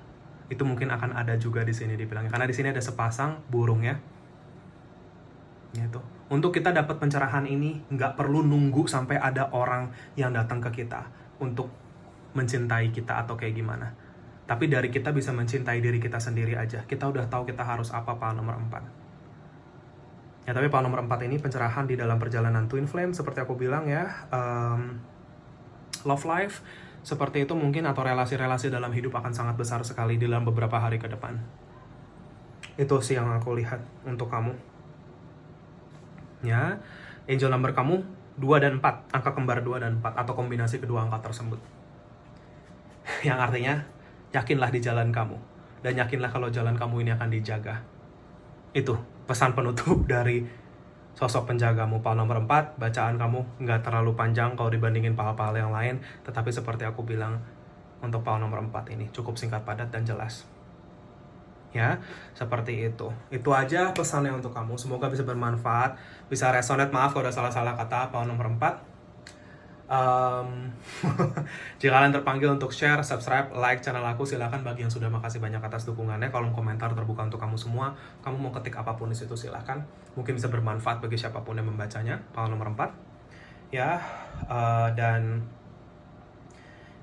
mungkin akan ada juga di sini dibilangnya. Karena di sini ada sepasang burung ya. Gitu. Untuk kita dapat pencerahan ini, nggak perlu nunggu sampai ada orang yang datang ke kita untuk mencintai kita atau kayak gimana. Tapi dari kita bisa mencintai diri kita sendiri aja. Kita udah tahu kita harus apa, power nomor 4. Ya, tapi power nomor 4 ini pencerahan di dalam perjalanan Twin Flame, seperti aku bilang ya. Love life seperti itu mungkin, atau relasi-relasi dalam hidup akan sangat besar sekali dalam beberapa hari ke depan. Itu sih yang aku lihat untuk kamu. Ya, angel number kamu 2 dan 4, angka kembar 2 dan 4 atau kombinasi kedua angka tersebut. Yang artinya yakinlah di jalan kamu dan yakinlah kalau jalan kamu ini akan dijaga. Itu pesan penutup dari sosok penjagamu, power nomor 4. Bacaan kamu nggak terlalu panjang kalau dibandingin pal-pal yang lain, tetapi seperti aku bilang, untuk power nomor 4 ini cukup singkat, padat, dan jelas. Ya, seperti itu. Itu aja pesannya untuk kamu. Semoga bisa bermanfaat, bisa resonate. Maaf kalau ada salah-salah kata, power nomor 4. Jika kalian terpanggil untuk share, subscribe, like channel aku, silakan. Bagi yang sudah, makasih banyak atas dukungannya. Kolom komentar terbuka untuk kamu semua. Kamu mau ketik apapun di situ, silakan. Mungkin bisa bermanfaat bagi siapapun yang membacanya. Power nomor 4. Ya, dan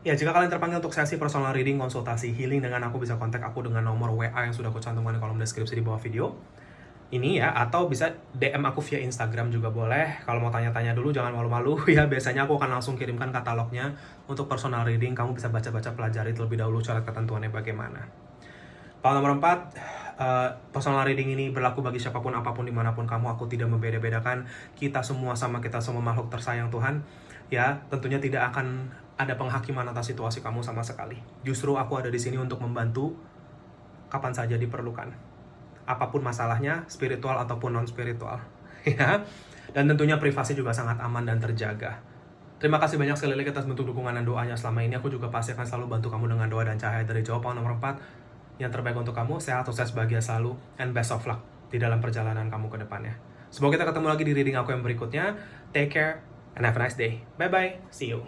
ya, jika kalian terpanggil untuk sesi personal reading, konsultasi healing dengan aku, bisa kontak aku dengan nomor WA yang sudah aku cantumkan di kolom deskripsi di bawah video ini ya, atau bisa DM aku via Instagram juga boleh. Kalau mau tanya-tanya dulu jangan malu-malu ya, biasanya aku akan langsung kirimkan katalognya untuk personal reading. Kamu bisa baca-baca, pelajari terlebih dahulu syarat ketentuannya bagaimana. Power nomor 4, personal reading ini berlaku bagi siapapun, apapun, dimanapun kamu. Aku tidak membeda-bedakan, kita semua sama, kita semua makhluk tersayang Tuhan. Ya, tentunya tidak akan ada penghakiman atas situasi kamu sama sekali. Justru aku ada di sini untuk membantu kapan saja diperlukan. Apapun masalahnya, spiritual ataupun non-spiritual. Ya. Dan tentunya privasi juga sangat aman dan terjaga. Terima kasih banyak sekali lagi atas bentuk dukungan dan doanya selama ini. Aku juga pasti akan selalu bantu kamu dengan doa dan cahaya dari jawaban nomor 4. Yang terbaik untuk kamu, sehat, sukses, bahagia selalu, and best of luck di dalam perjalanan kamu ke depannya. Semoga kita ketemu lagi di reading aku yang berikutnya. Take care and have a nice day. Bye-bye. See you.